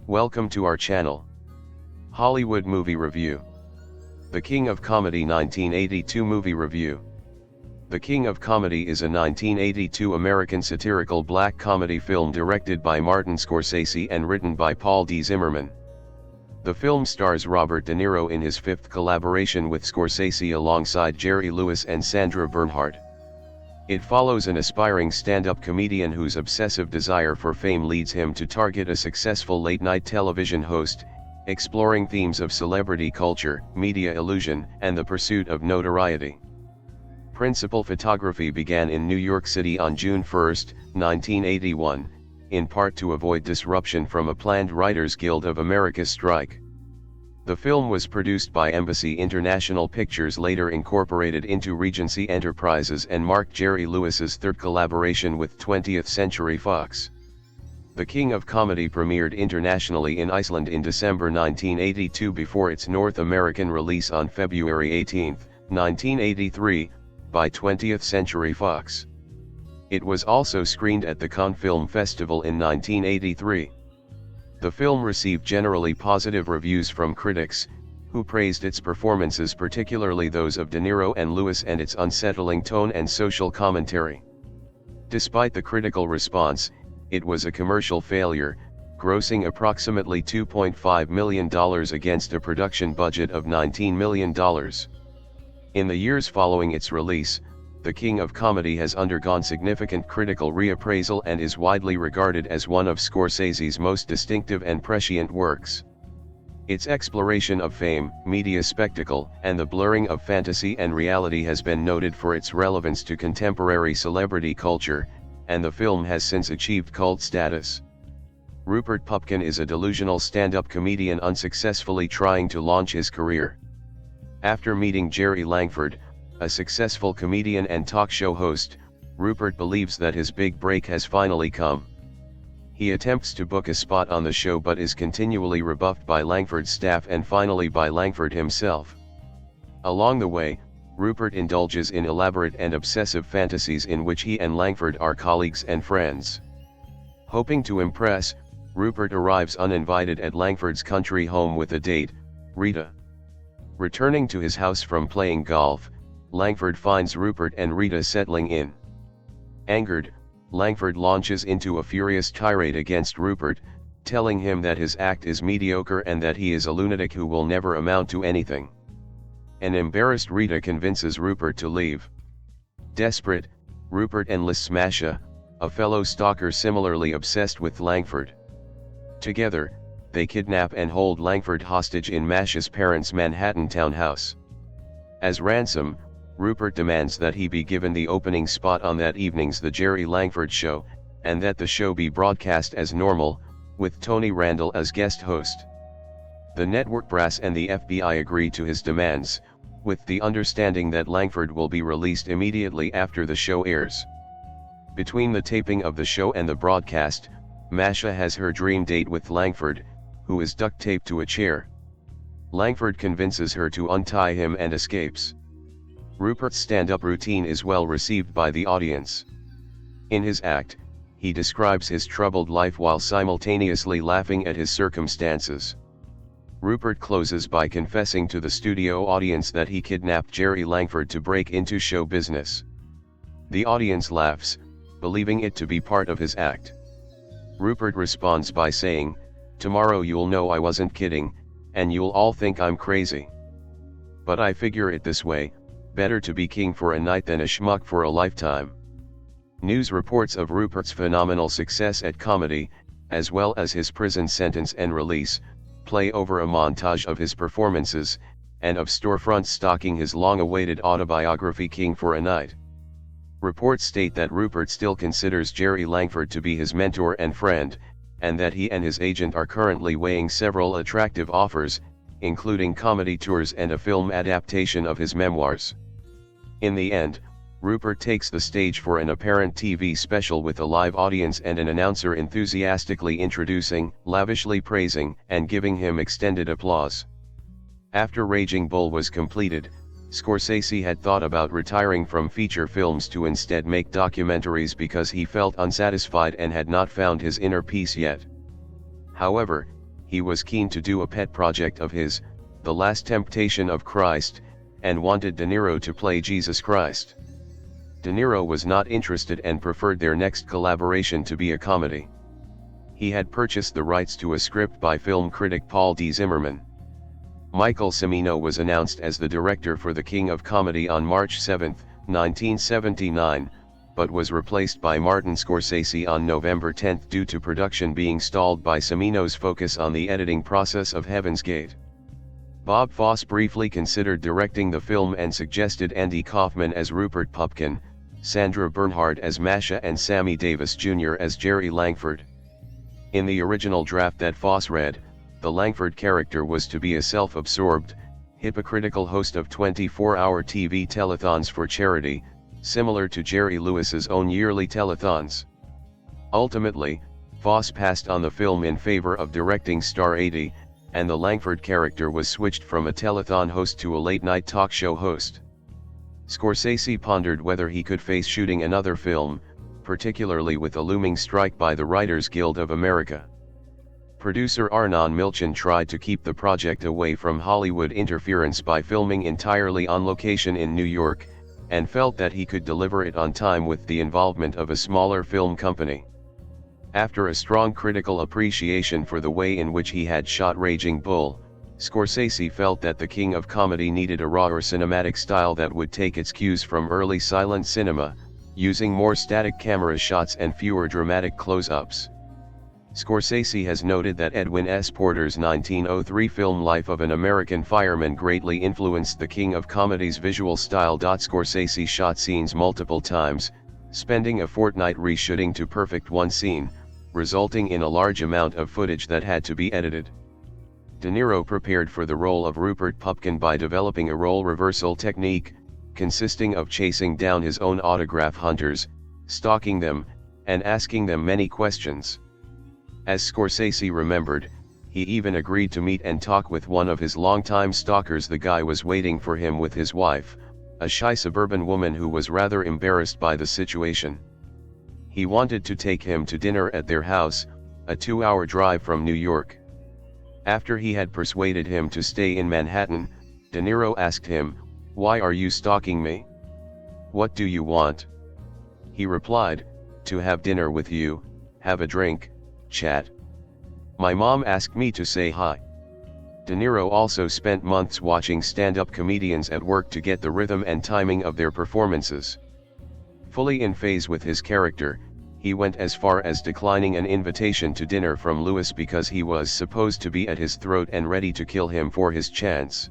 Welcome to our channel. Hollywood Movie Review. The King of Comedy 1982 Movie Review. The King of Comedy is a 1982 American satirical black comedy film directed by Martin Scorsese and written by Paul D. Zimmerman. The film stars Robert De Niro in his fifth collaboration with Scorsese alongside Jerry Lewis and Sandra Bernhard. It follows an aspiring stand-up comedian whose obsessive desire for fame leads him to target a successful late-night television host, exploring themes of celebrity culture, media illusion, and the pursuit of notoriety. Principal photography began in New York City on June 1, 1981, in part to avoid disruption from a planned Writers Guild of America strike. The film was produced by Embassy International Pictures, later incorporated into Regency Enterprises, and marked Jerry Lewis's third collaboration with 20th Century Fox. The King of Comedy premiered internationally in Iceland in December 1982 before its North American release on February 18, 1983, by 20th Century Fox. It was also screened at the Cannes Film Festival in 1983. The film received generally positive reviews from critics, who praised its performances, particularly those of De Niro and Lewis, and its unsettling tone and social commentary. Despite the critical response, it was a commercial failure, grossing approximately $2.5 million against a production budget of $19 million. In the years following its release, The King of Comedy has undergone significant critical reappraisal and is widely regarded as one of Scorsese's most distinctive and prescient works. Its exploration of fame, media spectacle, and the blurring of fantasy and reality has been noted for its relevance to contemporary celebrity culture, and the film has since achieved cult status. Rupert Pupkin is a delusional stand-up comedian unsuccessfully trying to launch his career. After meeting Jerry Langford, a successful comedian and talk show host, Rupert believes that his big break has finally come. He attempts to book a spot on the show but is continually rebuffed by Langford's staff and finally by Langford himself. Along the way, Rupert indulges in elaborate and obsessive fantasies in which he and Langford are colleagues and friends. Hoping to impress, Rupert arrives uninvited at Langford's country home with a date, Rita. Returning to his house from playing golf, Langford finds Rupert and Rita settling in. Angered, Langford launches into a furious tirade against Rupert, telling him that his act is mediocre and that he is a lunatic who will never amount to anything. An embarrassed Rita convinces Rupert to leave. Desperate, Rupert enlists Masha, a fellow stalker similarly obsessed with Langford. Together, they kidnap and hold Langford hostage in Masha's parents' Manhattan townhouse. As ransom, Rupert demands that he be given the opening spot on that evening's The Jerry Langford Show, and that the show be broadcast as normal, with Tony Randall as guest host. The network brass and the FBI agree to his demands, with the understanding that Langford will be released immediately after the show airs. Between the taping of the show and the broadcast, Masha has her dream date with Langford, who is duct taped to a chair. Langford convinces her to untie him and escapes. Rupert's stand-up routine is well received by the audience. In his act, he describes his troubled life while simultaneously laughing at his circumstances. Rupert closes by confessing to the studio audience that he kidnapped Jerry Langford to break into show business. The audience laughs, believing it to be part of his act. Rupert responds by saying, "Tomorrow you'll know I wasn't kidding, and you'll all think I'm crazy. But I figure it this way, better to be king for a night than a schmuck for a lifetime." News reports of Rupert's phenomenal success at comedy, as well as his prison sentence and release, play over a montage of his performances, and of storefronts stocking his long-awaited autobiography King for a Night. Reports state that Rupert still considers Jerry Langford to be his mentor and friend, and that he and his agent are currently weighing several attractive offers, including comedy tours and a film adaptation of his memoirs. In the end, Rupert takes the stage for an apparent TV special with a live audience and an announcer enthusiastically introducing, lavishly praising, and giving him extended applause. After Raging Bull was completed, Scorsese had thought about retiring from feature films to instead make documentaries because he felt unsatisfied and had not found his inner peace yet. However, he was keen to do a pet project of his, The Last Temptation of Christ, and wanted De Niro to play Jesus Christ. De Niro was not interested and preferred their next collaboration to be a comedy. He had purchased the rights to a script by film critic Paul D. Zimmerman. Michael Cimino was announced as the director for The King of Comedy on March 7, 1979, but was replaced by Martin Scorsese on November 10 due to production being stalled by Cimino's focus on the editing process of Heaven's Gate. Bob Fosse briefly considered directing the film and suggested Andy Kaufman as Rupert Pupkin, Sandra Bernhard as Masha and Sammy Davis Jr. as Jerry Langford. In the original draft that Fosse read, the Langford character was to be a self-absorbed, hypocritical host of 24-hour TV telethons for charity, similar to Jerry Lewis's own yearly telethons. Ultimately, Fosse passed on the film in favor of directing Star 80, and the Langford character was switched from a telethon host to a late-night talk show host. Scorsese pondered whether he could face shooting another film, particularly with a looming strike by the Writers Guild of America. Producer Arnon Milchan tried to keep the project away from Hollywood interference by filming entirely on location in New York, and felt that he could deliver it on time with the involvement of a smaller film company. After a strong critical appreciation for the way in which he had shot Raging Bull, Scorsese felt that The King of Comedy needed a rawer cinematic style that would take its cues from early silent cinema, using more static camera shots and fewer dramatic close-ups. Scorsese has noted that Edwin S. Porter's 1903 film Life of an American Fireman greatly influenced The King of Comedy's visual style. Scorsese shot scenes multiple times, spending a fortnight reshooting to perfect one scene, resulting in a large amount of footage that had to be edited. De Niro prepared for the role of Rupert Pupkin by developing a role reversal technique, consisting of chasing down his own autograph hunters, stalking them, and asking them many questions. As Scorsese remembered, he even agreed to meet and talk with one of his longtime stalkers. The guy was waiting for him with his wife, a shy suburban woman who was rather embarrassed by the situation. He wanted to take him to dinner at their house, a 2-hour drive from New York. After he had persuaded him to stay in Manhattan, De Niro asked him, "Why are you stalking me? What do you want?" He replied, "To have dinner with you, have a drink, chat. My mom asked me to say hi." De Niro also spent months watching stand-up comedians at work to get the rhythm and timing of their performances. Fully in phase with his character, he went as far as declining an invitation to dinner from Lewis because he was supposed to be at his throat and ready to kill him for his chance.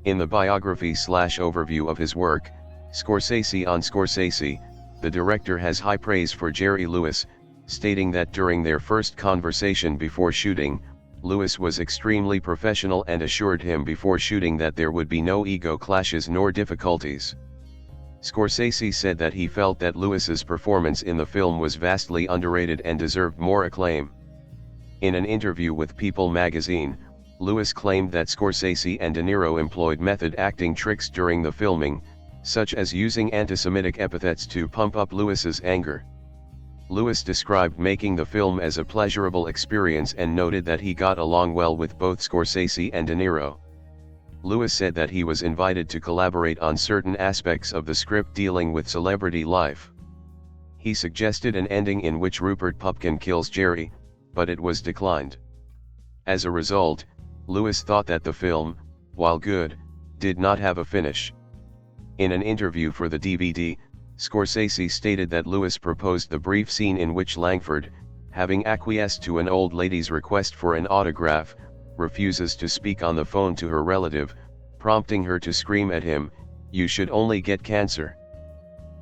In the biography/overview of his work, Scorsese on Scorsese, the director has high praise for Jerry Lewis, stating that during their first conversation before shooting, Lewis was extremely professional and assured him before shooting that there would be no ego clashes nor difficulties. Scorsese said that he felt that Lewis's performance in the film was vastly underrated and deserved more acclaim. In an interview with People magazine, Lewis claimed that Scorsese and De Niro employed method acting tricks during the filming, such as using anti-Semitic epithets to pump up Lewis's anger. Lewis described making the film as a pleasurable experience and noted that he got along well with both Scorsese and De Niro. Lewis said that he was invited to collaborate on certain aspects of the script dealing with celebrity life. He suggested an ending in which Rupert Pupkin kills Jerry, but it was declined. As a result, Lewis thought that the film, while good, did not have a finish. In an interview for the DVD, Scorsese stated that Lewis proposed the brief scene in which Langford, having acquiesced to an old lady's request for an autograph, refuses to speak on the phone to her relative, prompting her to scream at him, "You should only get cancer."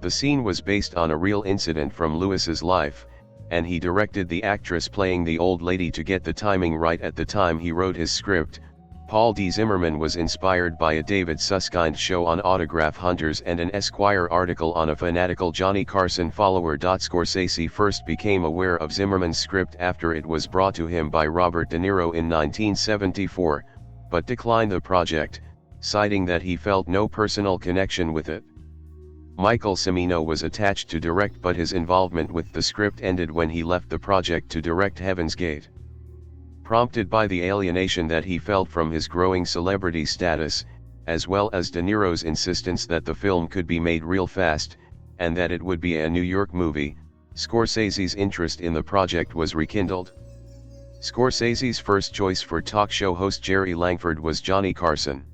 The scene was based on a real incident from Lewis's life, and he directed the actress playing the old lady to get the timing right at the time he wrote his script. Paul D. Zimmerman was inspired by a David Susskind show on autograph hunters and an Esquire article on a fanatical Johnny Carson follower. Scorsese first became aware of Zimmerman's script after it was brought to him by Robert De Niro in 1974, but declined the project, citing that he felt no personal connection with it. Michael Cimino was attached to direct, but his involvement with the script ended when he left the project to direct Heaven's Gate. prompted by the alienation that he felt from his growing celebrity status, as well as De Niro's insistence that the film could be made real fast, and that it would be a New York movie, Scorsese's interest in the project was rekindled. Scorsese's first choice for talk show host Jerry Langford was Johnny Carson.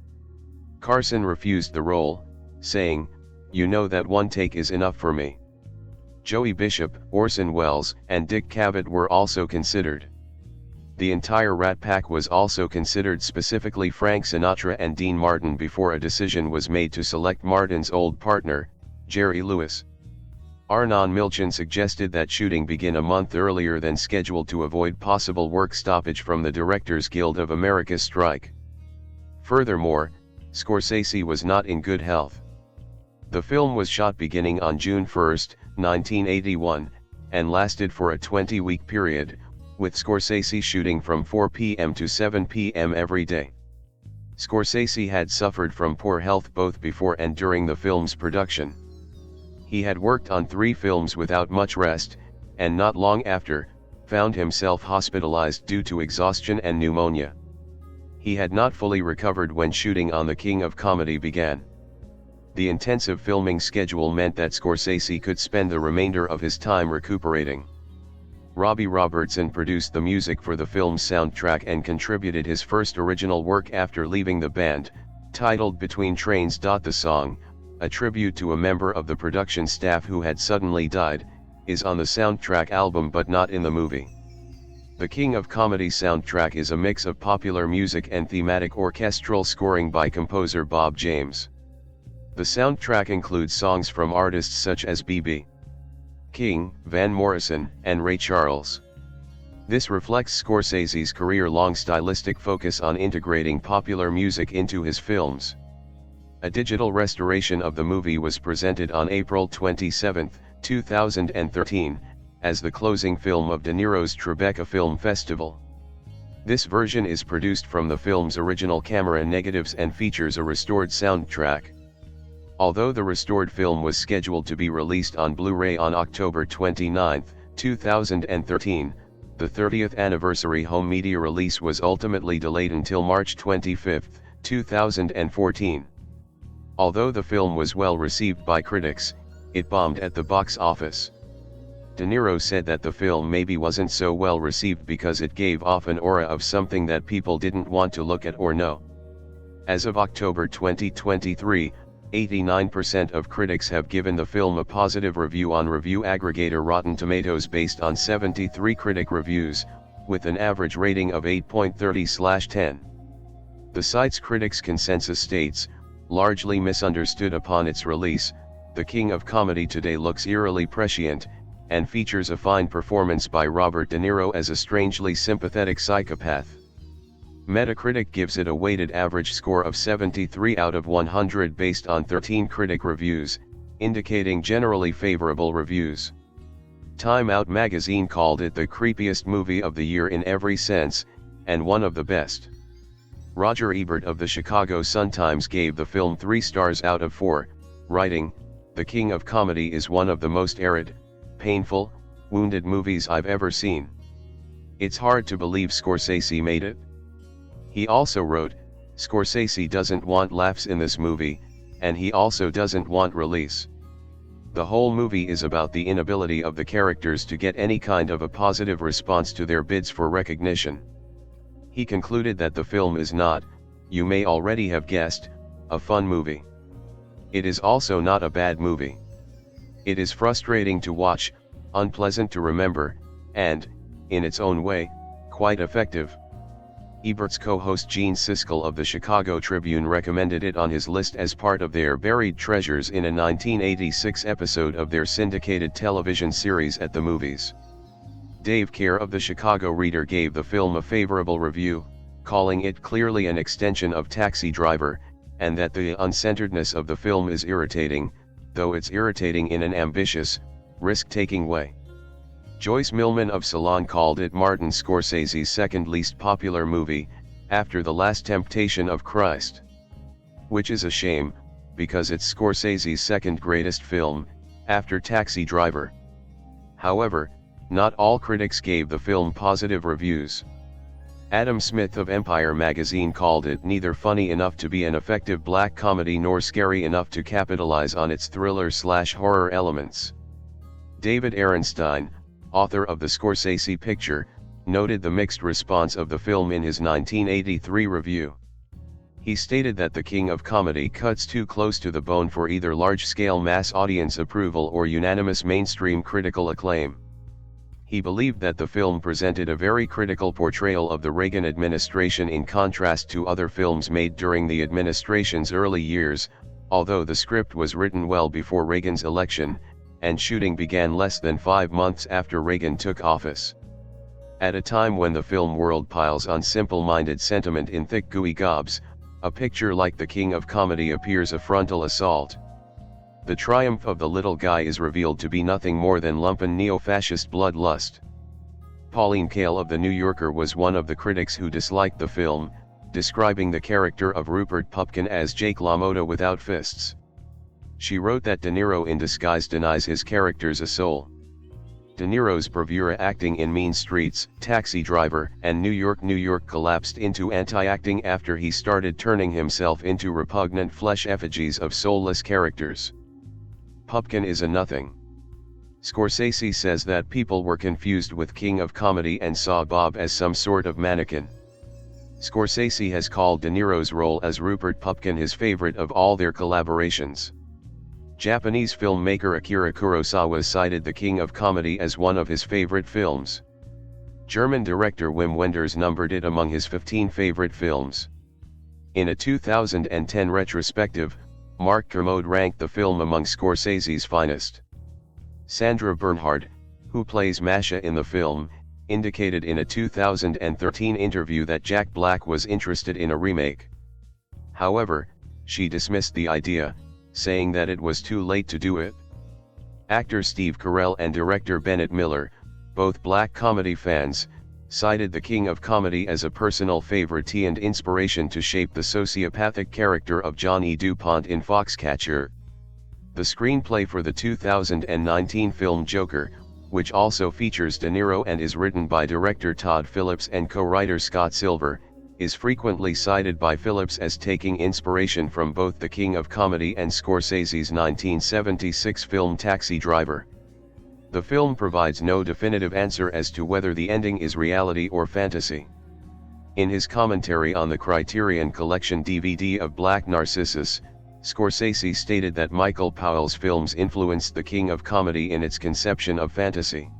Carson refused the role, saying, "You know that one take is enough for me." Joey Bishop, Orson Welles, and Dick Cavett were also considered. The entire Rat Pack was also considered, specifically Frank Sinatra and Dean Martin, before a decision was made to select Martin's old partner, Jerry Lewis. Arnon Milchan suggested that shooting begin a month earlier than scheduled to avoid possible work stoppage from the Directors Guild of America strike. Furthermore, Scorsese was not in good health. The film was shot beginning on June 1, 1981, and lasted for a 20-week period, with Scorsese shooting from 4 p.m. to 7 p.m. every day. Scorsese had suffered from poor health both before and during the film's production. He had worked on 3 films without much rest, and not long after, found himself hospitalized due to exhaustion and pneumonia. He had not fully recovered when shooting on The King of Comedy began. The intensive filming schedule meant that Scorsese could spend the remainder of his time recuperating. Robbie Robertson produced the music for the film's soundtrack and contributed his first original work after leaving the band, titled Between Trains. The song, a tribute to a member of the production staff who had suddenly died, is on the soundtrack album but not in the movie. The King of Comedy soundtrack is a mix of popular music and thematic orchestral scoring by composer Bob James. The soundtrack includes songs from artists such as B.B. King, Van Morrison, and Ray Charles. This reflects Scorsese's career-long stylistic focus on integrating popular music into his films. A digital restoration of the movie was presented on April 27, 2013, as the closing film of De Niro's Tribeca Film Festival. This version is produced from the film's original camera negatives and features a restored soundtrack. Although the restored film was scheduled to be released on Blu-ray on October 29, 2013, the 30th anniversary home media release was ultimately delayed until March 25, 2014. Although the film was well received by critics, it bombed at the box office. De Niro said that the film maybe wasn't so well received because it gave off an aura of something that people didn't want to look at or know. As of October 2023, 89% of critics have given the film a positive review on review aggregator Rotten Tomatoes based on 73 critic reviews, with an average rating of 8.30/10. The site's critics' consensus states, largely misunderstood upon its release, The King of Comedy today looks eerily prescient, and features a fine performance by Robert De Niro as a strangely sympathetic psychopath. Metacritic gives it a weighted average score of 73 out of 100 based on 13 critic reviews, indicating generally favorable reviews. Time Out magazine called it the creepiest movie of the year in every sense, and one of the best. Roger Ebert of the Chicago Sun-Times gave the film 3 stars out of 4, writing, "The King of Comedy is one of the most arid, painful, wounded movies I've ever seen. It's hard to believe Scorsese made it." He also wrote, "Scorsese doesn't want laughs in this movie, and he also doesn't want release. The whole movie is about the inability of the characters to get any kind of a positive response to their bids for recognition." He concluded that the film is not, you may already have guessed, a fun movie. It is also not a bad movie. It is frustrating to watch, unpleasant to remember, and, in its own way, quite effective. Ebert's co-host Gene Siskel of the Chicago Tribune recommended it on his list as part of their buried treasures in a 1986 episode of their syndicated television series At the Movies. Dave Kerr of the Chicago Reader gave the film a favorable review, calling it clearly an extension of Taxi Driver, and that the uncenteredness of the film is irritating, though it's irritating in an ambitious, risk-taking way. Joyce Millman of Salon called it Martin Scorsese's second least popular movie, after The Last Temptation of Christ. Which is a shame, because it's Scorsese's second greatest film, after Taxi Driver. However, not all critics gave the film positive reviews. Adam Smith of Empire magazine called it neither funny enough to be an effective black comedy nor scary enough to capitalize on its thriller/horror elements. David Ehrenstein, author of the Scorsese Picture, noted the mixed response of the film in his 1983 review. He stated that The King of Comedy cuts too close to the bone for either large-scale mass audience approval or unanimous mainstream critical acclaim. He believed that the film presented a very critical portrayal of the Reagan administration in contrast to other films made during the administration's early years, although the script was written well before Reagan's election, and shooting began less than 5 months after Reagan took office. At a time when the film world piles on simple-minded sentiment in thick gooey gobs, a picture like The King of Comedy appears a frontal assault. The triumph of the little guy is revealed to be nothing more than lumpen neo-fascist bloodlust. Pauline Kael of The New Yorker was one of the critics who disliked the film, describing the character of Rupert Pupkin as Jake LaMotta without fists. She wrote that De Niro in disguise denies his characters a soul. De Niro's bravura acting in Mean Streets, Taxi Driver, and New York collapsed into anti-acting after he started turning himself into repugnant flesh effigies of soulless characters. Pupkin is a nothing. Scorsese says that people were confused with King of Comedy and saw Bob as some sort of mannequin. Scorsese has called De Niro's role as Rupert Pupkin his favorite of all their collaborations. Japanese filmmaker Akira Kurosawa cited The King of Comedy as one of his favorite films. German director Wim Wenders numbered it among his 15 favorite films. In a 2010 retrospective, Mark Kermode ranked the film among Scorsese's finest. Sandra Bernhard, who plays Masha in the film, indicated in a 2013 interview that Jack Black was interested in a remake. However, she dismissed the idea, saying that it was too late to do it. Actor Steve Carell and director Bennett Miller, both black comedy fans, cited The King of Comedy as a personal favorite and inspiration to shape the sociopathic character of John E. DuPont in Foxcatcher. The screenplay for the 2019 film Joker, which also features De Niro and is written by director Todd Phillips and co-writer Scott Silver, is frequently cited by Phillips as taking inspiration from both The King of Comedy and Scorsese's 1976 film Taxi Driver. The film provides no definitive answer as to whether the ending is reality or fantasy. In his commentary on the Criterion Collection DVD of Black Narcissus, Scorsese stated that Michael Powell's films influenced The King of Comedy in its conception of fantasy.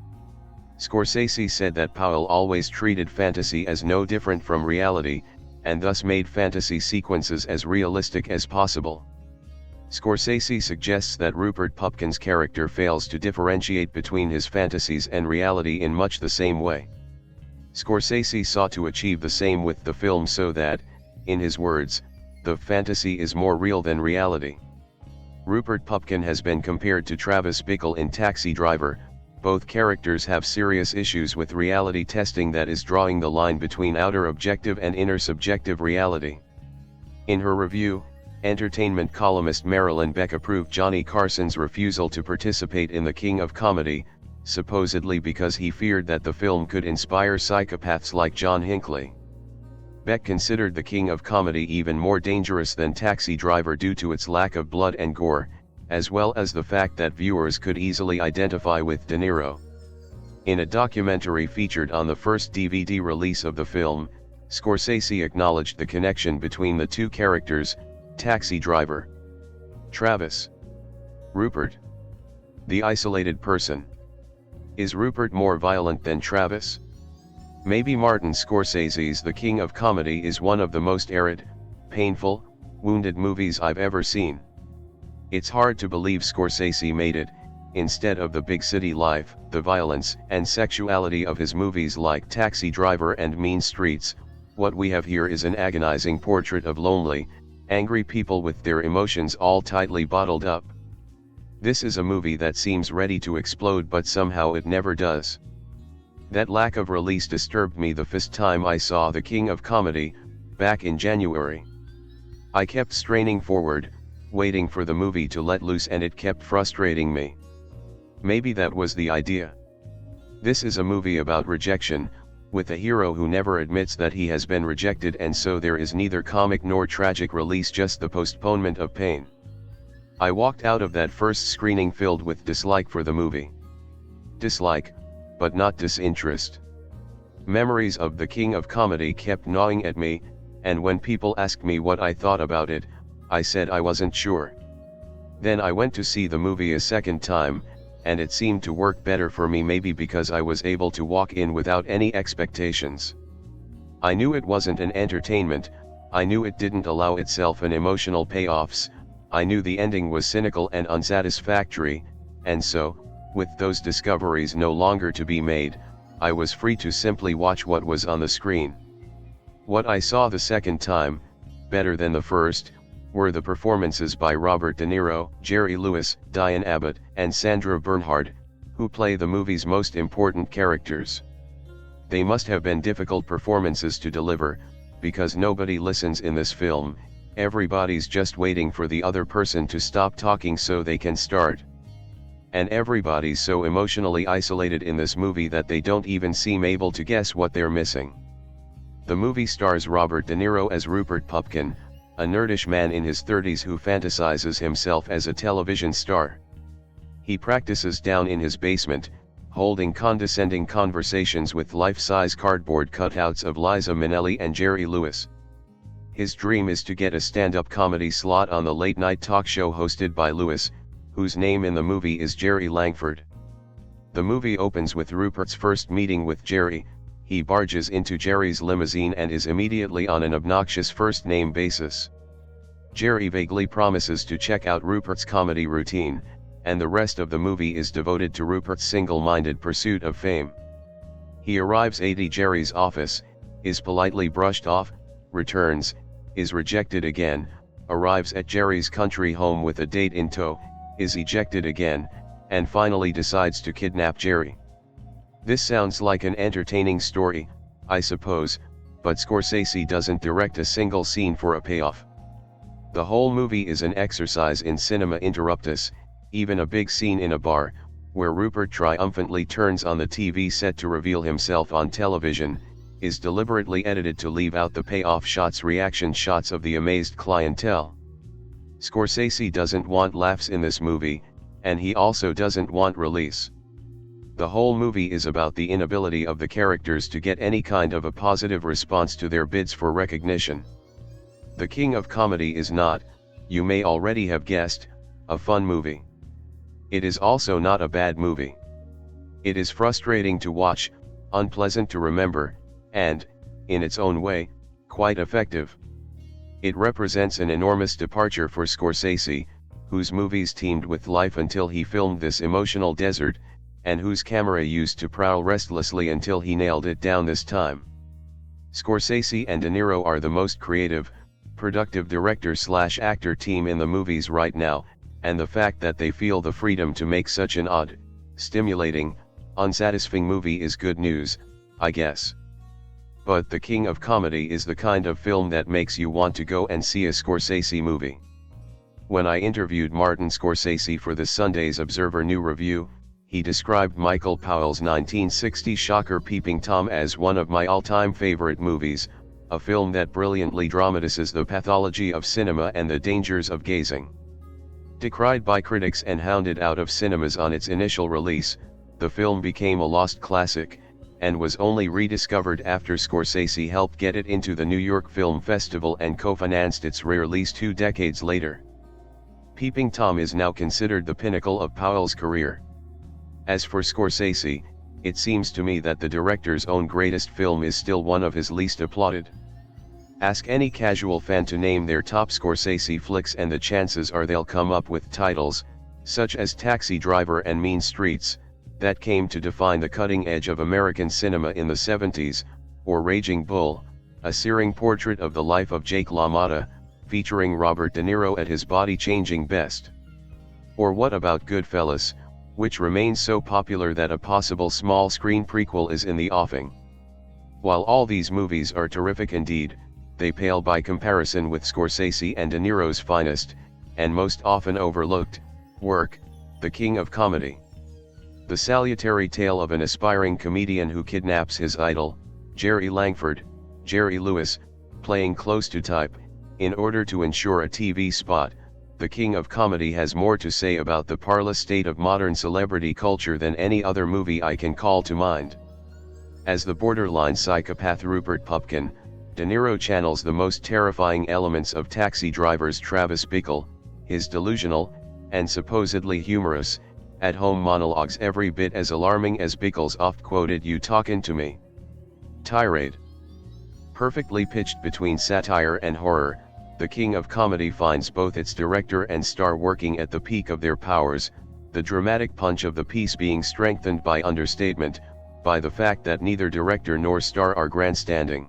Scorsese said that Powell always treated fantasy as no different from reality, and thus made fantasy sequences as realistic as possible. Scorsese suggests that Rupert Pupkin's character fails to differentiate between his fantasies and reality in much the same way. Scorsese sought to achieve the same with the film so that, in his words, the fantasy is more real than reality. Rupert Pupkin has been compared to Travis Bickle in Taxi Driver. Both characters have serious issues with reality testing that is drawing the line between outer objective and inner subjective reality. In her review, entertainment columnist Marilyn Beck approved Johnny Carson's refusal to participate in The King of Comedy, supposedly because he feared that the film could inspire psychopaths like John Hinckley. Beck considered The King of Comedy even more dangerous than Taxi Driver due to its lack of blood and gore, as well as the fact that viewers could easily identify with De Niro. In a documentary featured on the first DVD release of the film, Scorsese acknowledged the connection between the two characters, Taxi Driver. Travis. Rupert. The isolated person. Is Rupert more violent than Travis? Maybe Martin Scorsese's The King of Comedy is one of the most arid, painful, wounded movies I've ever seen. It's hard to believe Scorsese made it, instead of the big city life, the violence and sexuality of his movies like Taxi Driver and Mean Streets. What we have here is an agonizing portrait of lonely, angry people with their emotions all tightly bottled up. This is a movie that seems ready to explode but somehow it never does. That lack of release disturbed me the first time I saw The King of Comedy, back in January. I kept straining forward, waiting for the movie to let loose, and it kept frustrating me. Maybe that was the idea. This is a movie about rejection, with a hero who never admits that he has been rejected, and so there is neither comic nor tragic release, just the postponement of pain. I walked out of that first screening filled with dislike for the movie. Dislike, but not disinterest. Memories of The King of Comedy kept gnawing at me, and when people asked me what I thought about it, I said I wasn't sure. Then I went to see the movie a second time, and it seemed to work better for me, maybe because I was able to walk in without any expectations. I knew it wasn't an entertainment, I knew it didn't allow itself an emotional payoffs, I knew the ending was cynical and unsatisfactory, and so, with those discoveries no longer to be made, I was free to simply watch what was on the screen. What I saw the second time, better than the first, were the performances by Robert De Niro, Jerry Lewis, Diane Abbott, and Sandra Bernhard, who play the movie's most important characters. They must have been difficult performances to deliver, because nobody listens in this film, everybody's just waiting for the other person to stop talking so they can start. And everybody's so emotionally isolated in this movie that they don't even seem able to guess what they're missing. The movie stars Robert De Niro as Rupert Pupkin, a nerdish man in his 30s who fantasizes himself as a television star. He practices down in his basement, holding condescending conversations with life-size cardboard cutouts of Liza Minnelli and Jerry Lewis. His dream is to get a stand-up comedy slot on the late-night talk show hosted by Lewis, whose name in the movie is Jerry Langford. The movie opens with Rupert's first meeting with Jerry. He barges into Jerry's limousine and is immediately on an obnoxious first-name basis. Jerry vaguely promises to check out Rupert's comedy routine, and the rest of the movie is devoted to Rupert's single-minded pursuit of fame. He arrives at Jerry's office, is politely brushed off, returns, is rejected again, arrives at Jerry's country home with a date in tow, is ejected again, and finally decides to kidnap Jerry. This sounds like an entertaining story, I suppose, but Scorsese doesn't direct a single scene for a payoff. The whole movie is an exercise in cinema interruptus, even a big scene in a bar, where Rupert triumphantly turns on the TV set to reveal himself on television, is deliberately edited to leave out the payoff shots, reaction shots of the amazed clientele. Scorsese doesn't want laughs in this movie, and he also doesn't want release. The whole movie is about the inability of the characters to get any kind of a positive response to their bids for recognition. The King of Comedy is not, you may already have guessed, a fun movie. It is also not a bad movie. It is frustrating to watch, unpleasant to remember, and, in its own way, quite effective. It represents an enormous departure for Scorsese, whose movies teemed with life until he filmed this emotional desert, and whose camera used to prowl restlessly until he nailed it down this time. Scorsese and De Niro are the most creative, productive director/actor team in the movies right now, and the fact that they feel the freedom to make such an odd, stimulating, unsatisfying movie is good news, I guess. But The King of Comedy is the kind of film that makes you want to go and see a Scorsese movie. When I interviewed Martin Scorsese for the Sunday's Observer New Review, he described Michael Powell's 1960 shocker Peeping Tom as one of my all-time favorite movies, a film that brilliantly dramatizes the pathology of cinema and the dangers of gazing. Decried by critics and hounded out of cinemas on its initial release, the film became a lost classic, and was only rediscovered after Scorsese helped get it into the New York Film Festival and co-financed its re-release 2 decades later. Peeping Tom is now considered the pinnacle of Powell's career. As for Scorsese, it seems to me that the director's own greatest film is still one of his least applauded. Ask any casual fan to name their top Scorsese flicks and the chances are they'll come up with titles, such as Taxi Driver and Mean Streets, that came to define the cutting edge of American cinema in the 70s, or Raging Bull, a searing portrait of the life of Jake LaMotta, featuring Robert De Niro at his body-changing best. Or what about Goodfellas, which remains so popular that a possible small-screen prequel is in the offing. While all these movies are terrific indeed, they pale by comparison with Scorsese and De Niro's finest, and most often overlooked, work, The King of Comedy. The salutary tale of an aspiring comedian who kidnaps his idol, Jerry Langford, Jerry Lewis, playing close to type. In order to ensure a TV spot, the king of comedy has more to say about the parlous state of modern celebrity culture than any other movie I can call to mind. As the borderline psychopath Rupert Pupkin, De Niro channels the most terrifying elements of Taxi Driver's Travis Bickle, his delusional, and supposedly humorous, at-home monologues every bit as alarming as Bickle's oft-quoted "You talkin' to me" tirade. Perfectly pitched between satire and horror, the king of comedy finds both its director and star working at the peak of their powers, the dramatic punch of the piece being strengthened by understatement, by the fact that neither director nor star are grandstanding.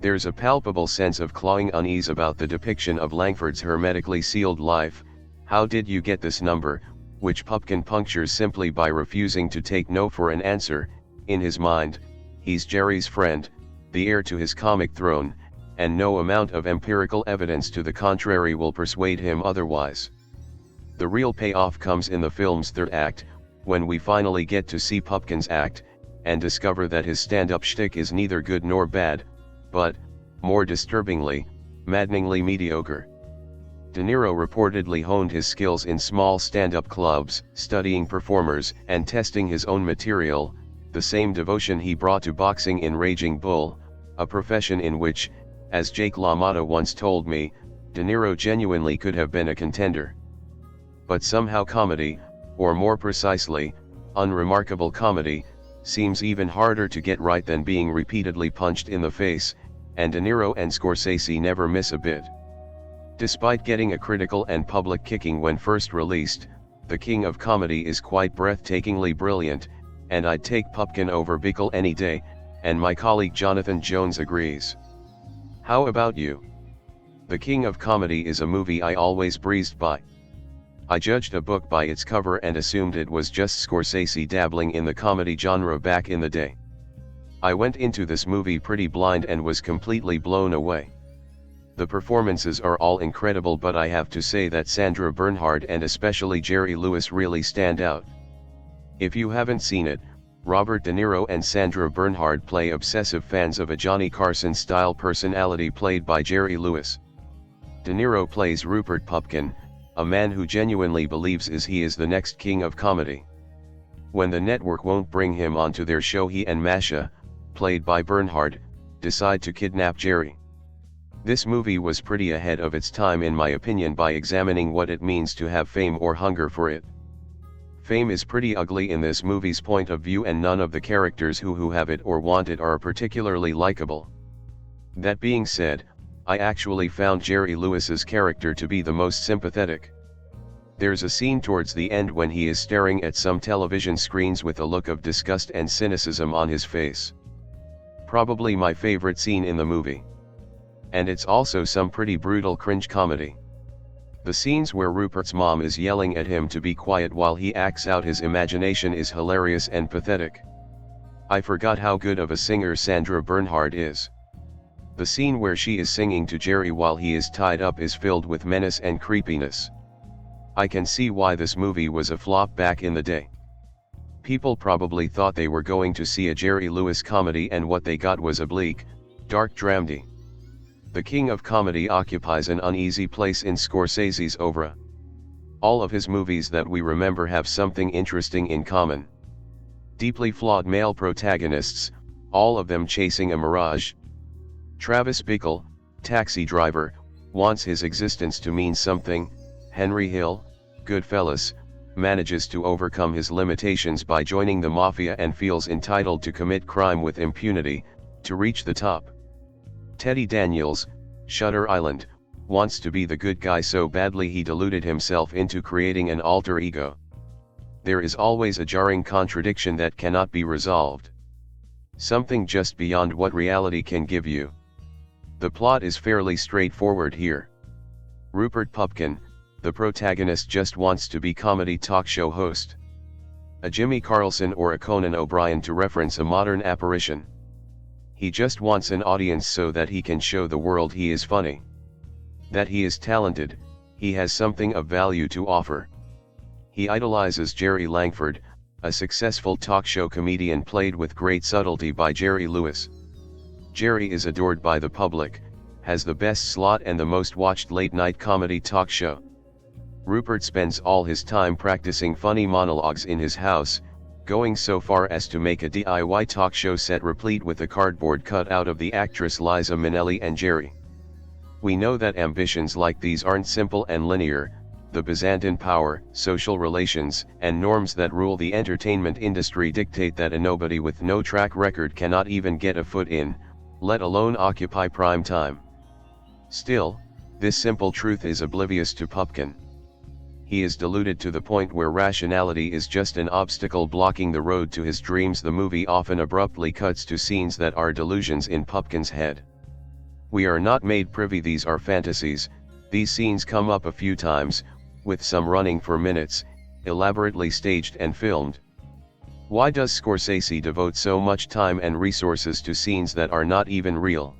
There's a palpable sense of clawing unease about the depiction of Langford's hermetically sealed life. "How did you get this number?" which Pupkin punctures simply by refusing to take no for an answer. In his mind, he's Jerry's friend, the heir to his comic throne, and no amount of empirical evidence to the contrary will persuade him otherwise. The real payoff comes in the film's third act, when we finally get to see Pupkin's act, and discover that his stand-up shtick is neither good nor bad, but, more disturbingly, maddeningly mediocre. De Niro reportedly honed his skills in small stand-up clubs, studying performers and testing his own material, the same devotion he brought to boxing in Raging Bull, a profession in which, as Jake LaMotta once told me, De Niro genuinely could have been a contender. But somehow comedy, or more precisely, unremarkable comedy, seems even harder to get right than being repeatedly punched in the face, and De Niro and Scorsese never miss a bit. Despite getting a critical and public kicking when first released, the king of comedy is quite breathtakingly brilliant, and I'd take Pupkin over Bickle any day, and my colleague Jonathan Jones agrees. How about you? The King of Comedy is a movie I always breezed by. I judged a book by its cover and assumed it was just Scorsese dabbling in the comedy genre back in the day. I went into this movie pretty blind and was completely blown away. The performances are all incredible, but I have to say that Sandra Bernhard and especially Jerry Lewis really stand out. If you haven't seen it, Robert De Niro and Sandra Bernhard play obsessive fans of a Johnny Carson-style personality played by Jerry Lewis. De Niro plays Rupert Pupkin, a man who genuinely believes he is the next king of comedy. When the network won't bring him onto their show, he and Masha, played by Bernhard, decide to kidnap Jerry. This movie was pretty ahead of its time in my opinion by examining what it means to have fame or hunger for it. Fame is pretty ugly in this movie's point of view, and none of the characters who have it or want it are particularly likable. That being said, I actually found Jerry Lewis's character to be the most sympathetic. There's a scene towards the end when he is staring at some television screens with a look of disgust and cynicism on his face. Probably my favorite scene in the movie. And it's also some pretty brutal cringe comedy. The scenes where Rupert's mom is yelling at him to be quiet while he acts out his imagination is hilarious and pathetic. I forgot how good of a singer Sandra Bernhard is. The scene where she is singing to Jerry while he is tied up is filled with menace and creepiness. I can see why this movie was a flop back in the day. People probably thought they were going to see a Jerry Lewis comedy, and what they got was a bleak, dark dramedy. The King of Comedy occupies an uneasy place in Scorsese's oeuvre. All of his movies that we remember have something interesting in common. Deeply flawed male protagonists, all of them chasing a mirage. Travis Bickle, Taxi Driver, wants his existence to mean something. Henry Hill, Goodfellas, manages to overcome his limitations by joining the mafia and feels entitled to commit crime with impunity, to reach the top. Teddy Daniels, Shutter Island, wants to be the good guy so badly he deluded himself into creating an alter ego. There is always a jarring contradiction that cannot be resolved. Something just beyond what reality can give you. The plot is fairly straightforward here. Rupert Pupkin, the protagonist, just wants to be comedy talk show host. A Jimmy Carlson or a Conan O'Brien, to reference a modern apparition. He just wants an audience so that he can show the world he is funny. That he is talented, he has something of value to offer. He idolizes Jerry Langford, a successful talk show comedian played with great subtlety by Jerry Lewis. Jerry is adored by the public, has the best slot and the most watched late-night comedy talk show. Rupert spends all his time practicing funny monologues in his house, going so far as to make a DIY talk show set replete with a cardboard cutout of the actress Liza Minnelli and Jerry. We know that ambitions like these aren't simple and linear. The Byzantine power, social relations, and norms that rule the entertainment industry dictate that a nobody with no track record cannot even get a foot in, let alone occupy prime time. Still, this simple truth is oblivious to Pupkin. He is deluded to the point where rationality is just an obstacle blocking the road to his dreams. The movie often abruptly cuts to scenes that are delusions in Pupkin's head. We are not made privy these are fantasies. These scenes come up a few times, with some running for minutes, elaborately staged and filmed. Why does Scorsese devote so much time and resources to scenes that are not even real?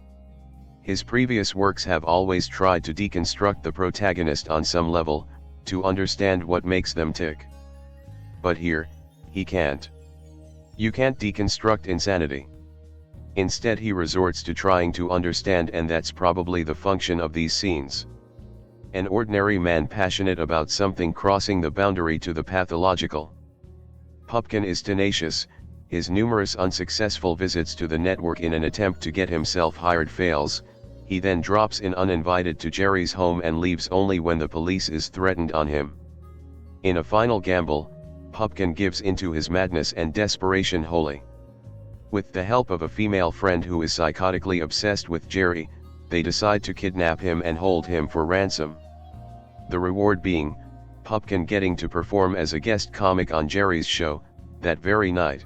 His previous works have always tried to deconstruct the protagonist on some level, to understand what makes them tick. But here, he can't. You can't deconstruct insanity. Instead he resorts to trying to understand, and that's probably the function of these scenes. An ordinary man passionate about something crossing the boundary to the pathological. Pupkin is tenacious. His numerous unsuccessful visits to the network in an attempt to get himself hired fails. He then drops in uninvited to Jerry's home and leaves only when the police is threatened on him. In a final gamble, Pupkin gives into his madness and desperation wholly. With the help of a female friend who is psychotically obsessed with Jerry, they decide to kidnap him and hold him for ransom. The reward being, Pupkin getting to perform as a guest comic on Jerry's show, that very night.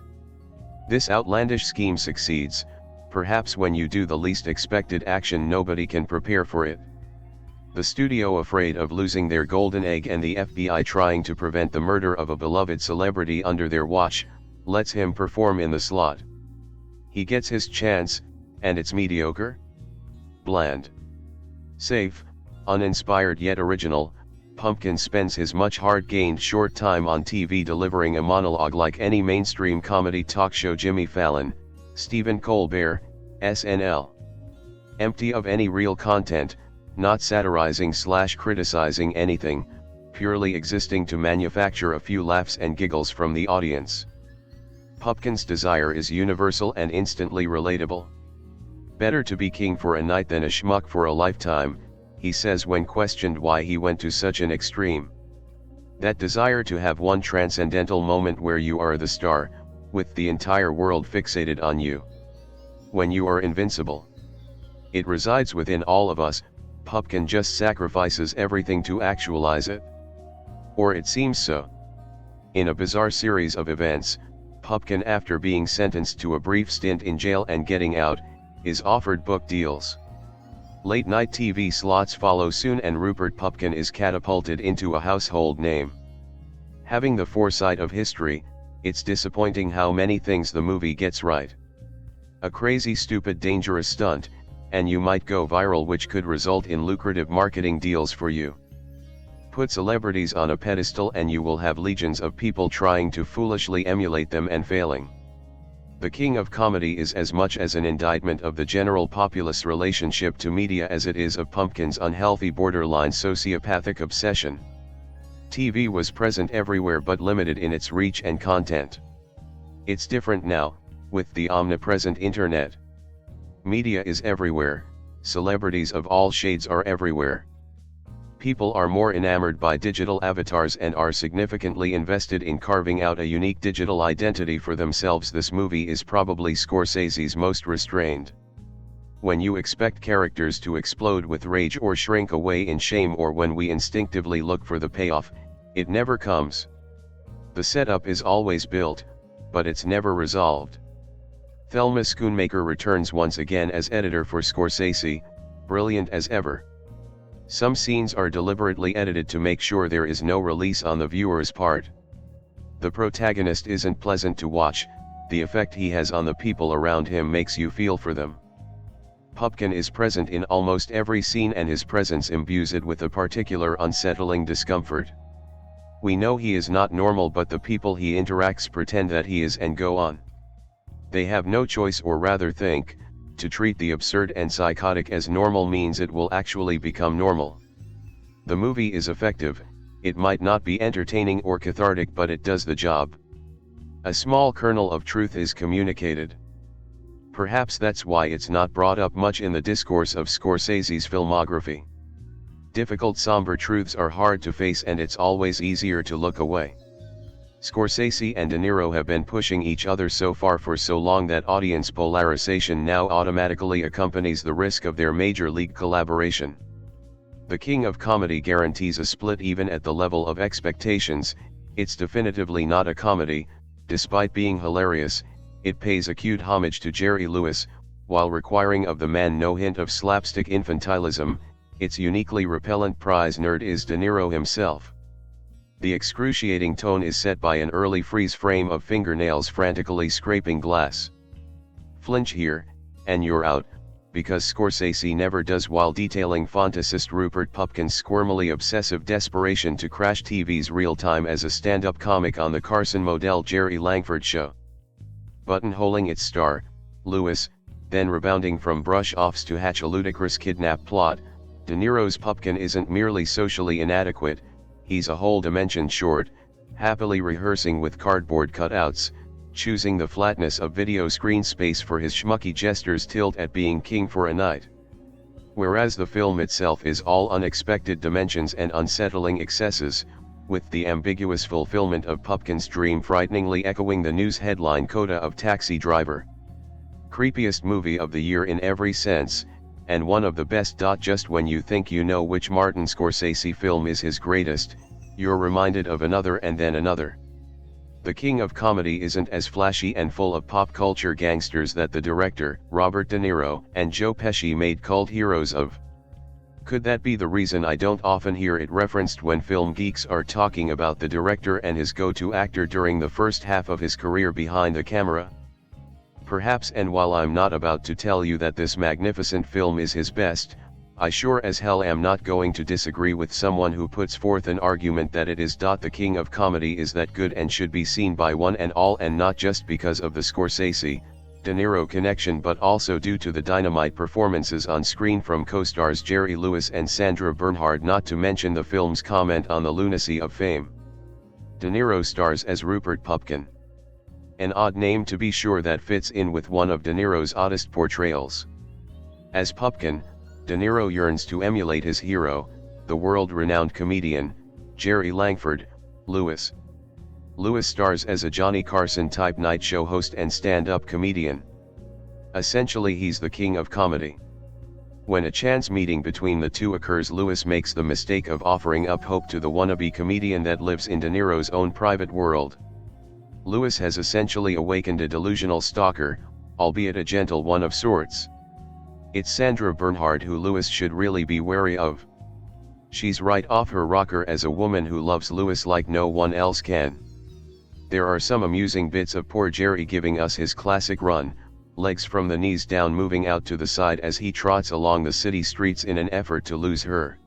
This outlandish scheme succeeds. Perhaps when you do the least expected action nobody can prepare for it. The studio, afraid of losing their golden egg and the FBI trying to prevent the murder of a beloved celebrity under their watch, lets him perform in the slot. He gets his chance, and it's mediocre? Bland. Safe, uninspired yet original, Pupkin spends his much hard-gained short time on TV delivering a monologue like any mainstream comedy talk show, Jimmy Fallon, Stephen Colbert, SNL. Empty of any real content, not satirizing/criticizing anything, purely existing to manufacture a few laughs and giggles from the audience. Pupkin's desire is universal and instantly relatable. Better to be king for a night than a schmuck for a lifetime, he says when questioned why he went to such an extreme. That desire to have one transcendental moment where you are the star, with the entire world fixated on you. When you are invincible. It resides within all of us. Pupkin just sacrifices everything to actualize it. Or it seems so. In a bizarre series of events, Pupkin, after being sentenced to a brief stint in jail and getting out, is offered book deals. Late-night TV slots follow soon and Rupert Pupkin is catapulted into a household name. Having the foresight of history, it's disappointing how many things the movie gets right. A crazy, stupid, dangerous stunt, and you might go viral, which could result in lucrative marketing deals for you. Put celebrities on a pedestal and you will have legions of people trying to foolishly emulate them and failing. The king of comedy is as much as an indictment of the general populace relationship to media as it is of Pupkin's unhealthy, borderline sociopathic obsession. TV was present everywhere but limited in its reach and content. It's different now, with the omnipresent internet. Media is everywhere, celebrities of all shades are everywhere. People are more enamored by digital avatars and are significantly invested in carving out a unique digital identity for themselves. This movie is probably Scorsese's most restrained. When you expect characters to explode with rage or shrink away in shame, or when we instinctively look for the payoff, it never comes. The setup is always built, but it's never resolved. Thelma Schoonmaker returns once again as editor for Scorsese, brilliant as ever. Some scenes are deliberately edited to make sure there is no release on the viewer's part. The protagonist isn't pleasant to watch, the effect he has on the people around him makes you feel for them. Pupkin is present in almost every scene and his presence imbues it with a particular unsettling discomfort. We know he is not normal, but the people he interacts pretend that he is and go on. They have no choice, or rather think, to treat the absurd and psychotic as normal means it will actually become normal. The movie is effective. It might not be entertaining or cathartic, but it does the job. A small kernel of truth is communicated. Perhaps that's why it's not brought up much in the discourse of Scorsese's filmography. Difficult, somber truths are hard to face, and it's always easier to look away. Scorsese and De Niro have been pushing each other so far for so long that audience polarization now automatically accompanies the risk of their major league collaboration. The King of Comedy guarantees a split even at the level of expectations. It's definitively not a comedy. Despite being hilarious, it pays acute homage to Jerry Lewis, while requiring of the man no hint of slapstick infantilism. Its uniquely repellent prize nerd is De Niro himself. The excruciating tone is set by an early freeze frame of fingernails frantically scraping glass. Flinch here, and you're out, because Scorsese never does, while detailing fantasist Rupert Pupkin's squirmily obsessive desperation to crash TV's real time as a stand-up comic on the Carson Modell Jerry Langford show. Buttonholing its star, Lewis, then rebounding from brush-offs to hatch a ludicrous kidnap plot, De Niro's Pupkin isn't merely socially inadequate, he's a whole dimension short, happily rehearsing with cardboard cutouts, choosing the flatness of video screen space for his schmucky gestures tilt at being king for a night. Whereas the film itself is all unexpected dimensions and unsettling excesses, with the ambiguous fulfillment of Pupkin's dream frighteningly echoing the news headline coda of Taxi Driver. Creepiest movie of the year in every sense, and one of the best. Just when you think you know which Martin Scorsese film is his greatest, you're reminded of another and then another. The King of Comedy isn't as flashy and full of pop culture gangsters that the director, Robert De Niro, and Joe Pesci made cult heroes of. Could that be the reason I don't often hear it referenced when film geeks are talking about the director and his go-to actor during the first half of his career behind the camera? Perhaps, and while I'm not about to tell you that this magnificent film is his best, I sure as hell am not going to disagree with someone who puts forth an argument that it is. The King of Comedy is that good and should be seen by one and all, and not just because of the Scorsese, De Niro connection, but also due to the dynamite performances on screen from co-stars Jerry Lewis and Sandra Bernhard, not to mention the film's comment on the lunacy of fame. De Niro stars as Rupert Pupkin. An odd name, to be sure, that fits in with one of De Niro's oddest portrayals. As Pupkin, De Niro yearns to emulate his hero, the world-renowned comedian, Jerry Langford, Lewis. Lewis stars as a Johnny Carson-type night show host and stand-up comedian. Essentially, he's the King of Comedy. When a chance meeting between the two occurs, Lewis makes the mistake of offering up hope to the wannabe comedian that lives in De Niro's own private world. Lewis has essentially awakened a delusional stalker, albeit a gentle one of sorts. It's Sandra Bernhard who Lewis should really be wary of. She's right off her rocker as a woman who loves Lewis like no one else can. There are some amusing bits of poor Jerry giving us his classic run, legs from the knees down, moving out to the side as he trots along the city streets in an effort to lose her.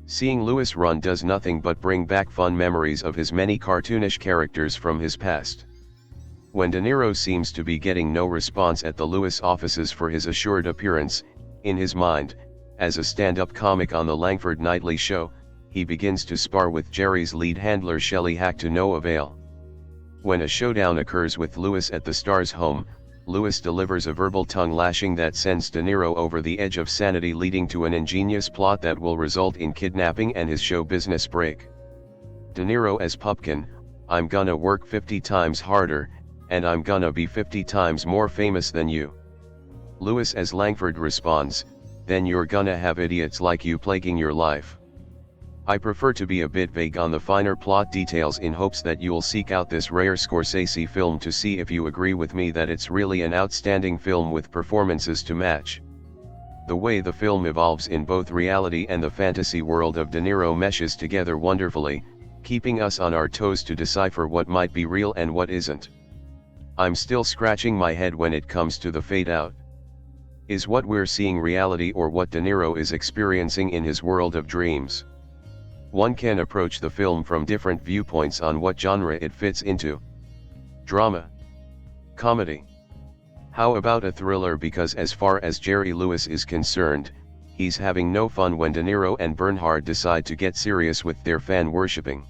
Seeing Lewis run does nothing but bring back fun memories of his many cartoonish characters from his past. When De Niro seems to be getting no response at the Lewis offices for his assured appearance, in his mind, as a stand-up comic on the Langford Nightly Show, he begins to spar with Jerry's lead handler Shelley, hack to no avail. When a showdown occurs with Lewis at the star's home, Lewis delivers a verbal tongue-lashing that sends De Niro over the edge of sanity, leading to an ingenious plot that will result in kidnapping and his show business break. De Niro as Pupkin: I'm gonna work 50 times harder, and I'm gonna be 50 times more famous than you. Lewis as Langford responds: then you're gonna have idiots like you plaguing your life. I prefer to be a bit vague on the finer plot details in hopes that you'll seek out this rare Scorsese film to see if you agree with me that it's really an outstanding film with performances to match. The way the film evolves in both reality and the fantasy world of De Niro meshes together wonderfully, keeping us on our toes to decipher what might be real and what isn't. I'm still scratching my head when it comes to the fade out. Is what we're seeing reality, or what De Niro is experiencing in his world of dreams? One can approach the film from different viewpoints on what genre it fits into. Drama? Comedy? How about a thriller? Because as far as Jerry Lewis is concerned, he's having no fun when De Niro and Bernhard decide to get serious with their fan worshipping.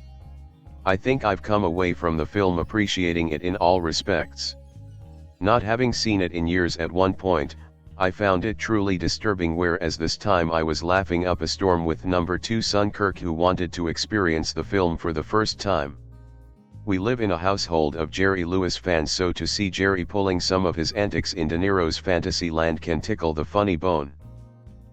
I think I've come away from the film appreciating it in all respects. Not having seen it in years at one point, I found it truly disturbing, whereas this time I was laughing up a storm with number 2 son Kirk, who wanted to experience the film for the first time. We live in a household of Jerry Lewis fans, so to see Jerry pulling some of his antics in De Niro's fantasy land can tickle the funny bone.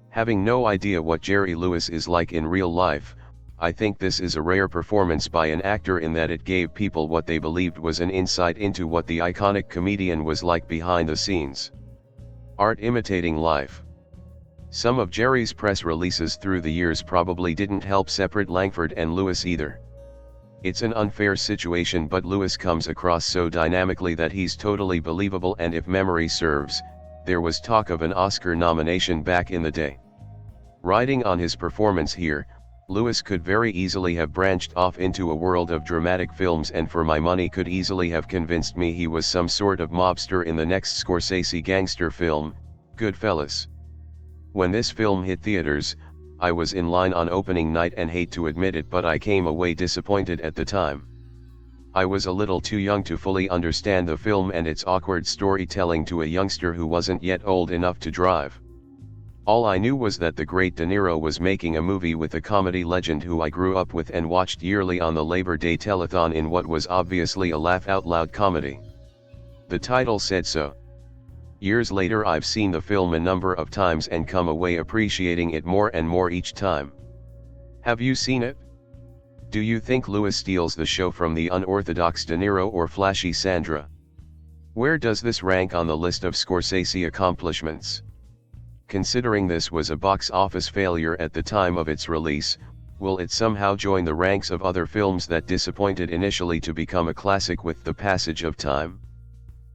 Having no idea what Jerry Lewis is like in real life, I think this is a rare performance by an actor in that it gave people what they believed was an insight into what the iconic comedian was like behind the scenes. Art imitating life. Some of Jerry's press releases through the years probably didn't help separate Langford and Lewis either. It's an unfair situation, but Lewis comes across so dynamically that he's totally believable, and if memory serves, there was talk of an Oscar nomination back in the day. Riding on his performance here, Lewis could very easily have branched off into a world of dramatic films, and for my money could easily have convinced me he was some sort of mobster in the next Scorsese gangster film, Goodfellas. When this film hit theaters, I was in line on opening night and hate to admit it, but I came away disappointed at the time. I was a little too young to fully understand the film and its awkward storytelling to a youngster who wasn't yet old enough to drive. All I knew was that the great De Niro was making a movie with a comedy legend who I grew up with and watched yearly on the Labor Day telethon in what was obviously a laugh-out-loud comedy. The title said so. Years later, I've seen the film a number of times and come away appreciating it more and more each time. Have you seen it? Do you think Lewis steals the show from the unorthodox De Niro or flashy Sandra? Where does this rank on the list of Scorsese accomplishments? Considering this was a box office failure at the time of its release, will it somehow join the ranks of other films that disappointed initially to become a classic with the passage of time?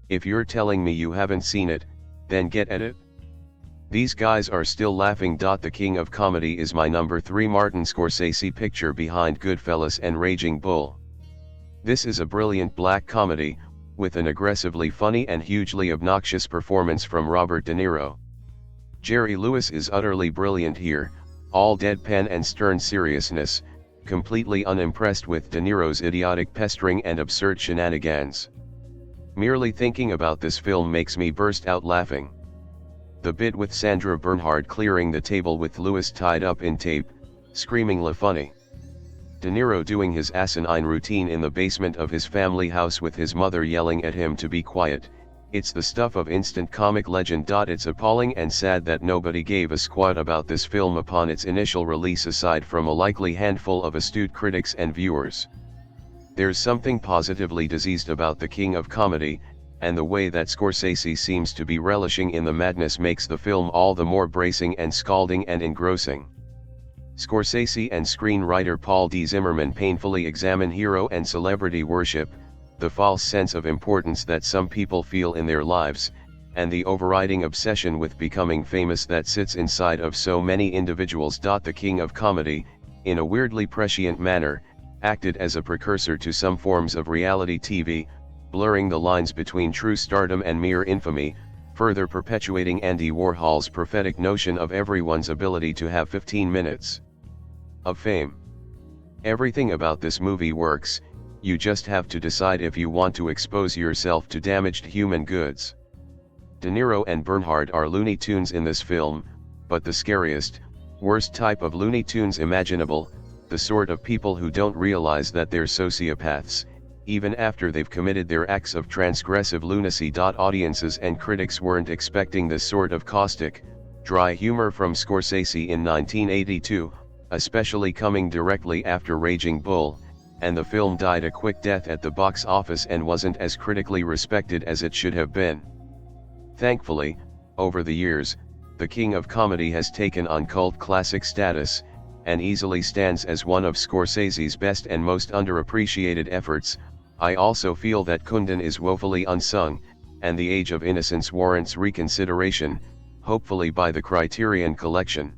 If you're telling me you haven't seen it, then get at it. These guys are still laughing. The King of Comedy is my number 3 Martin Scorsese picture behind Goodfellas and Raging Bull. This is a brilliant black comedy, with an aggressively funny and hugely obnoxious performance from Robert De Niro. Jerry Lewis is utterly brilliant here, all deadpan and stern seriousness, completely unimpressed with De Niro's idiotic pestering and absurd shenanigans. Merely thinking about this film makes me burst out laughing. The bit with Sandra Bernhard clearing the table with Lewis tied up in tape, screamingly funny. De Niro doing his asinine routine in the basement of his family house with his mother yelling at him to be quiet, it's the stuff of instant comic legend. It's appalling and sad that nobody gave a squat about this film upon its initial release aside from a likely handful of astute critics and viewers. There's something positively diseased about The King of Comedy, and the way that Scorsese seems to be relishing in the madness makes the film all the more bracing and scalding and engrossing. Scorsese and screenwriter Paul D. Zimmerman painfully examine hero and celebrity worship, the false sense of importance that some people feel in their lives, and the overriding obsession with becoming famous that sits inside of so many individuals. The King of Comedy, in a weirdly prescient manner, acted as a precursor to some forms of reality TV, blurring the lines between true stardom and mere infamy, further perpetuating Andy Warhol's prophetic notion of everyone's ability to have 15 minutes of fame. Everything about this movie works, you just have to decide if you want to expose yourself to damaged human goods. De Niro and Bernhard are Looney Tunes in this film, but the scariest, worst type of Looney Tunes imaginable, the sort of people who don't realize that they're sociopaths, even after they've committed their acts of transgressive lunacy. Audiences and critics weren't expecting this sort of caustic, dry humor from Scorsese in 1982, especially coming directly after Raging Bull, and the film died a quick death at the box office and wasn't as critically respected as it should have been. Thankfully, over the years, The King of Comedy has taken on cult classic status, and easily stands as one of Scorsese's best and most underappreciated efforts. I also feel that Kundun is woefully unsung, and The Age of Innocence warrants reconsideration, hopefully by the Criterion Collection.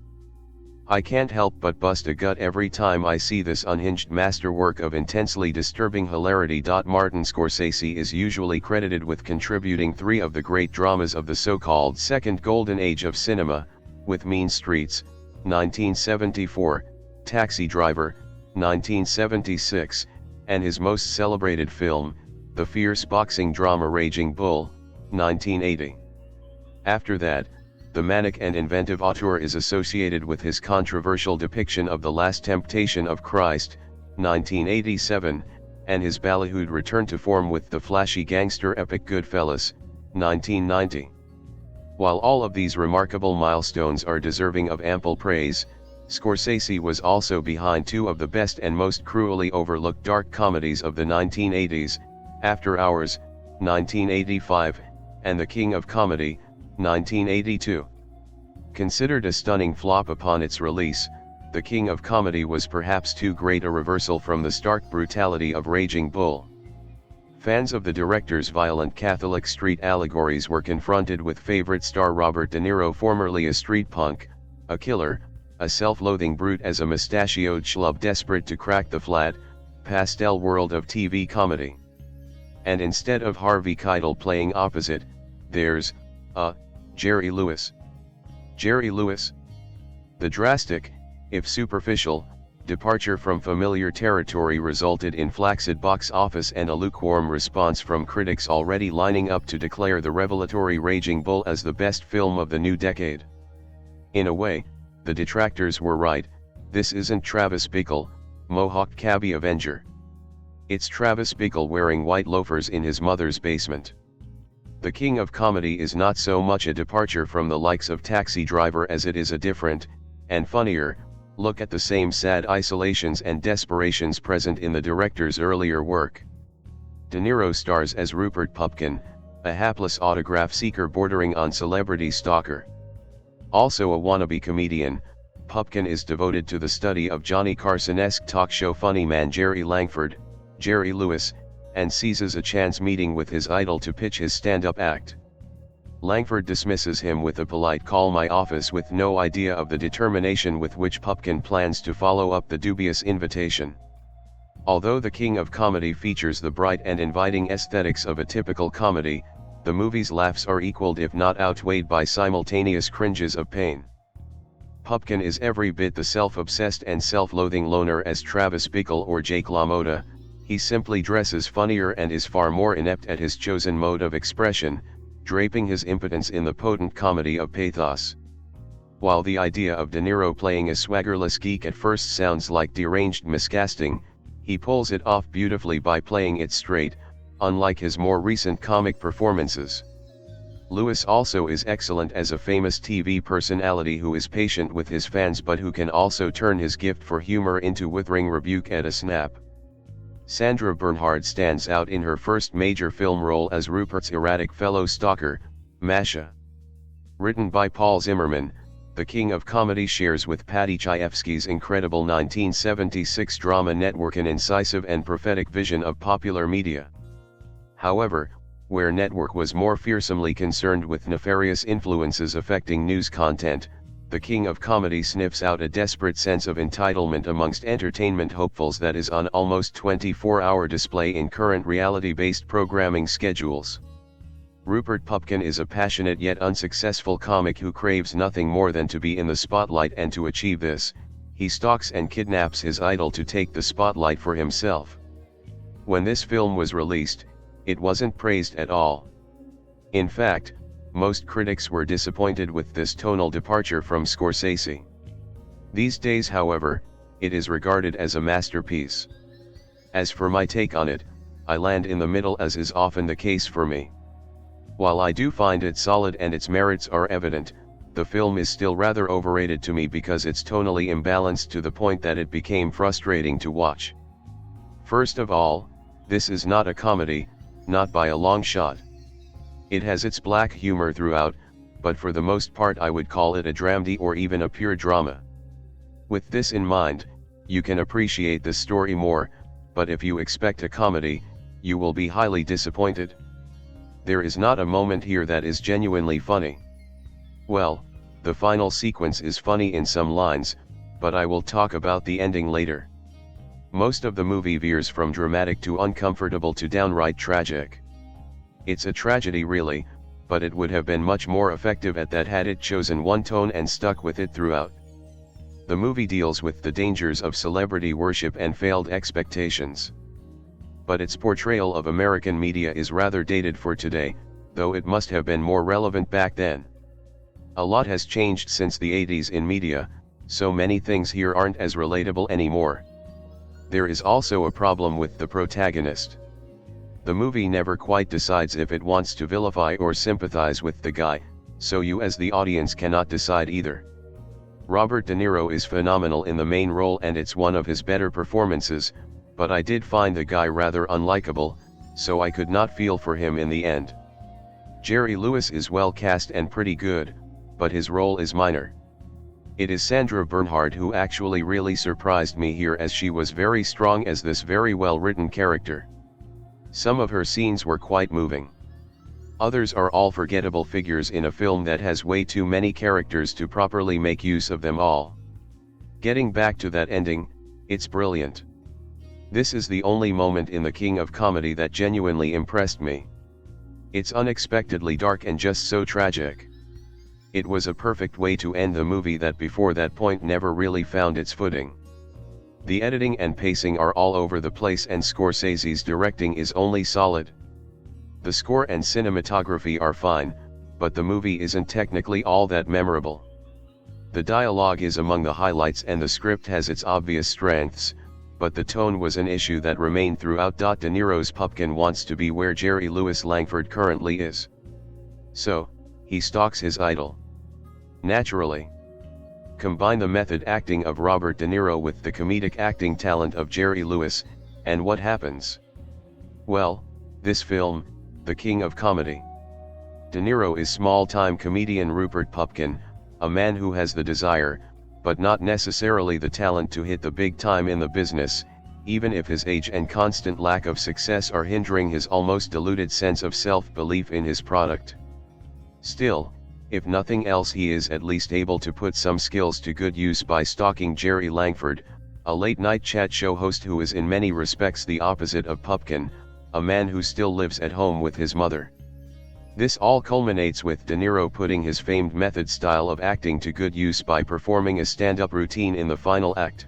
I can't help but bust a gut every time I see this unhinged masterwork of intensely disturbing hilarity. Martin Scorsese is usually credited with contributing 3 of the great dramas of the so-called Second Golden Age of cinema, with Mean Streets, 1974, Taxi Driver, 1976, and his most celebrated film, the fierce boxing drama Raging Bull, 1980. After that, the manic and inventive auteur is associated with his controversial depiction of The Last Temptation of Christ, 1987, and his ballyhooed return to form with the flashy gangster epic Goodfellas, 1990. While all of these remarkable milestones are deserving of ample praise, Scorsese was also behind 2 of the best and most cruelly overlooked dark comedies of the 1980s, After Hours, 1985, and The King of Comedy, 1982. Considered a stunning flop upon its release, The King of Comedy was perhaps too great a reversal from the stark brutality of Raging Bull. Fans of the director's violent Catholic street allegories were confronted with favorite star Robert De Niro, formerly a street punk, a killer, a self-loathing brute, as a mustachioed schlub desperate to crack the flat, pastel world of TV comedy. And instead of Harvey Keitel playing opposite, there's Jerry Lewis. Jerry Lewis. The drastic, if superficial, departure from familiar territory resulted in flaccid box office and a lukewarm response from critics already lining up to declare the revelatory Raging Bull as the best film of the new decade. In a way, the detractors were right. This isn't Travis Bickle, Mohawk Cabbie Avenger. It's Travis Bickle wearing white loafers in his mother's basement. The King of Comedy is not so much a departure from the likes of Taxi Driver as it is a different, and funnier, look at the same sad isolations and desperations present in the director's earlier work. De Niro stars as Rupert Pupkin, a hapless autograph seeker bordering on celebrity stalker. Also a wannabe comedian, Pupkin is devoted to the study of Johnny Carson-esque talk show funny man Jerry Langford, Jerry Lewis, and seizes a chance meeting with his idol to pitch his stand-up act. Langford dismisses him with a polite "call my office," with no idea of the determination with which Pupkin plans to follow up the dubious invitation. Although The King of Comedy features the bright and inviting aesthetics of a typical comedy, the movie's laughs are equaled if not outweighed by simultaneous cringes of pain. Pupkin is every bit the self-obsessed and self-loathing loner as Travis Bickle or Jake LaMotta. He simply dresses funnier and is far more inept at his chosen mode of expression, draping his impotence in the potent comedy of pathos. While the idea of De Niro playing a swaggerless geek at first sounds like deranged miscasting, he pulls it off beautifully by playing it straight, unlike his more recent comic performances. Lewis also is excellent as a famous TV personality who is patient with his fans but who can also turn his gift for humor into withering rebuke at a snap. Sandra Bernhard stands out in her first major film role as Rupert's erratic fellow stalker, Masha. Written by Paul Zimmerman, The King of Comedy shares with Paddy Chayefsky's incredible 1976 drama Network an incisive and prophetic vision of popular media. However, where Network was more fearsomely concerned with nefarious influences affecting news content, The King of Comedy sniffs out a desperate sense of entitlement amongst entertainment hopefuls that is on almost 24-hour display in current reality-based programming schedules. Rupert Pupkin is a passionate yet unsuccessful comic who craves nothing more than to be in the spotlight, and to achieve this, he stalks and kidnaps his idol to take the spotlight for himself. When this film was released, it wasn't praised at all. In fact, most critics were disappointed with this tonal departure from Scorsese. These days, however, it is regarded as a masterpiece. As for my take on it, I land in the middle, as is often the case for me. While I do find it solid and its merits are evident, the film is still rather overrated to me because it's tonally imbalanced to the point that it became frustrating to watch. First of all, this is not a comedy, not by a long shot. It has its black humor throughout, but for the most part I would call it a dramedy or even a pure drama. With this in mind, you can appreciate the story more, but if you expect a comedy, you will be highly disappointed. There is not a moment here that is genuinely funny. Well, the final sequence is funny in some lines, but I will talk about the ending later. Most of the movie veers from dramatic to uncomfortable to downright tragic. It's a tragedy really, but it would have been much more effective at that had it chosen one tone and stuck with it throughout. The movie deals with the dangers of celebrity worship and failed expectations. But its portrayal of American media is rather dated for today, though it must have been more relevant back then. A lot has changed since the 80s in media, so many things here aren't as relatable anymore. There is also a problem with the protagonist. The movie never quite decides if it wants to vilify or sympathize with the guy, so you as the audience cannot decide either. Robert De Niro is phenomenal in the main role and it's one of his better performances, but I did find the guy rather unlikable, so I could not feel for him in the end. Jerry Lewis is well cast and pretty good, but his role is minor. It is Sandra Bernhard who actually really surprised me here, as she was very strong as this very well written character. Some of her scenes were quite moving. Others are all forgettable figures in a film that has way too many characters to properly make use of them all. Getting back to that ending, it's brilliant. This is the only moment in The King of Comedy that genuinely impressed me. It's unexpectedly dark and just so tragic. It was a perfect way to end the movie that before that point never really found its footing. The editing and pacing are all over the place and Scorsese's directing is only solid. The score and cinematography are fine, but the movie isn't technically all that memorable. The dialogue is among the highlights and the script has its obvious strengths, but the tone was an issue that remained throughout. De Niro's Pupkin wants to be where Jerry Lewis Langford currently is. So, he stalks his idol. Naturally. Combine the method acting of Robert De Niro with the comedic acting talent of Jerry Lewis, and what happens? Well, this film, The King of Comedy. De Niro is small-time comedian Rupert Pupkin, a man who has the desire, but not necessarily the talent to hit the big time in the business, even if his age and constant lack of success are hindering his almost deluded sense of self-belief in his product. Still, if nothing else, he is at least able to put some skills to good use by stalking Jerry Langford, a late-night chat show host who is in many respects the opposite of Pupkin, a man who still lives at home with his mother. This all culminates with De Niro putting his famed method style of acting to good use by performing a stand-up routine in the final act.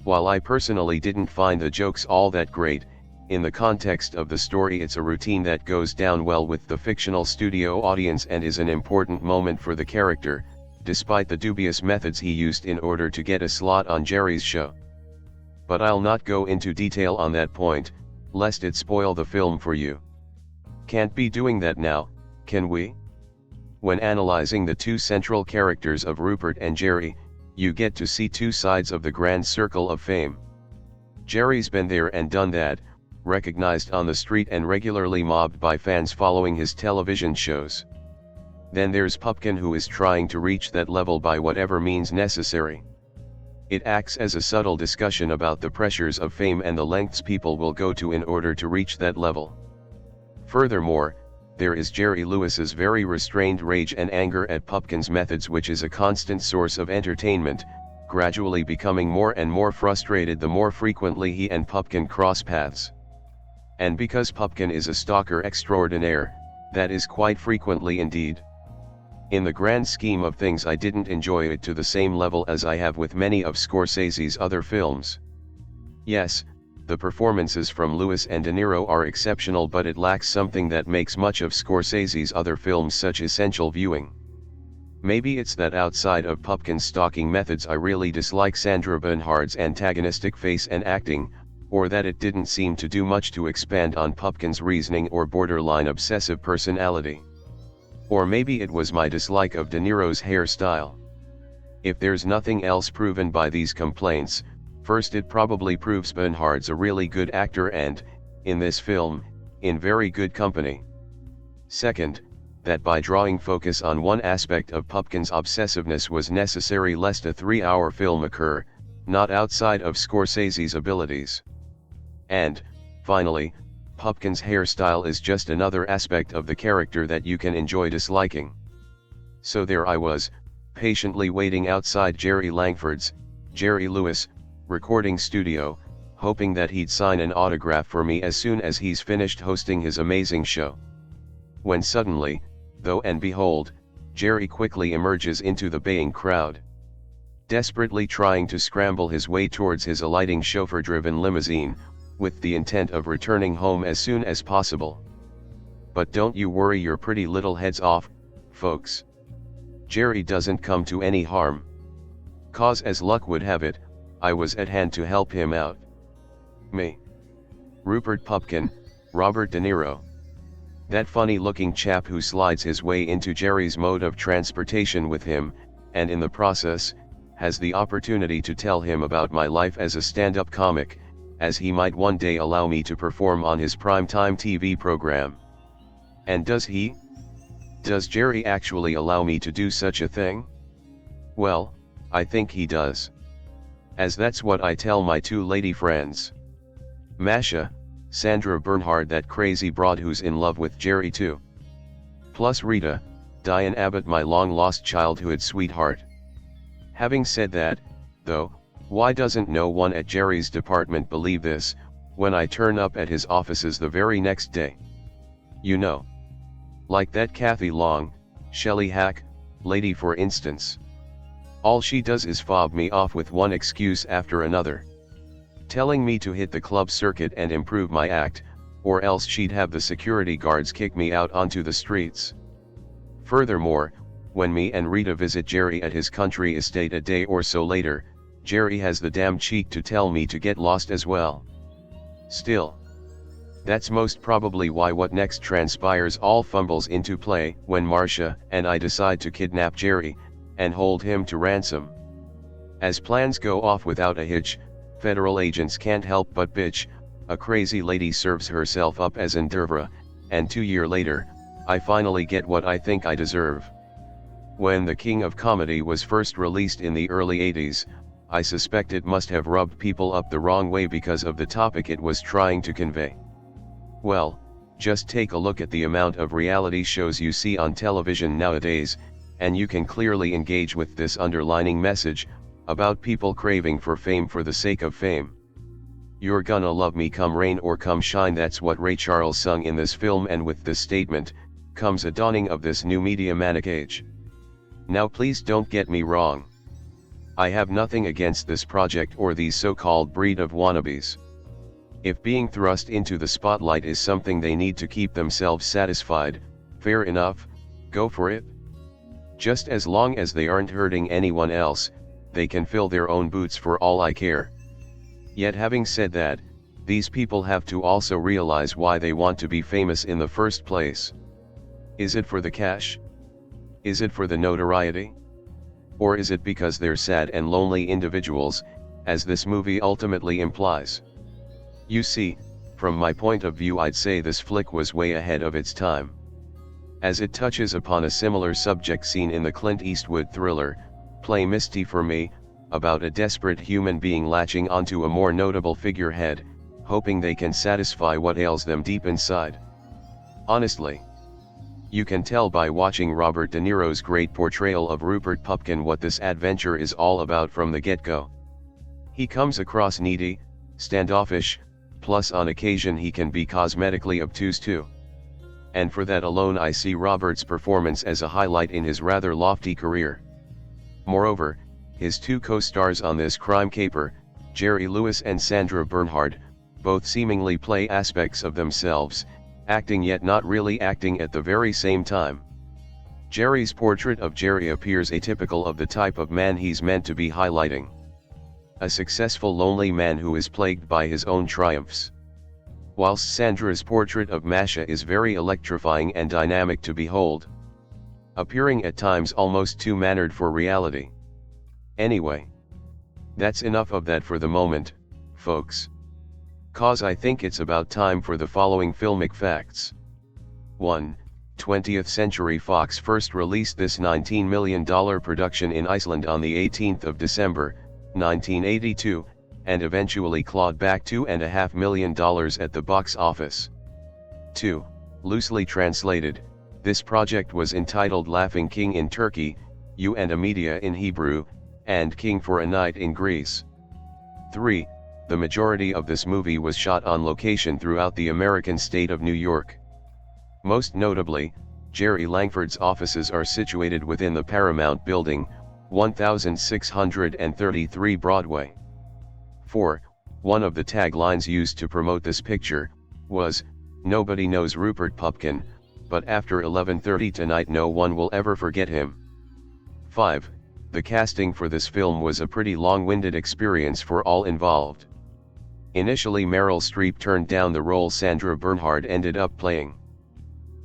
While I personally didn't find the jokes all that great, in the context of the story it's a routine that goes down well with the fictional studio audience and is an important moment for the character, despite the dubious methods he used in order to get a slot on Jerry's show. But I'll not go into detail on that point, lest it spoil the film for you. Can't be doing that now, can we? When analyzing the two central characters of Rupert and Jerry, you get to see two sides of the grand circle of fame. Jerry's been there and done that, recognized on the street and regularly mobbed by fans following his television shows. Then there's Pupkin, who is trying to reach that level by whatever means necessary. It acts as a subtle discussion about the pressures of fame and the lengths people will go to in order to reach that level. Furthermore, there is Jerry Lewis's very restrained rage and anger at Pupkin's methods, which is a constant source of entertainment, gradually becoming more and more frustrated the more frequently he and Pupkin cross paths. And because Pupkin is a stalker extraordinaire, that is quite frequently indeed. In the grand scheme of things, I didn't enjoy it to the same level as I have with many of Scorsese's other films. Yes, the performances from Lewis and De Niro are exceptional, but it lacks something that makes much of Scorsese's other films such essential viewing. Maybe it's that outside of Pupkin's stalking methods I really dislike Sandra Bernhard's antagonistic face and acting, or that it didn't seem to do much to expand on Pupkin's reasoning or borderline obsessive personality. Or maybe it was my dislike of De Niro's hairstyle. If there's nothing else proven by these complaints, first it probably proves Bernhard's a really good actor and, in this film, in very good company. Second, that by drawing focus on one aspect of Pupkin's obsessiveness was necessary lest a 3-hour film occur, not outside of Scorsese's abilities. And, finally, Pupkin's hairstyle is just another aspect of the character that you can enjoy disliking. So there I was, patiently waiting outside Jerry Langford's, Jerry Lewis, recording studio, hoping that he'd sign an autograph for me as soon as he's finished hosting his amazing show. When suddenly, though and behold, Jerry quickly emerges into the baying crowd. Desperately trying to scramble his way towards his alighting chauffeur-driven limousine, with the intent of returning home as soon as possible. But don't you worry your pretty little heads off, folks. Jerry doesn't come to any harm. 'Cause as luck would have it, I was at hand to help him out. Me. Rupert Pupkin, Robert De Niro. That funny-looking chap who slides his way into Jerry's mode of transportation with him, and in the process, has the opportunity to tell him about my life as a stand-up comic, as he might one day allow me to perform on his primetime TV program. And does he? Does Jerry actually allow me to do such a thing? Well, I think he does. As that's what I tell my two lady friends. Masha, Sandra Bernhard, that crazy broad who's in love with Jerry too. Plus Rita, Diane Abbott, my long-lost childhood sweetheart. Having said that, though, why doesn't no one at Jerry's department believe this, when I turn up at his offices the very next day? You know. Like that Kathy Long, Shelley Hack, lady for instance. All she does is fob me off with one excuse after another. Telling me to hit the club circuit and improve my act, or else she'd have the security guards kick me out onto the streets. Furthermore, when me and Rita visit Jerry at his country estate a day or so later, Jerry has the damn cheek to tell me to get lost as well. Still. That's most probably why what next transpires all fumbles into play when Marcia and I decide to kidnap Jerry, and hold him to ransom. As plans go off without a hitch, federal agents can't help but bitch, a crazy lady serves herself up as Endervra, and 2 years later, I finally get what I think I deserve. When The King of Comedy was first released in the early 80s, I suspect it must have rubbed people up the wrong way because of the topic it was trying to convey. Well, just take a look at the amount of reality shows you see on television nowadays, and you can clearly engage with this underlining message, about people craving for fame for the sake of fame. You're gonna love me come rain or come shine, that's what Ray Charles sung in this film, and with this statement, comes a dawning of this new media manic age. Now please don't get me wrong. I have nothing against this project or these so-called breed of wannabes. If being thrust into the spotlight is something they need to keep themselves satisfied, fair enough, go for it. Just as long as they aren't hurting anyone else, they can fill their own boots for all I care. Yet having said that, these people have to also realize why they want to be famous in the first place. Is it for the cash? Is it for the notoriety? Or is it because they're sad and lonely individuals, as this movie ultimately implies? You see, from my point of view, I'd say this flick was way ahead of its time. As it touches upon a similar subject seen in the Clint Eastwood thriller, Play Misty for Me, about a desperate human being latching onto a more notable figurehead, hoping they can satisfy what ails them deep inside. Honestly. You can tell by watching Robert De Niro's great portrayal of Rupert Pupkin what this adventure is all about from the get-go. He comes across needy, standoffish, plus on occasion he can be cosmetically obtuse too. And for that alone I see Robert's performance as a highlight in his rather lofty career. Moreover, his two co-stars on this crime caper, Jerry Lewis and Sandra Bernhard, both seemingly play aspects of themselves, acting yet not really acting at the very same time. Jerry's portrait of Jerry appears atypical of the type of man he's meant to be highlighting. A successful lonely man who is plagued by his own triumphs. Whilst Sandra's portrait of Masha is very electrifying and dynamic to behold. Appearing at times almost too mannered for reality. Anyway. That's enough of that for the moment, folks. 'Cause I think it's about time for the following filmic facts. 1. 20th Century Fox first released this $19 million production in Iceland on the 18th of December, 1982, and eventually clawed back $2.5 million at the box office. 2. Loosely translated, this project was entitled Laughing King in Turkey, U and a Media in Hebrew, and King for a Night in Greece. 3. The majority of this movie was shot on location throughout the American state of New York. Most notably, Jerry Langford's offices are situated within the Paramount Building, 1633 Broadway. 4. One of the taglines used to promote this picture was, "Nobody knows Rupert Pupkin, but after 11:30 tonight no one will ever forget him." 5. The casting for this film was a pretty long-winded experience for all involved. Initially Meryl Streep turned down the role Sandra Bernhard ended up playing.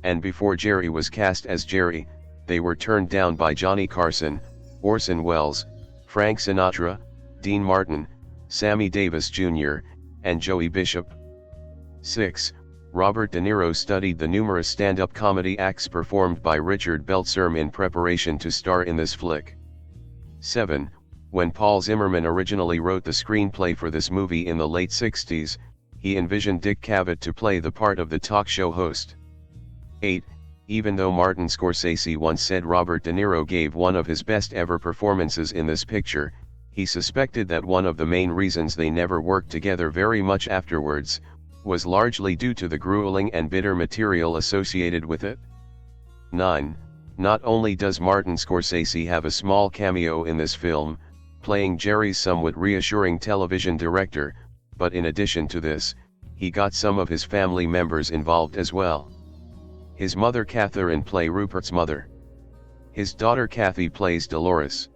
And before Jerry was cast as Jerry, they were turned down by Johnny Carson, Orson Welles, Frank Sinatra, Dean Martin, Sammy Davis Jr., and Joey Bishop. 6. Robert De Niro studied the numerous stand-up comedy acts performed by Richard Belzer in preparation to star in this flick. 7. When Paul Zimmerman originally wrote the screenplay for this movie in the late 60s, he envisioned Dick Cavett to play the part of the talk show host. 8. Even though Martin Scorsese once said Robert De Niro gave one of his best ever performances in this picture, he suspected that one of the main reasons they never worked together very much afterwards, was largely due to the grueling and bitter material associated with it. 9. Not only does Martin Scorsese have a small cameo in this film, playing Jerry's somewhat reassuring television director, but in addition to this, he got some of his family members involved as well. His mother Catherine plays Rupert's mother. His daughter Kathy plays Dolores.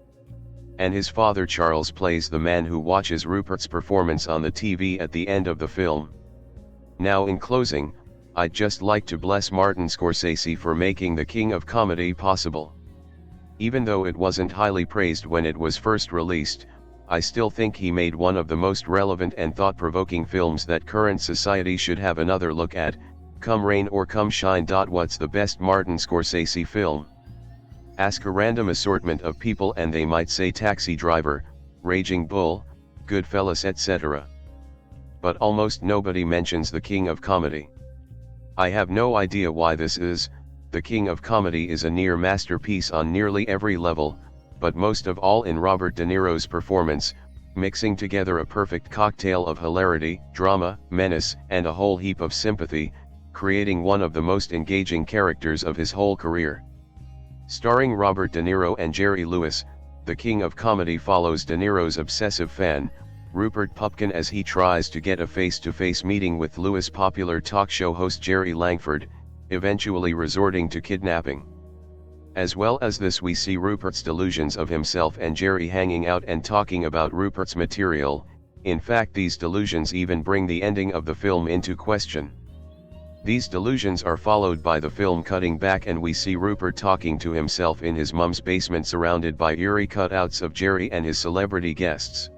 And his father Charles plays the man who watches Rupert's performance on the TV at the end of the film. Now in closing, I'd just like to bless Martin Scorsese for making The King of Comedy possible. Even though it wasn't highly praised when it was first released, I still think he made one of the most relevant and thought-provoking films that current society should have another look at, come rain or come shine. What's the best Martin Scorsese film? Ask a random assortment of people and they might say Taxi Driver, Raging Bull, Goodfellas, etc. But almost nobody mentions The King of Comedy. I have no idea why this is. The King of Comedy is a near masterpiece on nearly every level, but most of all in Robert De Niro's performance, mixing together a perfect cocktail of hilarity, drama, menace, and a whole heap of sympathy, creating one of the most engaging characters of his whole career. Starring Robert De Niro and Jerry Lewis, The King of Comedy follows De Niro's obsessive fan, Rupert Pupkin, as he tries to get a face-to-face meeting with Lewis' popular talk show host Jerry Langford, eventually resorting to kidnapping. As well as this, we see Rupert's delusions of himself and Jerry hanging out and talking about Rupert's material. In fact, these delusions even bring the ending of the film into question. These delusions are followed by the film cutting back and we see Rupert talking to himself in his mum's basement surrounded by eerie cutouts of Jerry and his celebrity guests.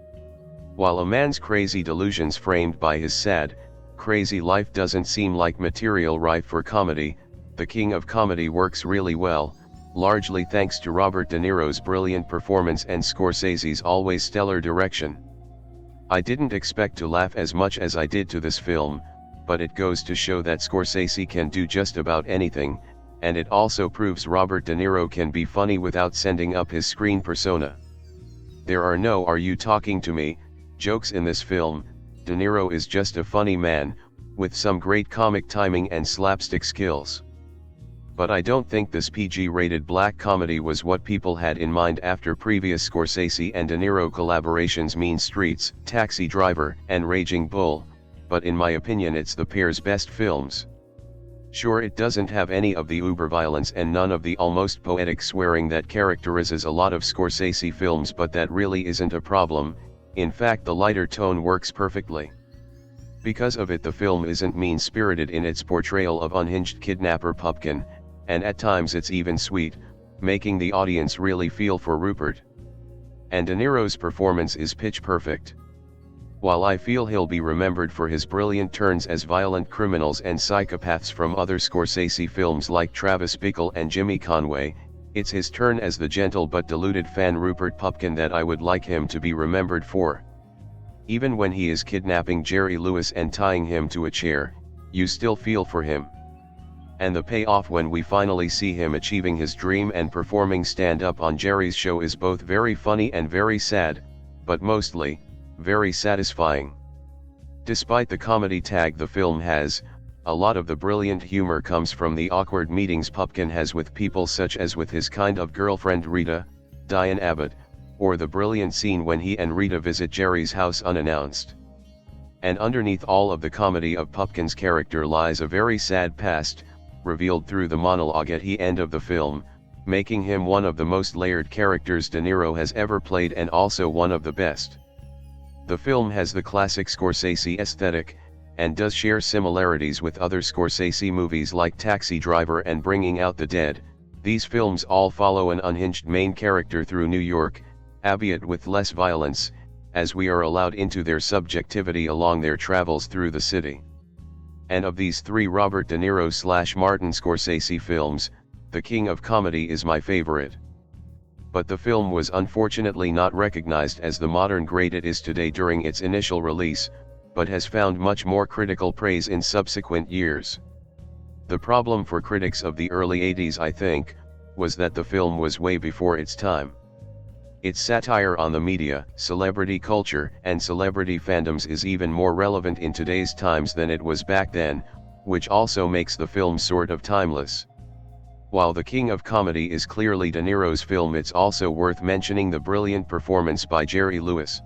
While a man's crazy delusions framed by his sad, crazy life doesn't seem like material ripe for comedy, The King of Comedy works really well, largely thanks to Robert De Niro's brilliant performance and Scorsese's always stellar direction. I didn't expect to laugh as much as I did to this film, but it goes to show that Scorsese can do just about anything, and it also proves Robert De Niro can be funny without sending up his screen persona. There are no "are you talking to me" jokes in this film. De Niro is just a funny man, with some great comic timing and slapstick skills. But I don't think this PG-rated black comedy was what people had in mind after previous Scorsese and De Niro collaborations Mean Streets, Taxi Driver, and Raging Bull, but in my opinion it's the pair's best films. Sure, it doesn't have any of the uber violence and none of the almost poetic swearing that characterizes a lot of Scorsese films, but that really isn't a problem. In fact, the lighter tone works perfectly. Because of it, the film isn't mean-spirited in its portrayal of unhinged kidnapper Pupkin, and at times it's even sweet, making the audience really feel for Rupert. And De Niro's performance is pitch perfect. While I feel he'll be remembered for his brilliant turns as violent criminals and psychopaths from other Scorsese films like Travis Bickle and Jimmy Conway, it's his turn as the gentle but deluded fan Rupert Pupkin that I would like him to be remembered for. Even when he is kidnapping Jerry Lewis and tying him to a chair, you still feel for him. and the payoff when we finally see him achieving his dream and performing stand-up on Jerry's show is both very funny and very sad, but mostly, very satisfying. Despite the comedy tag the film has, a lot of the brilliant humor comes from the awkward meetings Pupkin has with people, such as with his kind of girlfriend Rita, Diane Abbott, or the brilliant scene when he and Rita visit Jerry's house unannounced. And underneath all of the comedy of Pupkin's character lies a very sad past, revealed through the monologue at the end of the film, making him one of the most layered characters De Niro has ever played and also one of the best. The film has the classic Scorsese aesthetic, and does share similarities with other Scorsese movies like Taxi Driver and Bringing Out the Dead. These films all follow an unhinged main character through New York, albeit with less violence, as we are allowed into their subjectivity along their travels through the city. And of these three Robert De Niro / Martin Scorsese films, The King of Comedy is my favorite. But the film was unfortunately not recognized as the modern great it is today during its initial release, but has found much more critical praise in subsequent years. The problem for critics of the early 80s, I think, was that the film was way before its time. Its satire on the media, celebrity culture, and celebrity fandoms is even more relevant in today's times than it was back then, which also makes the film sort of timeless. While The King of Comedy is clearly De Niro's film, it's also worth mentioning the brilliant performance by Jerry Lewis.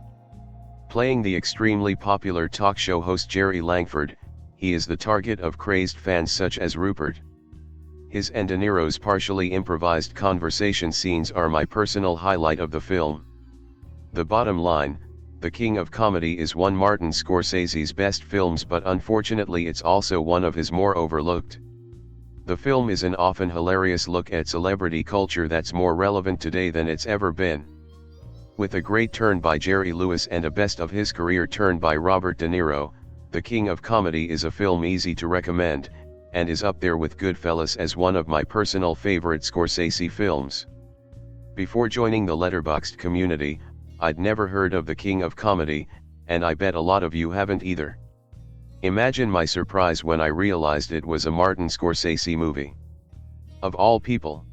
Playing the extremely popular talk show host Jerry Langford, he is the target of crazed fans such as Rupert. His and De Niro's partially improvised conversation scenes are my personal highlight of the film. The bottom line, The King of Comedy is one Martin Scorsese's best films, but unfortunately it's also one of his more overlooked. The film is an often hilarious look at celebrity culture that's more relevant today than it's ever been. With a great turn by Jerry Lewis and a best of his career turn by Robert De Niro, The King of Comedy is a film easy to recommend, and is up there with Goodfellas as one of my personal favorite Scorsese films. Before joining the Letterboxd community, I'd never heard of The King of Comedy, and I bet a lot of you haven't either. Imagine my surprise when I realized it was a Martin Scorsese movie. Of all people.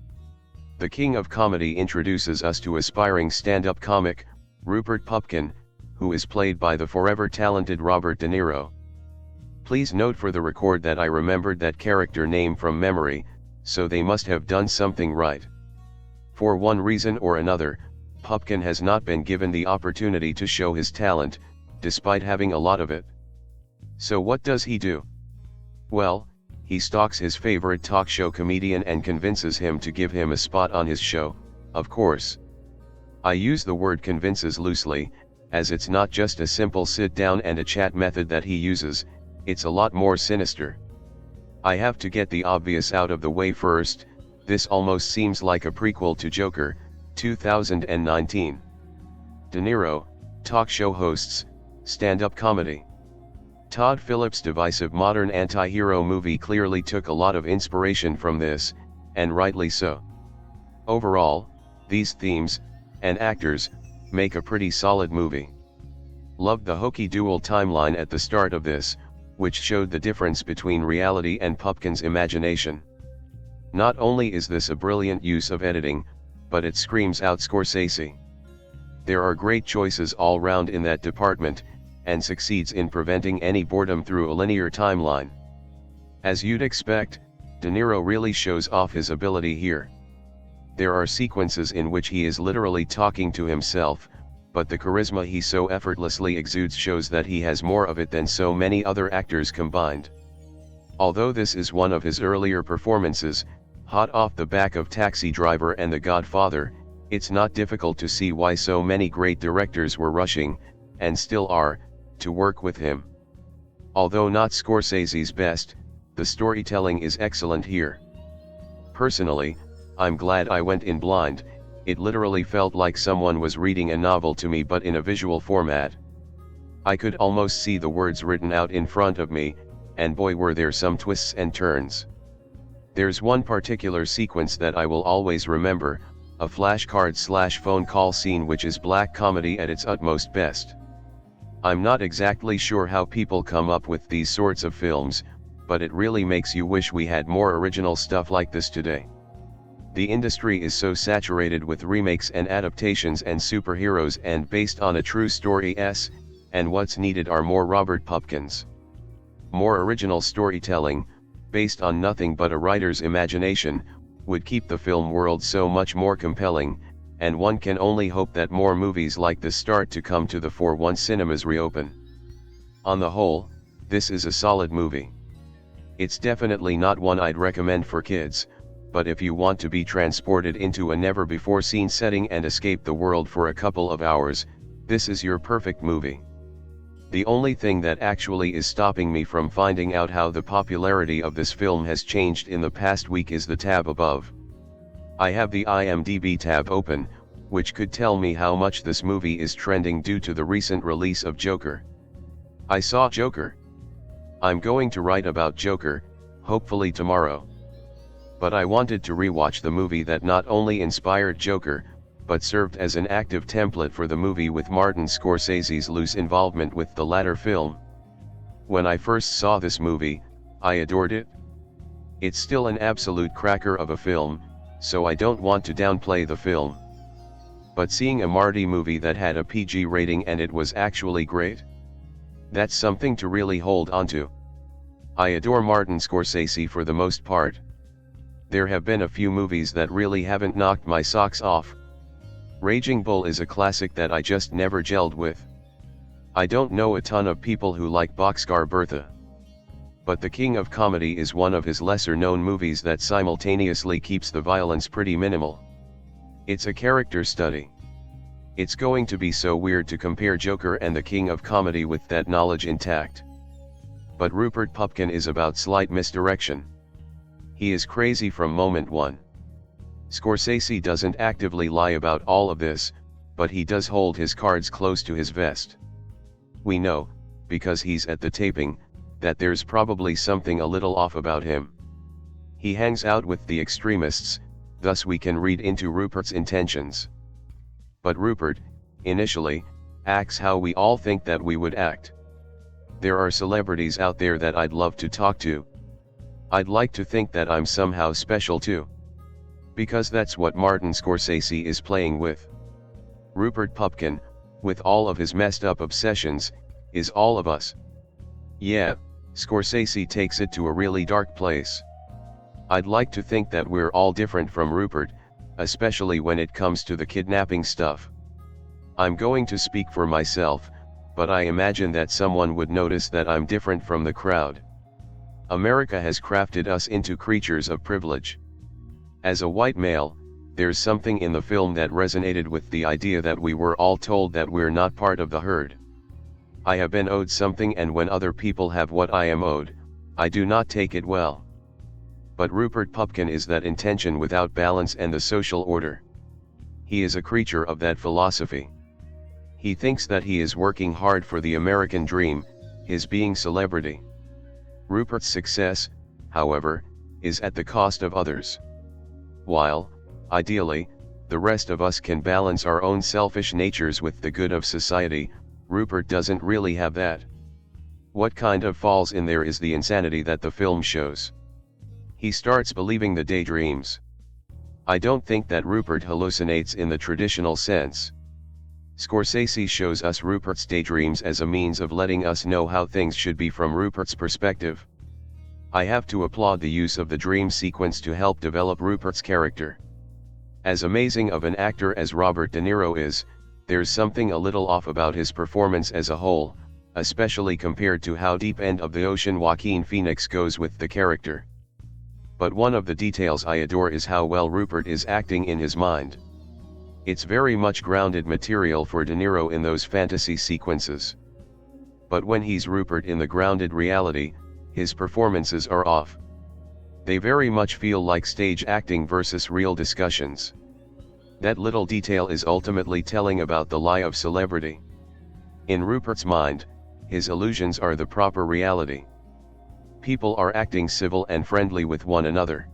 The King of Comedy introduces us to aspiring stand-up comic, Rupert Pupkin, who is played by the forever talented Robert De Niro. Please note for the record that I remembered that character name from memory, so they must have done something right. For one reason or another, Pupkin has not been given the opportunity to show his talent, despite having a lot of it. So what does he do? Well, he stalks his favorite talk show comedian and convinces him to give him a spot on his show, of course. I use the word convinces loosely, as it's not just a simple sit down and a chat method that he uses, it's a lot more sinister. I have to get the obvious out of the way first. This almost seems like a prequel to Joker, 2019. De Niro, talk show hosts, stand-up comedy. Todd Phillips' divisive modern anti-hero movie clearly took a lot of inspiration from this, and rightly so. Overall, these themes, and actors, make a pretty solid movie. Loved the hokey dual timeline at the start of this, which showed the difference between reality and Pupkin's imagination. Not only is this a brilliant use of editing, but it screams out Scorsese. There are great choices all round in that department, and succeeds in preventing any boredom through a linear timeline. As you'd expect, De Niro really shows off his ability here. There are sequences in which he is literally talking to himself, but the charisma he so effortlessly exudes shows that he has more of it than so many other actors combined. Although this is one of his earlier performances, hot off the back of Taxi Driver and The Godfather, it's not difficult to see why so many great directors were rushing, and still are, to work with him. Although not Scorsese's best, the storytelling is excellent here. Personally, I'm glad I went in blind. It literally felt like someone was reading a novel to me, but in a visual format. I could almost see the words written out in front of me, and boy were there some twists and turns. There's one particular sequence that I will always remember, a flashcard/phone call scene which is black comedy at its utmost best. I'm not exactly sure how people come up with these sorts of films, but it really makes you wish we had more original stuff like this today. The industry is so saturated with remakes and adaptations and superheroes and based on a true story and what's needed are more Robert Pupkins. More original storytelling, based on nothing but a writer's imagination, would keep the film world so much more compelling, and one can only hope that more movies like this start to come to the fore once cinemas reopen. On the whole, this is a solid movie. It's definitely not one I'd recommend for kids, but if you want to be transported into a never-before-seen setting and escape the world for a couple of hours, this is your perfect movie. The only thing that actually is stopping me from finding out how the popularity of this film has changed in the past week is the tab above. I have the IMDb tab open, which could tell me how much this movie is trending due to the recent release of Joker. I saw Joker. I'm going to write about Joker, hopefully tomorrow. But I wanted to rewatch the movie that not only inspired Joker, but served as an active template for the movie with Martin Scorsese's loose involvement with the latter film. When I first saw this movie, I adored it. It's still an absolute cracker of a film, so I don't want to downplay the film. But seeing a Marty movie that had a PG rating and it was actually great? That's something to really hold onto. I adore Martin Scorsese for the most part. There have been a few movies that really haven't knocked my socks off. Raging Bull is a classic that I just never gelled with. I don't know a ton of people who like Boxcar Bertha. But The King of Comedy is one of his lesser-known movies that simultaneously keeps the violence pretty minimal. It's a character study. It's going to be so weird to compare Joker and The King of Comedy with that knowledge intact. But Rupert Pupkin is about slight misdirection. He is crazy from moment one. Scorsese doesn't actively lie about all of this, but he does hold his cards close to his vest. We know, because he's at the taping, that there's probably something a little off about him. He hangs out with the extremists, thus we can read into Rupert's intentions. But Rupert, initially, acts how we all think that we would act. There are celebrities out there that I'd love to talk to. I'd like to think that I'm somehow special too. Because that's what Martin Scorsese is playing with. Rupert Pupkin, with all of his messed up obsessions, is all of us. Yeah, Scorsese takes it to a really dark place. I'd like to think that we're all different from Rupert, especially when it comes to the kidnapping stuff. I'm going to speak for myself, but I imagine that someone would notice that I'm different from the crowd. America has crafted us into creatures of privilege. As a white male, there's something in the film that resonated with the idea that we were all told that we're not part of the herd. I have been owed something, and when other people have what I am owed, I do not take it well. But Rupert Pupkin is that intention without balance and the social order. He is a creature of that philosophy. He thinks that he is working hard for the American dream, his being celebrity. Rupert's success, however, is at the cost of others. While, ideally, the rest of us can balance our own selfish natures with the good of society, Rupert doesn't really have that. What kind of falls in there is the insanity that the film shows. He starts believing the daydreams. I don't think that Rupert hallucinates in the traditional sense. Scorsese shows us Rupert's daydreams as a means of letting us know how things should be from Rupert's perspective. I have to applaud the use of the dream sequence to help develop Rupert's character. As amazing of an actor as Robert De Niro is, there's something a little off about his performance as a whole, especially compared to how deep end of the ocean Joaquin Phoenix goes with the character. But one of the details I adore is how well Rupert is acting in his mind. It's very much grounded material for De Niro in those fantasy sequences. But when he's Rupert in the grounded reality, his performances are off. They very much feel like stage acting versus real discussions. That little detail is ultimately telling about the lie of celebrity. In Rupert's mind, his illusions are the proper reality. People are acting civil and friendly with one another.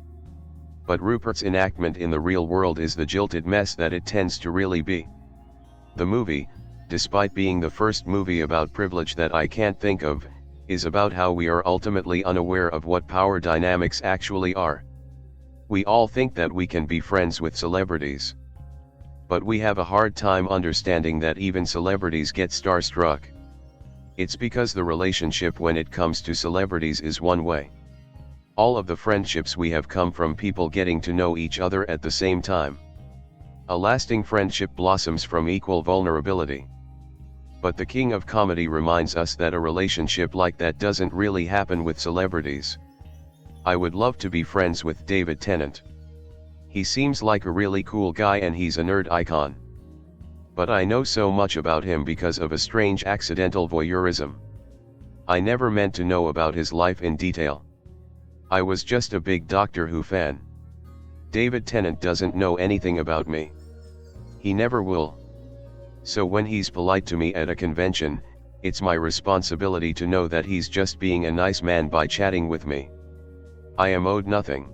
But Rupert's enactment in the real world is the jilted mess that it tends to really be. The movie, despite being the first movie about privilege that I can't think of, is about how we are ultimately unaware of what power dynamics actually are. We all think that we can be friends with celebrities. But we have a hard time understanding that even celebrities get starstruck. It's because the relationship when it comes to celebrities is one way. All of the friendships we have come from people getting to know each other at the same time. A lasting friendship blossoms from equal vulnerability. But the king of comedy reminds us that a relationship like that doesn't really happen with celebrities. I would love to be friends with David Tennant. He seems like a really cool guy and he's a nerd icon. But I know so much about him because of a strange accidental voyeurism. I never meant to know about his life in detail. I was just a big Doctor Who fan. David Tennant doesn't know anything about me. He never will. So when he's polite to me at a convention, it's my responsibility to know that he's just being a nice man by chatting with me. I am owed nothing.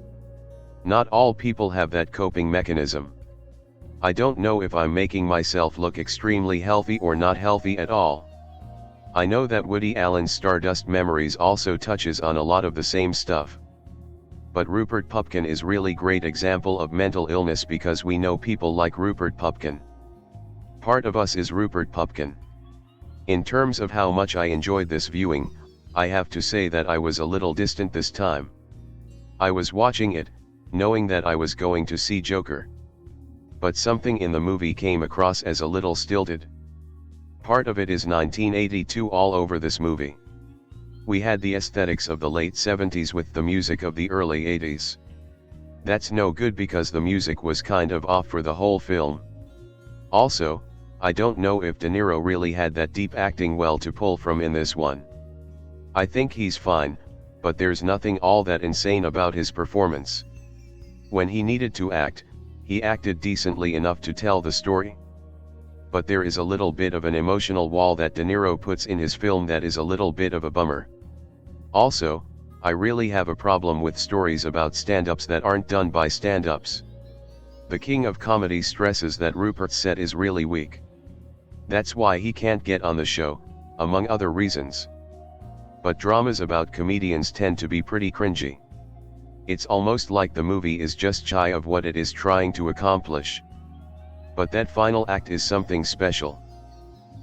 Not all people have that coping mechanism. I don't know if I'm making myself look extremely healthy or not healthy at all. I know that Woody Allen's Stardust Memories also touches on a lot of the same stuff. But Rupert Pupkin is really great example of mental illness because we know people like Rupert Pupkin. Part of us is Rupert Pupkin. In terms of how much I enjoyed this viewing, I have to say that I was a little distant this time. I was watching it, knowing that I was going to see Joker. But something in the movie came across as a little stilted. Part of it is 1982 all over this movie. We had the aesthetics of the late 70s with the music of the early 80s. That's no good because the music was kind of off for the whole film. Also, I don't know if De Niro really had that deep acting well to pull from in this one. I think he's fine, but there's nothing all that insane about his performance. When he needed to act, he acted decently enough to tell the story. But there is a little bit of an emotional wall that De Niro puts in his film that is a little bit of a bummer. Also, I really have a problem with stories about stand-ups that aren't done by stand-ups. The king of comedy stresses that Rupert's set is really weak. That's why he can't get on the show, among other reasons. But dramas about comedians tend to be pretty cringy. It's almost like the movie is just shy of what it is trying to accomplish. But that final act is something special.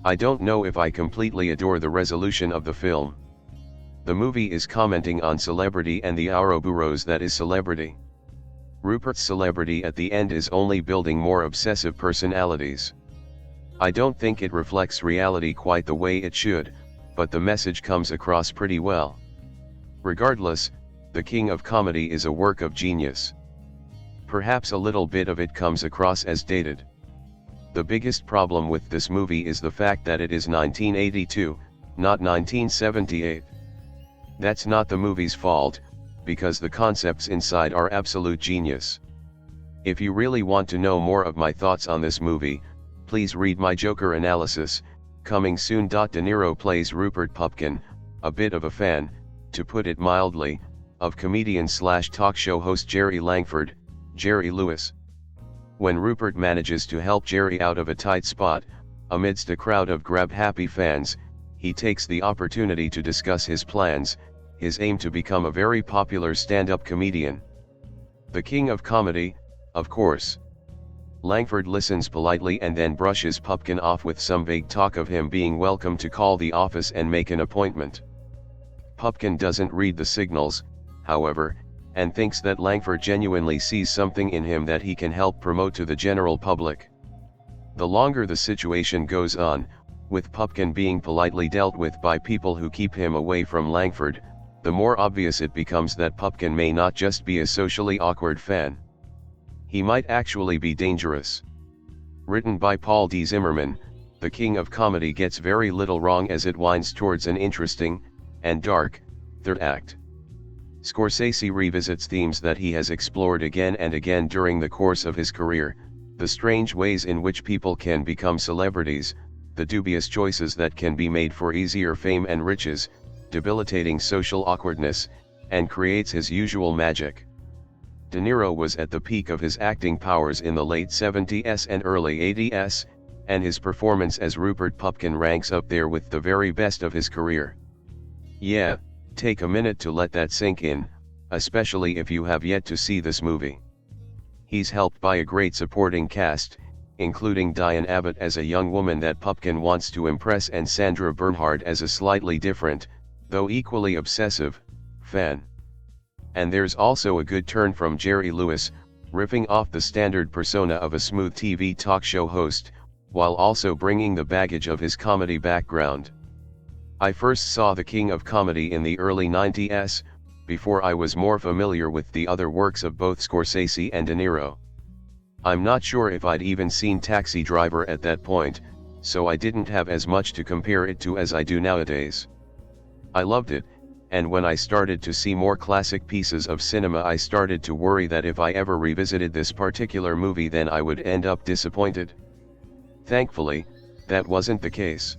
I don't know if I completely adore the resolution of the film. The movie is commenting on celebrity and the Ouroboros that is celebrity. Rupert's celebrity at the end is only building more obsessive personalities. I don't think it reflects reality quite the way it should, but the message comes across pretty well. Regardless, The King of Comedy is a work of genius. Perhaps a little bit of it comes across as dated. The biggest problem with this movie is the fact that it is 1982, not 1978. That's not the movie's fault, because the concepts inside are absolute genius. If you really want to know more of my thoughts on this movie, please read my Joker analysis, coming soon. De Niro plays Rupert Pupkin, a bit of a fan, to put it mildly, of comedian/talk show host Jerry Langford, Jerry Lewis. When Rupert manages to help Jerry out of a tight spot, amidst a crowd of grab-happy fans, he takes the opportunity to discuss his plans, his aim to become a very popular stand-up comedian. The king of comedy, of course. Langford listens politely and then brushes Pupkin off with some vague talk of him being welcome to call the office and make an appointment. Pupkin doesn't read the signals, however, and thinks that Langford genuinely sees something in him that he can help promote to the general public. The longer the situation goes on, with Pupkin being politely dealt with by people who keep him away from Langford, the more obvious it becomes that Pupkin may not just be a socially awkward fan. He might actually be dangerous. Written by Paul D. Zimmerman, The King of Comedy gets very little wrong as it winds towards an interesting, and dark, third act. Scorsese revisits themes that he has explored again and again during the course of his career, the strange ways in which people can become celebrities, the dubious choices that can be made for easier fame and riches, debilitating social awkwardness, and creates his usual magic. De Niro was at the peak of his acting powers in the late 70s and early 80s, and his performance as Rupert Pupkin ranks up there with the very best of his career. Yeah, take a minute to let that sink in, especially if you have yet to see this movie. He's helped by a great supporting cast, including Diane Abbott as a young woman that Pupkin wants to impress and Sandra Bernhard as a slightly different, though equally obsessive, fan. And there's also a good turn from Jerry Lewis, ripping off the standard persona of a smooth TV talk show host, while also bringing the baggage of his comedy background. I first saw The King of Comedy in the early 90s, before I was more familiar with the other works of both Scorsese and De Niro. I'm not sure if I'd even seen Taxi Driver at that point, so I didn't have as much to compare it to as I do nowadays. I loved it, and when I started to see more classic pieces of cinema I started to worry that if I ever revisited this particular movie then I would end up disappointed. Thankfully, that wasn't the case.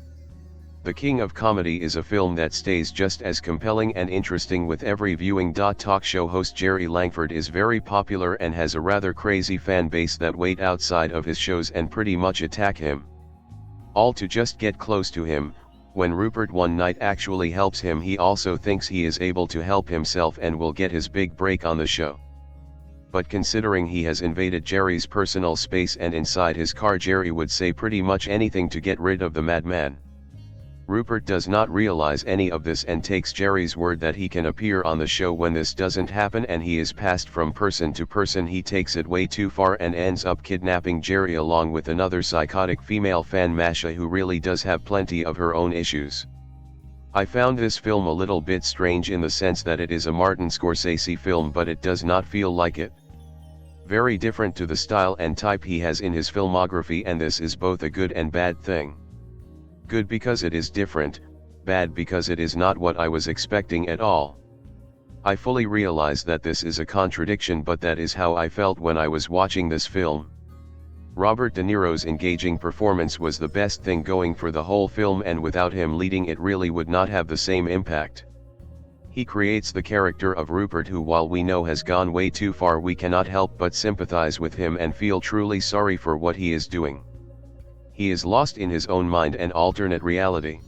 The King of Comedy is a film that stays just as compelling and interesting with every viewing. Talk show host Jerry Langford is very popular and has a rather crazy fan base that wait outside of his shows and pretty much attack him. All to just get close to him. When Rupert one night actually helps him, he also thinks he is able to help himself and will get his big break on the show. But considering he has invaded Jerry's personal space and inside his car, Jerry would say pretty much anything to get rid of the madman. Rupert does not realize any of this and takes Jerry's word that he can appear on the show when this doesn't happen, and he is passed from person to person. He takes it way too far and ends up kidnapping Jerry along with another psychotic female fan, Masha, who really does have plenty of her own issues. I found this film a little bit strange in the sense that it is a Martin Scorsese film, but it does not feel like it. Very different to the style and type he has in his filmography, and this is both a good and bad thing. Good because it is different, bad because it is not what I was expecting at all. I fully realize that this is a contradiction, but that is how I felt when I was watching this film. Robert De Niro's engaging performance was the best thing going for the whole film, and without him leading it really would not have the same impact. He creates the character of Rupert, who, while we know has gone way too far, we cannot help but sympathize with him and feel truly sorry for what he is doing. He is lost in his own mind and alternate reality.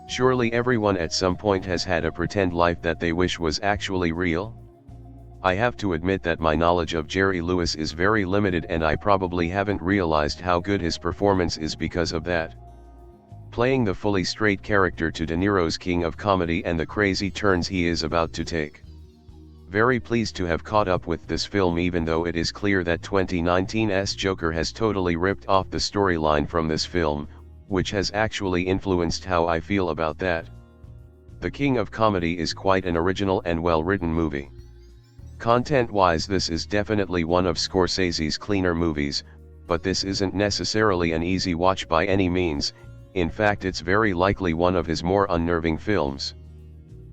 Surely everyone at some point has had a pretend life that they wish was actually real? I have to admit that my knowledge of Jerry Lewis is very limited, and I probably haven't realized how good his performance is because of that. Playing the fully straight character to De Niro's King of Comedy and the crazy turns he is about to take. Very pleased to have caught up with this film, even though it is clear that 2019's Joker has totally ripped off the storyline from this film, which has actually influenced how I feel about that. The King of Comedy is quite an original and well-written movie. Content-wise, this is definitely one of Scorsese's cleaner movies, but this isn't necessarily an easy watch by any means. In fact, it's very likely one of his more unnerving films.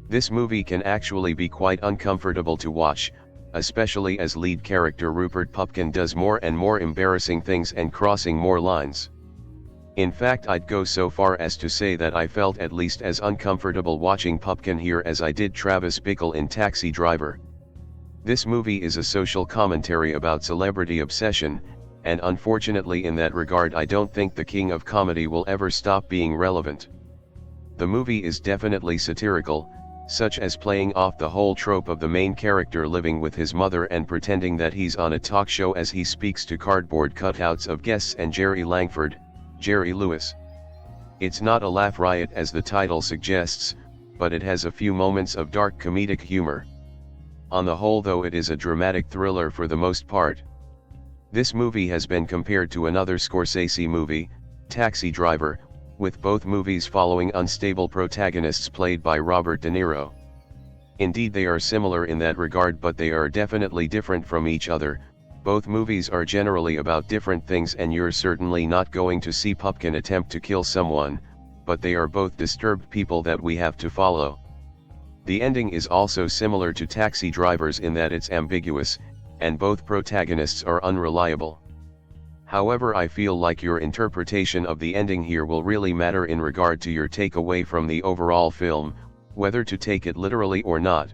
This movie can actually be quite uncomfortable to watch, especially as lead character Rupert Pupkin does more and more embarrassing things and crossing more lines. In fact, I'd go so far as to say that I felt at least as uncomfortable watching Pupkin here as I did Travis Bickle in Taxi Driver. This movie is a social commentary about celebrity obsession, and unfortunately in that regard I don't think The King of Comedy will ever stop being relevant. The movie is definitely satirical, such as playing off the whole trope of the main character living with his mother and pretending that he's on a talk show as he speaks to cardboard cutouts of guests and Jerry Langford, Jerry Lewis. It's not a laugh riot as the title suggests, but it has a few moments of dark comedic humor. On the whole, though, it is a dramatic thriller for the most part. This movie has been compared to another Scorsese movie, Taxi Driver, with both movies following unstable protagonists played by Robert De Niro. Indeed, they are similar in that regard, but they are definitely different from each other. Both movies are generally about different things, and you're certainly not going to see Pupkin attempt to kill someone, but they are both disturbed people that we have to follow. The ending is also similar to Taxi Drivers in that it's ambiguous, and both protagonists are unreliable. However, I feel like your interpretation of the ending here will really matter in regard to your takeaway from the overall film, whether to take it literally or not.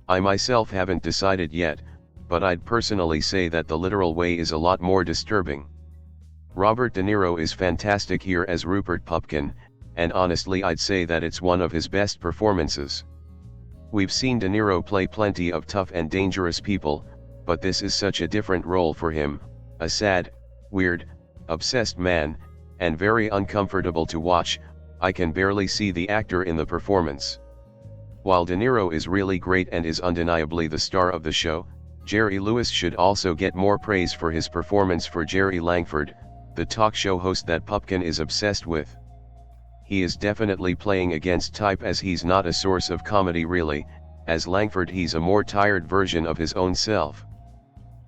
I myself haven't decided yet, but I'd personally say that the literal way is a lot more disturbing. Robert De Niro is fantastic here as Rupert Pupkin, and honestly I'd say that it's one of his best performances. We've seen De Niro play plenty of tough and dangerous people, but this is such a different role for him, a sad, weird, obsessed man, and very uncomfortable to watch. I can barely see the actor in the performance. While De Niro is really great and is undeniably the star of the show, Jerry Lewis should also get more praise for his performance for Jerry Langford, the talk show host that Pupkin is obsessed with. He is definitely playing against type, as he's not a source of comedy really. As Langford he's a more tired version of his own self.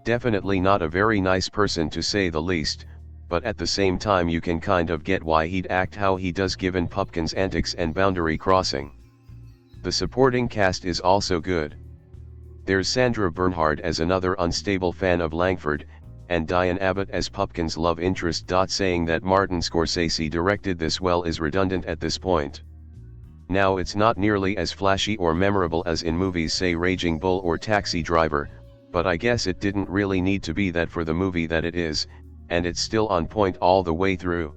Definitely not a very nice person to say the least, but at the same time you can kind of get why he'd act how he does given Pupkin's antics and boundary crossing. The supporting cast is also good. There's Sandra Bernhard as another unstable fan of Langford, and Diane Abbott as Pupkin's love interest. Saying that Martin Scorsese directed this well is redundant at this point. Now it's not nearly as flashy or memorable as in movies say Raging Bull or Taxi Driver, but I guess it didn't really need to be that for the movie that it is, and it's still on point all the way through.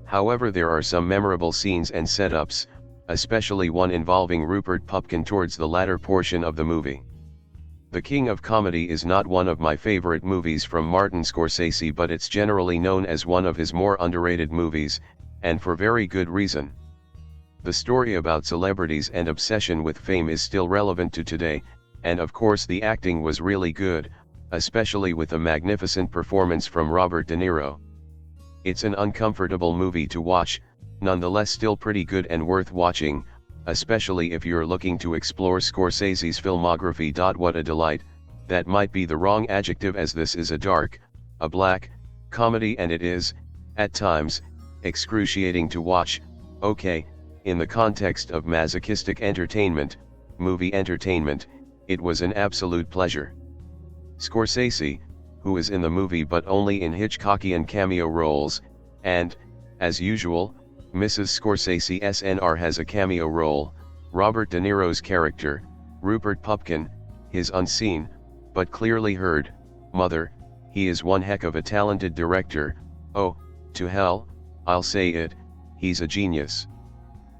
However, there are some memorable scenes and setups, especially one involving Rupert Pupkin towards the latter portion of the movie. The King of Comedy is not one of my favorite movies from Martin Scorsese, but it's generally known as one of his more underrated movies, and for very good reason. The story about celebrities and obsession with fame is still relevant to today, and of course the acting was really good, especially with a magnificent performance from Robert De Niro. It's an uncomfortable movie to watch, nonetheless still pretty good and worth watching, especially if you're looking to explore Scorsese's filmography. What a delight, that might be the wrong adjective, as this is a dark, a black, comedy, and it is, at times, excruciating to watch. Okay, in the context of masochistic entertainment, movie entertainment, it was an absolute pleasure. Scorsese, who is in the movie but only in Hitchcockian cameo roles, and, as usual, Mrs. Scorsese SNR has a cameo role. Robert De Niro's character, Rupert Pupkin, his unseen, but clearly heard, mother, he is one heck of a talented director. Oh, to hell, I'll say it, he's a genius.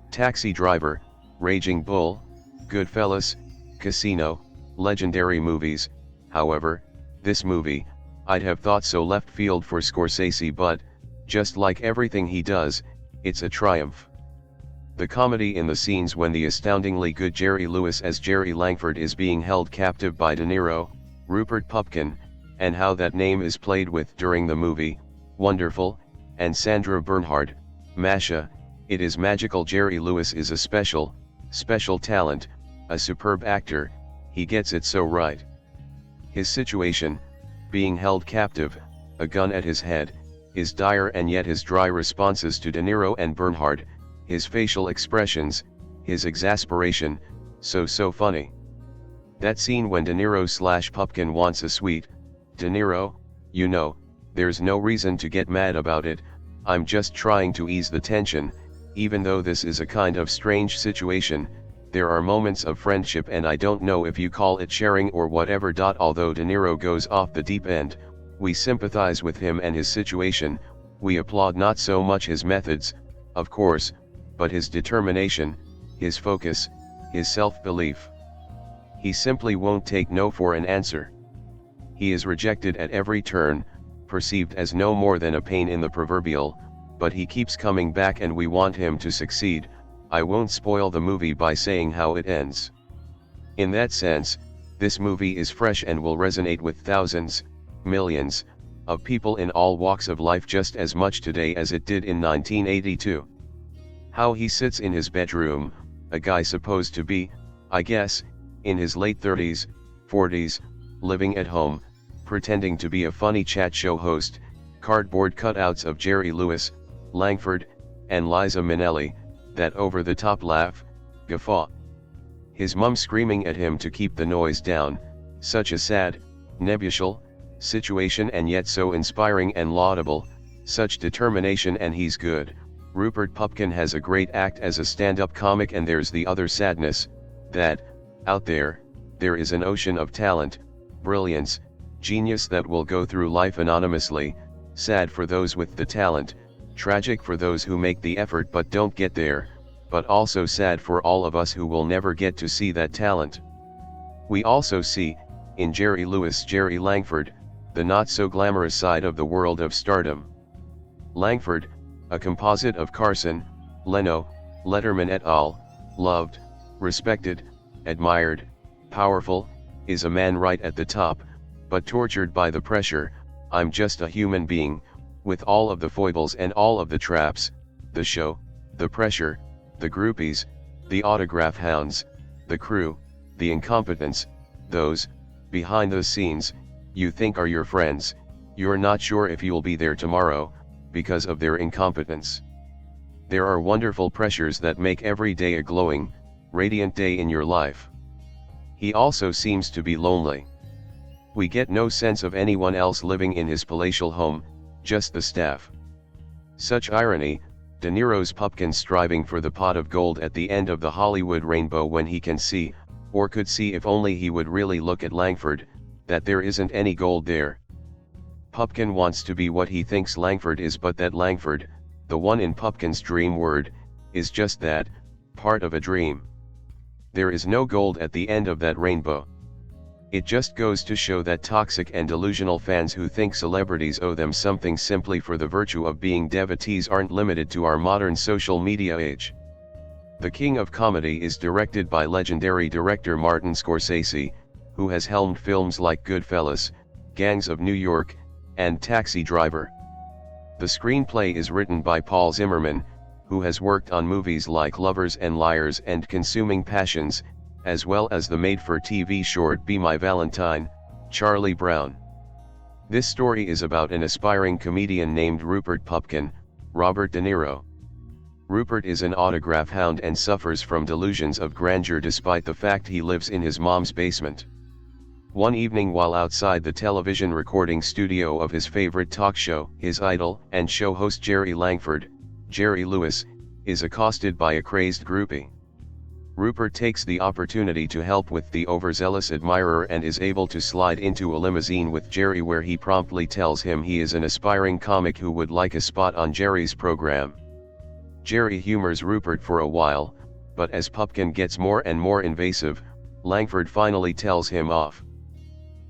Taxi Driver, Raging Bull, Goodfellas, Casino, legendary movies. However, this movie, I'd have thought so left field for Scorsese, but, just like everything he does, it's a triumph. The comedy in the scenes when the astoundingly good Jerry Lewis as Jerry Langford is being held captive by De Niro, Rupert Pupkin, and how that name is played with during the movie, wonderful, and Sandra Bernhard, Masha, it is magical. Jerry Lewis is a special talent, a superb actor, he gets it so right. His situation, being held captive, a gun at his head, is dire, and yet his dry responses to De Niro and Bernhard, his facial expressions, his exasperation, so funny. That scene when De Niro / Pupkin wants a sweet, De Niro, you know, there's no reason to get mad about it, I'm just trying to ease the tension, even though this is a kind of strange situation, there are moments of friendship, and I don't know if you call it sharing or whatever. Although De Niro goes off the deep end, we sympathize with him and his situation, we applaud not so much his methods, of course, but his determination, his focus, his self-belief. He simply won't take no for an answer. He is rejected at every turn, perceived as no more than a pain in the proverbial, but he keeps coming back and we want him to succeed. I won't spoil the movie by saying how it ends. In that sense, this movie is fresh and will resonate with thousands, millions, of people in all walks of life just as much today as it did in 1982. How he sits in his bedroom, a guy supposed to be, I guess, in his late 30s, 40s, living at home, pretending to be a funny chat show host, cardboard cutouts of Jerry Lewis, Langford, and Liza Minnelli, that over-the-top laugh, guffaw. His mum screaming at him to keep the noise down, such a sad, nebulous situation, and yet so inspiring and laudable, such determination, and he's good. Rupert Pupkin has a great act as a stand-up comic, and there's the other sadness, that, out there is an ocean of talent, brilliance, genius that will go through life anonymously, sad for those with the talent, Tragic for those who make the effort but don't get there, but also sad for all of us who will never get to see that talent. We also see, in Jerry Langford, the not-so-glamorous side of the world of stardom. Langford, a composite of Carson, Leno, Letterman et al., loved, respected, admired, powerful, is a man right at the top, but tortured by the pressure. I'm just a human being, with all of the foibles and all of the traps, the show, the pressure, the groupies, the autograph hounds, the crew, the incompetence, those, behind the scenes, you think are your friends, you're not sure if you'll be there tomorrow, because of their incompetence. There are wonderful pressures that make every day a glowing, radiant day in your life. He also seems to be lonely. We get no sense of anyone else living in his palatial home, just the staff. Such irony, De Niro's Pupkin striving for the pot of gold at the end of the Hollywood rainbow when he can see, or could see if only he would really look at Langford, that there isn't any gold there. Pupkin wants to be what he thinks Langford is, but that Langford, the one in Pupkin's dream world, is just that, part of a dream. There is no gold at the end of that rainbow. It just goes to show that toxic and delusional fans who think celebrities owe them something simply for the virtue of being devotees aren't limited to our modern social media age. The King of Comedy is directed by legendary director Martin Scorsese, who has helmed films like Goodfellas, Gangs of New York, and Taxi Driver. The screenplay is written by Paul Zimmerman, who has worked on movies like Lovers and Liars and Consuming Passions, as well as the made-for-TV short Be My Valentine, Charlie Brown. This story is about an aspiring comedian named Rupert Pupkin, Robert De Niro. Rupert is an autograph hound and suffers from delusions of grandeur despite the fact he lives in his mom's basement. One evening while outside the television recording studio of his favorite talk show, his idol and show host Jerry Langford, Jerry Lewis, is accosted by a crazed groupie. Rupert takes the opportunity to help with the overzealous admirer and is able to slide into a limousine with Jerry, where he promptly tells him he is an aspiring comic who would like a spot on Jerry's program. Jerry humors Rupert for a while, but as Pupkin gets more and more invasive, Langford finally tells him off.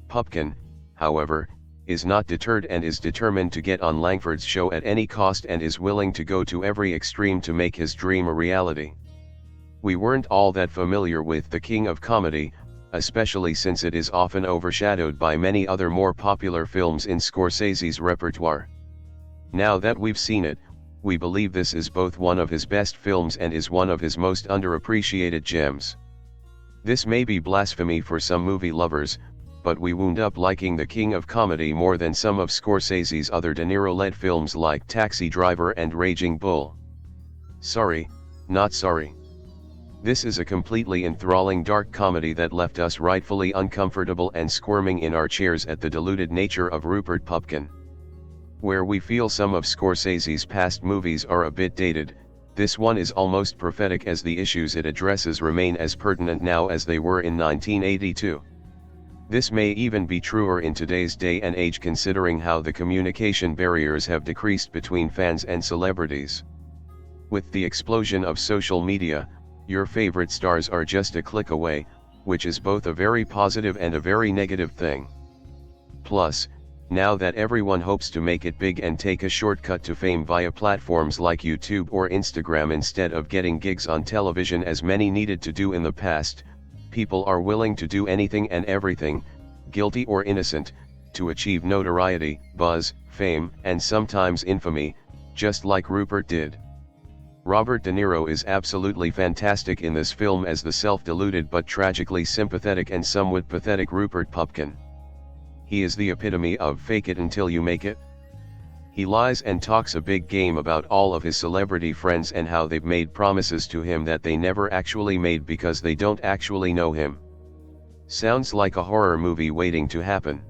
Pupkin, however, is not deterred and is determined to get on Langford's show at any cost and is willing to go to every extreme to make his dream a reality. We weren't all that familiar with The King of Comedy, especially since it is often overshadowed by many other more popular films in Scorsese's repertoire. Now that we've seen it, we believe this is both one of his best films and is one of his most underappreciated gems. This may be blasphemy for some movie lovers, but we wound up liking The King of Comedy more than some of Scorsese's other De Niro-led films like Taxi Driver and Raging Bull. Sorry, not sorry. This is a completely enthralling dark comedy that left us rightfully uncomfortable and squirming in our chairs at the deluded nature of Rupert Pupkin. Where we feel some of Scorsese's past movies are a bit dated, this one is almost prophetic as the issues it addresses remain as pertinent now as they were in 1982. This may even be truer in today's day and age considering how the communication barriers have decreased between fans and celebrities. With the explosion of social media, your favorite stars are just a click away, which is both a very positive and a very negative thing. Plus, now that everyone hopes to make it big and take a shortcut to fame via platforms like YouTube or Instagram instead of getting gigs on television as many needed to do in the past, people are willing to do anything and everything, guilty or innocent, to achieve notoriety, buzz, fame, and sometimes infamy, just like Rupert did. Robert De Niro is absolutely fantastic in this film as the self-deluded but tragically sympathetic and somewhat pathetic Rupert Pupkin. He is the epitome of fake it until you make it. He lies and talks a big game about all of his celebrity friends and how they've made promises to him that they never actually made because they don't actually know him. Sounds like a horror movie waiting to happen.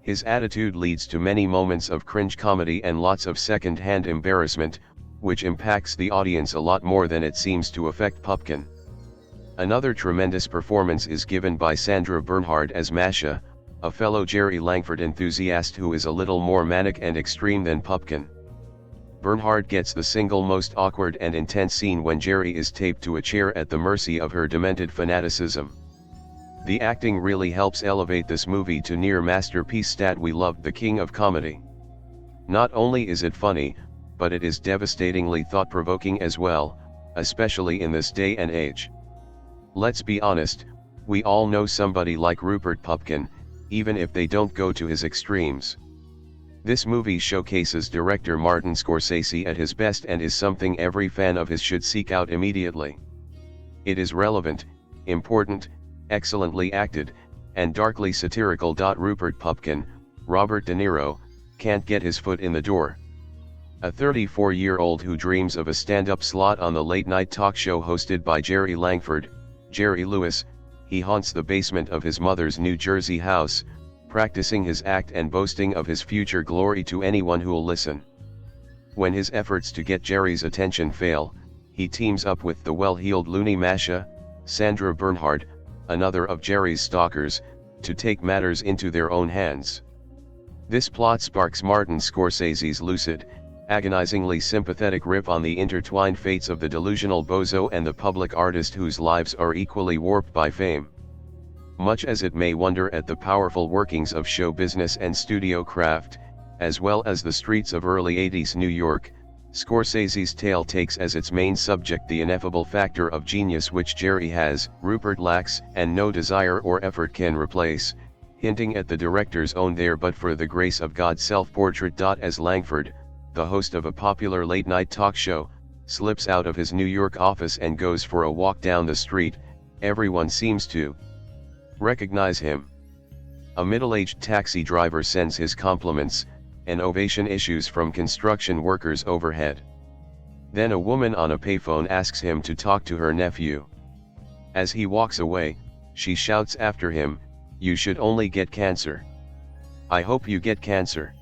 His attitude leads to many moments of cringe comedy and lots of second-hand embarrassment, which impacts the audience a lot more than it seems to affect Pupkin. Another tremendous performance is given by Sandra Bernhard as Masha, a fellow Jerry Langford enthusiast who is a little more manic and extreme than Pupkin. Bernhard gets the single most awkward and intense scene when Jerry is taped to a chair at the mercy of her demented fanaticism. The acting really helps elevate this movie to near masterpiece stat. We loved The King of Comedy. Not only is it funny, but it is devastatingly thought-provoking as well, especially in this day and age. Let's be honest, we all know somebody like Rupert Pupkin, even if they don't go to his extremes. This movie showcases director Martin Scorsese at his best and is something every fan of his should seek out immediately. It is relevant, important, excellently acted, and darkly satirical. Rupert Pupkin, Robert De Niro, can't get his foot in the door. A 34-year-old who dreams of a stand-up slot on the late-night talk show hosted by Jerry Langford, Jerry Lewis, he haunts the basement of his mother's New Jersey house, practicing his act and boasting of his future glory to anyone who'll listen. When his efforts to get Jerry's attention fail, he teams up with the well-heeled loony Masha, Sandra Bernhard, another of Jerry's stalkers, to take matters into their own hands. This plot sparks Martin Scorsese's lucid, agonizingly sympathetic riff on the intertwined fates of the delusional bozo and the public artist whose lives are equally warped by fame. Much as it may wonder at the powerful workings of show business and studio craft, as well as the streets of early 80s New York, Scorsese's tale takes as its main subject the ineffable factor of genius which Jerry has, Rupert lacks, and no desire or effort can replace, hinting at the director's own there but for the grace of God self-portrait. As Langford, the host of a popular late-night talk show, slips out of his New York office and goes for a walk down the street, everyone seems to recognize him. A middle-aged taxi driver sends his compliments, an ovation issues from construction workers overhead. Then a woman on a payphone asks him to talk to her nephew. As he walks away, she shouts after him, "You should only get cancer. I hope you get cancer."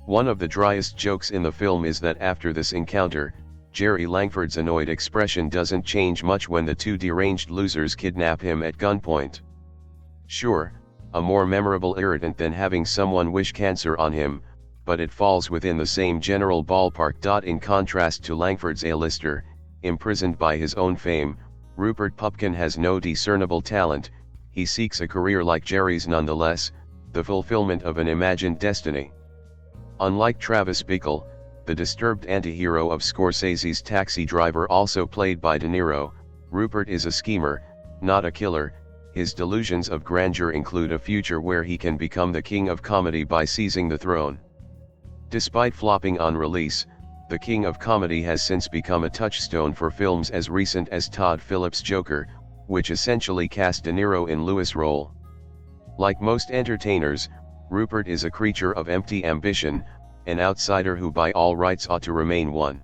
One of the driest jokes in the film is that after this encounter, Jerry Langford's annoyed expression doesn't change much when the two deranged losers kidnap him at gunpoint. Sure, a more memorable irritant than having someone wish cancer on him, but it falls within the same general ballpark. In contrast to Langford's A-lister, imprisoned by his own fame, Rupert Pupkin has no discernible talent. He seeks a career like Jerry's nonetheless, the fulfillment of an imagined destiny. Unlike Travis Bickle, the disturbed anti-hero of Scorsese's Taxi Driver also played by De Niro, Rupert is a schemer, not a killer. His delusions of grandeur include a future where he can become the king of comedy by seizing the throne. Despite flopping on release, The King of Comedy has since become a touchstone for films as recent as Todd Phillips' Joker, which essentially cast De Niro in Lewis' role. Like most entertainers, Rupert is a creature of empty ambition, an outsider who by all rights ought to remain one.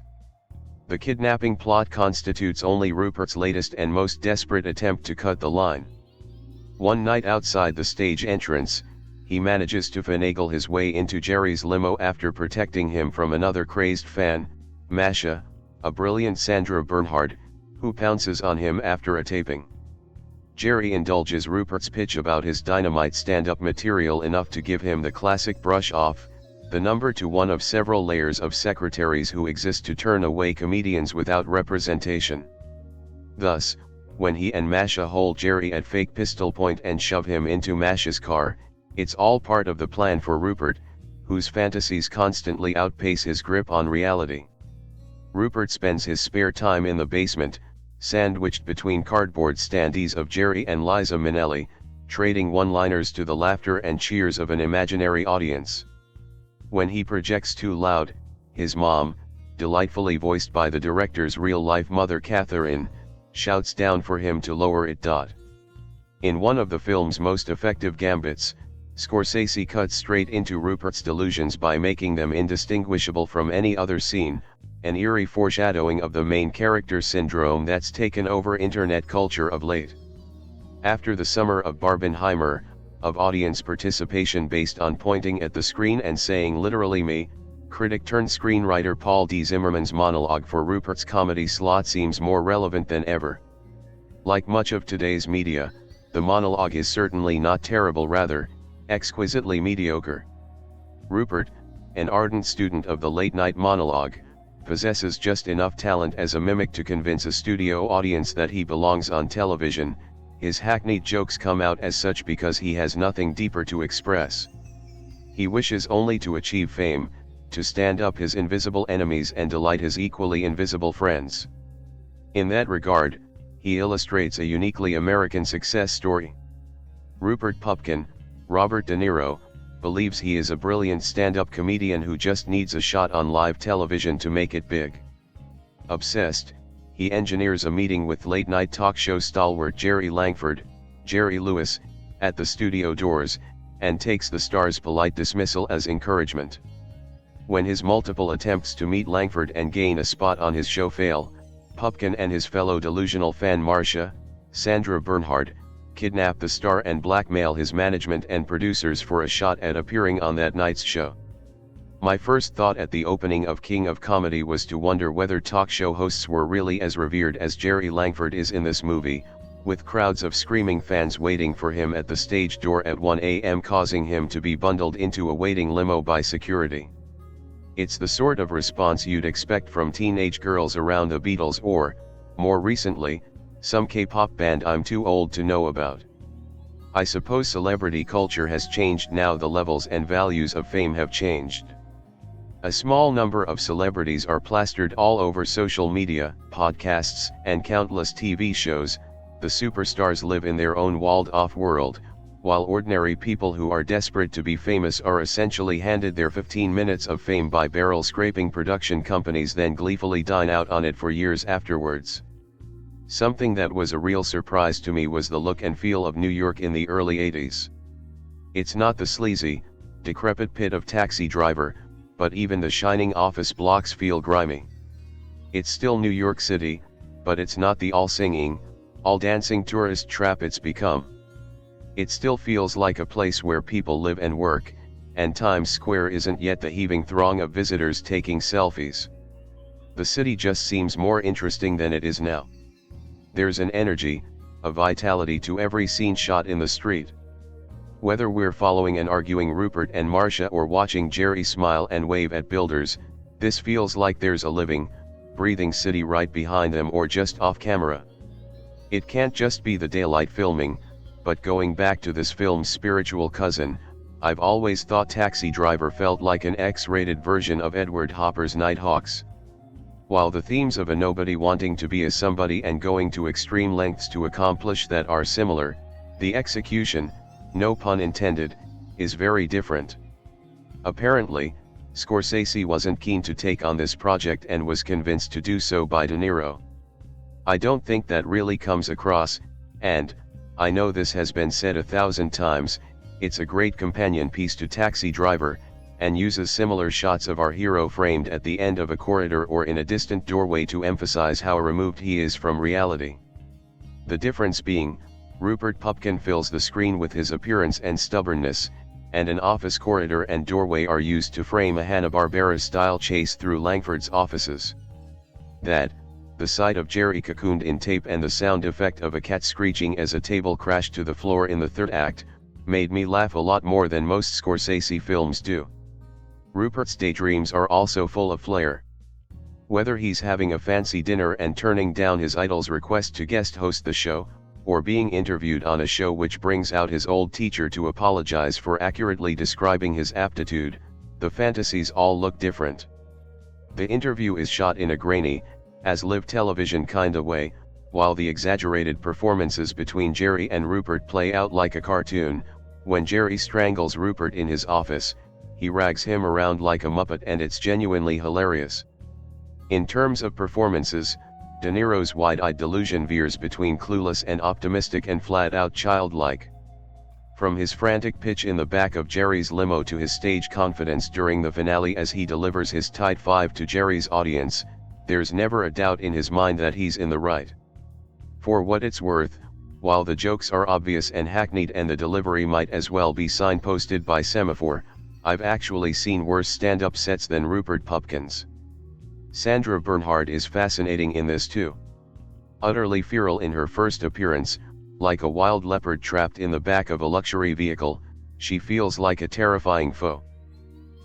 The kidnapping plot constitutes only Rupert's latest and most desperate attempt to cut the line. One night outside the stage entrance, he manages to finagle his way into Jerry's limo after protecting him from another crazed fan, Masha, a brilliant Sandra Bernhard, who pounces on him after a taping. Jerry indulges Rupert's pitch about his dynamite stand-up material enough to give him the classic brush off, the number to one of several layers of secretaries who exist to turn away comedians without representation. Thus, when he and Masha hold Jerry at fake pistol point and shove him into Masha's car, it's all part of the plan for Rupert, whose fantasies constantly outpace his grip on reality. Rupert spends his spare time in the basement, sandwiched between cardboard standees of Jerry and Liza Minnelli, trading one-liners to the laughter and cheers of an imaginary audience. When he projects too loud, his mom, delightfully voiced by the director's real-life mother Catherine, shouts down for him to lower it. In one of the film's most effective gambits, Scorsese cuts straight into Rupert's delusions by making them indistinguishable from any other scene, an eerie foreshadowing of the main character syndrome that's taken over internet culture of late. After the summer of Barbenheimer, of audience participation based on pointing at the screen and saying literally me, critic-turned-screenwriter Paul D. Zimmerman's monologue for Rupert's comedy slot seems more relevant than ever. Like much of today's media, the monologue is certainly not terrible, rather, exquisitely mediocre. Rupert, an ardent student of the late-night monologue, possesses just enough talent as a mimic to convince a studio audience that he belongs on television. His hackneyed jokes come out as such because he has nothing deeper to express. He wishes only to achieve fame, to stand up his invisible enemies and delight his equally invisible friends. In that regard, he illustrates a uniquely American success story. Rupert Pupkin, Robert De Niro, believes he is a brilliant stand-up comedian who just needs a shot on live television to make it big. Obsessed, he engineers a meeting with late-night talk show stalwart Jerry Langford, Jerry Lewis, at the studio doors, and takes the star's polite dismissal as encouragement. When his multiple attempts to meet Langford and gain a spot on his show fail, Pupkin and his fellow delusional fan Marcia, Sandra Bernhard, kidnap the star and blackmail his management and producers for a shot at appearing on that night's show. My first thought at the opening of King of Comedy was to wonder whether talk show hosts were really as revered as Jerry Langford is in this movie, with crowds of screaming fans waiting for him at the stage door at 1 a.m. causing him to be bundled into a waiting limo by security. It's the sort of response you'd expect from teenage girls around the Beatles or, more recently, some K-pop band I'm too old to know about. I suppose celebrity culture has changed now the levels and values of fame have changed. A small number of celebrities are plastered all over social media, podcasts, and countless TV shows. The superstars live in their own walled-off world, while ordinary people who are desperate to be famous are essentially handed their 15 minutes of fame by barrel-scraping production companies, then gleefully dine out on it for years afterwards. Something that was a real surprise to me was the look and feel of New York in the early 80s. It's not the sleazy, decrepit pit of Taxi Driver, but even the shining office blocks feel grimy. It's still New York City, but it's not the all-singing, all-dancing tourist trap it's become. It still feels like a place where people live and work, and Times Square isn't yet the heaving throng of visitors taking selfies. The city just seems more interesting than it is now. There's an energy, a vitality to every scene shot in the street. Whether we're following and arguing Rupert and Marcia or watching Jerry smile and wave at builders, this feels like there's a living, breathing city right behind them or just off camera. It can't just be the daylight filming, but going back to this film's spiritual cousin, I've always thought Taxi Driver felt like an X-rated version of Edward Hopper's Nighthawks. While the themes of a nobody wanting to be a somebody and going to extreme lengths to accomplish that are similar, the execution, no pun intended, is very different. Apparently, Scorsese wasn't keen to take on this project and was convinced to do so by De Niro. I don't think that really comes across, and, I know this has been said 1,000 times, it's a great companion piece to Taxi Driver, and uses similar shots of our hero framed at the end of a corridor or in a distant doorway to emphasize how removed he is from reality. The difference being, Rupert Pupkin fills the screen with his appearance and stubbornness, and an office corridor and doorway are used to frame a Hanna-Barbera-style chase through Langford's offices. That, the sight of Jerry cocooned in tape and the sound effect of a cat screeching as a table crashed to the floor in the third act, made me laugh a lot more than most Scorsese films do. Rupert's daydreams are also full of flair. Whether he's having a fancy dinner and turning down his idol's request to guest host the show, or being interviewed on a show which brings out his old teacher to apologize for accurately describing his aptitude, the fantasies all look different. The interview is shot in a grainy, as live television kinda way, while the exaggerated performances between Jerry and Rupert play out like a cartoon. When Jerry strangles Rupert in his office, he rags him around like a muppet and it's genuinely hilarious. In terms of performances, De Niro's wide-eyed delusion veers between clueless and optimistic and flat-out childlike. From his frantic pitch in the back of Jerry's limo to his stage confidence during the finale as he delivers his tight five to Jerry's audience, there's never a doubt in his mind that he's in the right. For what it's worth, while the jokes are obvious and hackneyed and the delivery might as well be signposted by semaphore, I've actually seen worse stand-up sets than Rupert Pupkin's. Sandra Bernhard is fascinating in this too. Utterly feral in her first appearance, like a wild leopard trapped in the back of a luxury vehicle, she feels like a terrifying foe.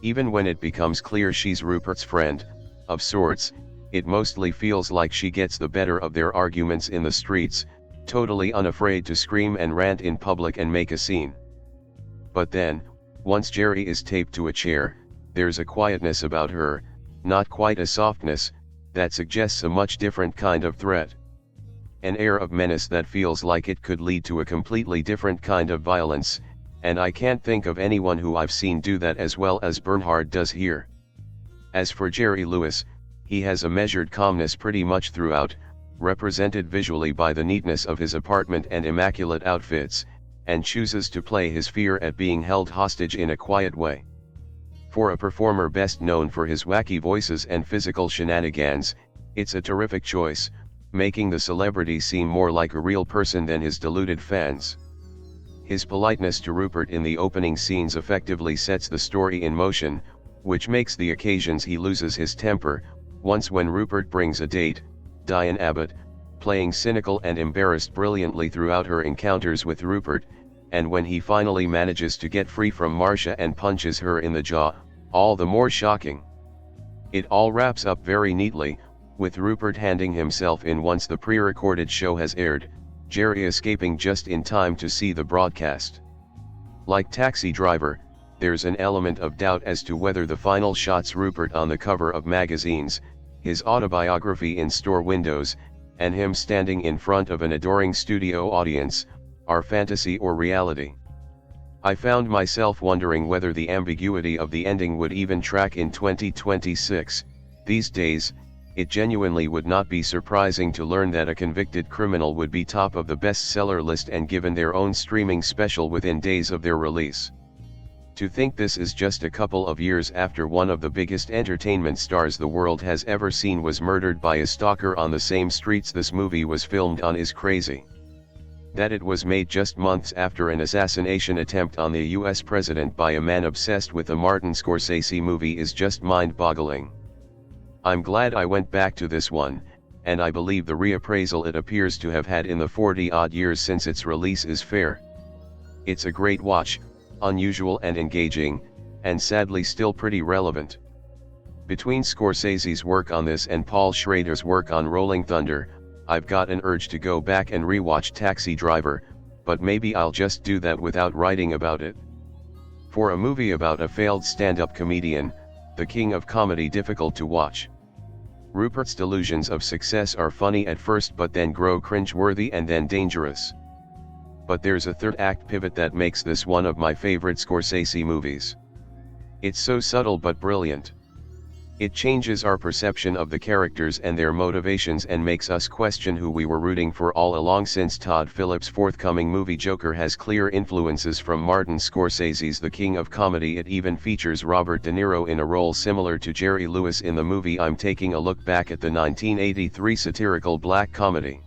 Even when it becomes clear she's Rupert's friend, of sorts. It mostly feels like she gets the better of their arguments in the streets, totally unafraid to scream and rant in public and make a scene. But then, once Jerry is taped to a chair, there's a quietness about her, not quite a softness, that suggests a much different kind of threat. An air of menace that feels like it could lead to a completely different kind of violence, and I can't think of anyone who I've seen do that as well as Bernhard does here. As for Jerry Lewis, he has a measured calmness pretty much throughout, represented visually by the neatness of his apartment and immaculate outfits, and chooses to play his fear at being held hostage in a quiet way. For a performer best known for his wacky voices and physical shenanigans, it's a terrific choice, making the celebrity seem more like a real person than his deluded fans. His politeness to Rupert in the opening scenes effectively sets the story in motion, which makes the occasions he loses his temper, once when Rupert brings a date, Diane Abbott, playing cynical and embarrassed brilliantly throughout her encounters with Rupert, and when he finally manages to get free from Marcia and punches her in the jaw, all the more shocking. It all wraps up very neatly, with Rupert handing himself in once the pre-recorded show has aired, Jerry escaping just in time to see the broadcast. Like Taxi Driver, there's an element of doubt as to whether the final shots Rupert on the cover of magazines, his autobiography in store windows, and him standing in front of an adoring studio audience, are fantasy or reality. I found myself wondering whether the ambiguity of the ending would even track in 2026. These days, it genuinely would not be surprising to learn that a convicted criminal would be top of the bestseller list and given their own streaming special within days of their release. To think this is just a couple of years after one of the biggest entertainment stars the world has ever seen was murdered by a stalker on the same streets this movie was filmed on is crazy. That it was made just months after an assassination attempt on the US president by a man obsessed with a Martin Scorsese movie is just mind-boggling. I'm glad I went back to this one, and I believe the reappraisal it appears to have had in the 40-odd years since its release is fair. It's a great watch, unusual and engaging, and sadly still pretty relevant. Between Scorsese's work on this and Paul Schrader's work on Rolling Thunder, I've got an urge to go back and rewatch Taxi Driver, but maybe I'll just do that without writing about it. For a movie about a failed stand-up comedian, the king of comedy difficult to watch. Rupert's delusions of success are funny at first but then grow cringe-worthy and then dangerous. But there's a third act pivot that makes this one of my favorite Scorsese movies. It's so subtle but brilliant. It changes our perception of the characters and their motivations and makes us question who we were rooting for all along, since Todd Phillips' forthcoming movie Joker has clear influences from Martin Scorsese's The King of Comedy. It even features Robert De Niro in a role similar to Jerry Lewis in the movie. I'm taking a look back at the 1983 satirical black comedy.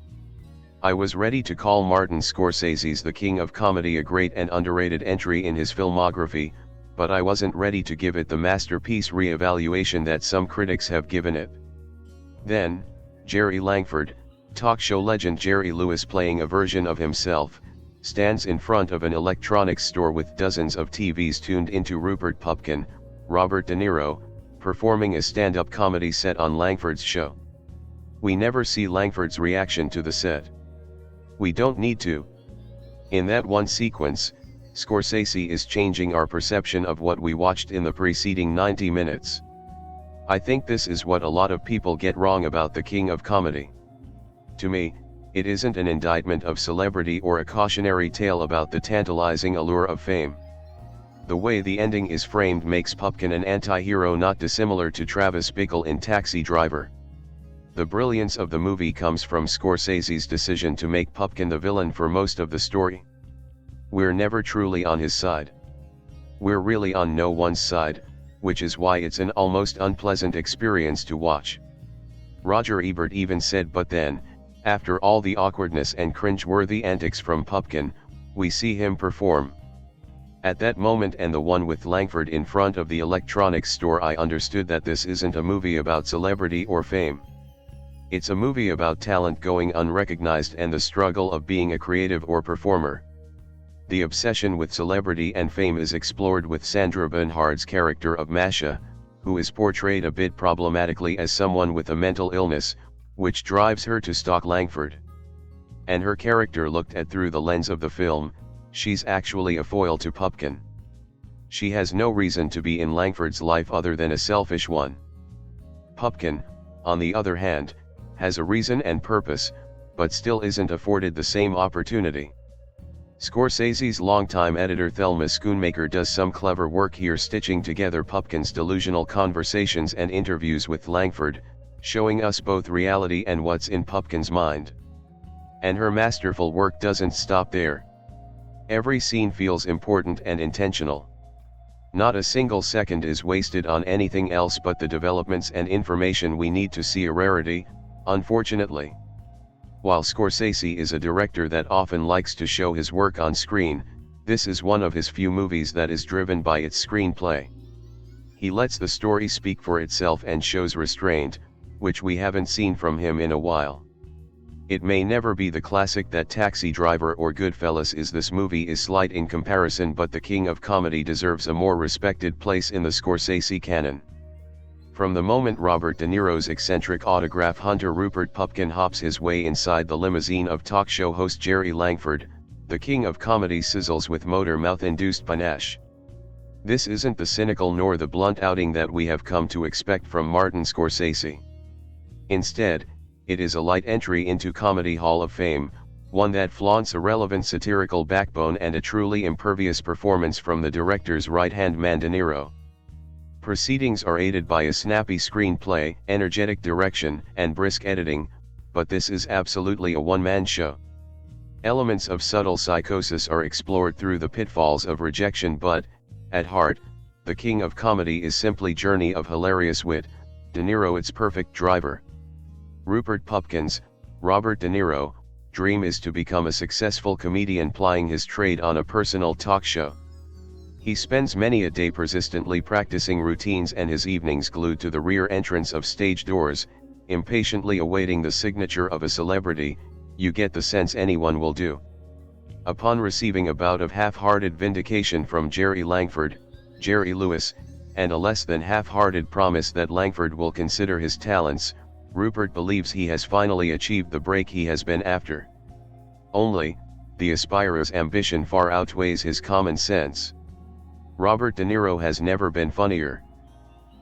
I was ready to call Martin Scorsese's The King of Comedy a great and underrated entry in his filmography, but I wasn't ready to give it the masterpiece re-evaluation that some critics have given it. Then, Jerry Langford, talk show legend Jerry Lewis playing a version of himself, stands in front of an electronics store with dozens of TVs tuned into Rupert Pupkin, Robert De Niro, performing a stand-up comedy set on Langford's show. We never see Langford's reaction to the set. We don't need to. In that one sequence, Scorsese is changing our perception of what we watched in the preceding 90 minutes. I think this is what a lot of people get wrong about The King of Comedy. To me, it isn't an indictment of celebrity or a cautionary tale about the tantalizing allure of fame. The way the ending is framed makes Pupkin an anti-hero not dissimilar to Travis Bickle in Taxi Driver. The brilliance of the movie comes from Scorsese's decision to make Pupkin the villain for most of the story. We're never truly on his side. We're really on no one's side, which is why it's an almost unpleasant experience to watch. Roger Ebert even said, but then, after all the awkwardness and cringe-worthy antics from Pupkin, we see him perform. At that moment and the one with Langford in front of the electronics store, I understood that this isn't a movie about celebrity or fame. It's a movie about talent going unrecognized and the struggle of being a creative or performer. The obsession with celebrity and fame is explored with Sandra Bernhard's character of Masha, who is portrayed a bit problematically as someone with a mental illness, which drives her to stalk Langford. And her character looked at through the lens of the film, she's actually a foil to Pupkin. She has no reason to be in Langford's life other than a selfish one. Pupkin, on the other hand, has a reason and purpose, but still isn't afforded the same opportunity. Scorsese's longtime editor Thelma Schoonmaker does some clever work here, stitching together Pupkin's delusional conversations and interviews with Langford, showing us both reality and what's in Pupkin's mind. And her masterful work doesn't stop there. Every scene feels important and intentional. Not a single second is wasted on anything else but the developments and information we need to see, a rarity, unfortunately. While Scorsese is a director that often likes to show his work on screen, this is one of his few movies that is driven by its screenplay. He lets the story speak for itself and shows restraint, which we haven't seen from him in a while. It may never be the classic that Taxi Driver or Goodfellas is. This movie is slight in comparison, but the king of comedy deserves a more respected place in the Scorsese canon. From the moment Robert De Niro's eccentric autograph hunter Rupert Pupkin hops his way inside the limousine of talk show host Jerry Langford, the king of comedy sizzles with motor mouth-induced panache. This isn't the cynical nor the blunt outing that we have come to expect from Martin Scorsese. Instead, it is a light entry into Comedy Hall of Fame, one that flaunts a relevant satirical backbone and a truly impervious performance from the director's right-hand man De Niro. Proceedings are aided by a snappy screenplay, energetic direction, and brisk editing, but this is absolutely a one-man show. Elements of subtle psychosis are explored through the pitfalls of rejection, but, at heart, the king of comedy is simply journey of hilarious wit, De Niro its perfect driver. Rupert Pupkin's, Robert De Niro, dream is to become a successful comedian plying his trade on a personal talk show. He spends many a day persistently practicing routines and his evenings glued to the rear entrance of stage doors, impatiently awaiting the signature of a celebrity. You get the sense anyone will do. Upon receiving a bout of half-hearted vindication from Jerry Langford, Jerry Lewis, and a less than half-hearted promise that Langford will consider his talents, Rupert believes he has finally achieved the break he has been after. Only, the aspirer's ambition far outweighs his common sense. Robert De Niro has never been funnier.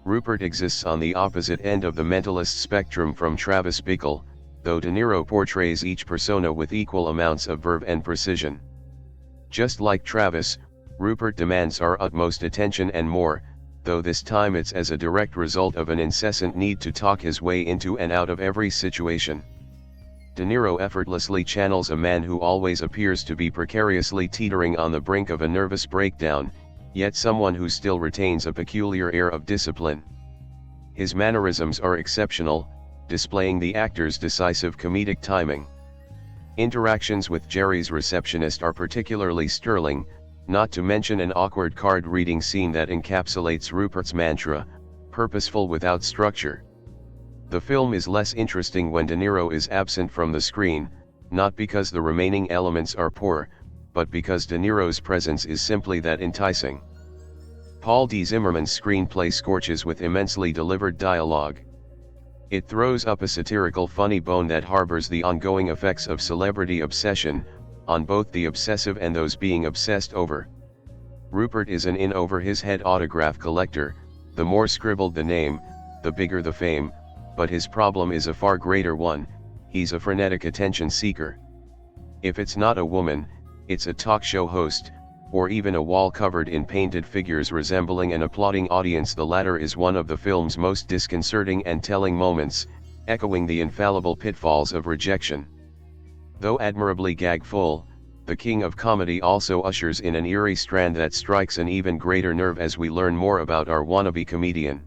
Rupert exists on the opposite end of the mentalist spectrum from Travis Bickle, though De Niro portrays each persona with equal amounts of verve and precision. Just like Travis, Rupert demands our utmost attention and more, though this time it's as a direct result of an incessant need to talk his way into and out of every situation. De Niro effortlessly channels a man who always appears to be precariously teetering on the brink of a nervous breakdown, yet someone who still retains a peculiar air of discipline. His mannerisms are exceptional, displaying the actor's decisive comedic timing. Interactions with Jerry's receptionist are particularly sterling, not to mention an awkward card-reading scene that encapsulates Rupert's mantra, purposeful without structure. The film is less interesting when De Niro is absent from the screen, not because the remaining elements are poor, but because De Niro's presence is simply that enticing. Paul D. Zimmerman's screenplay scorches with immensely delivered dialogue. It throws up a satirical funny bone that harbors the ongoing effects of celebrity obsession, on both the obsessive and those being obsessed over. Rupert is an in-over-his-head autograph collector, the more scribbled the name, the bigger the fame, but his problem is a far greater one, he's a frenetic attention seeker. If it's not a woman, it's a talk show host, or even a wall covered in painted figures resembling an applauding audience. The latter is one of the film's most disconcerting and telling moments, echoing the infallible pitfalls of rejection. Though admirably gag-full, the king of comedy also ushers in an eerie strand that strikes an even greater nerve as we learn more about our wannabe comedian.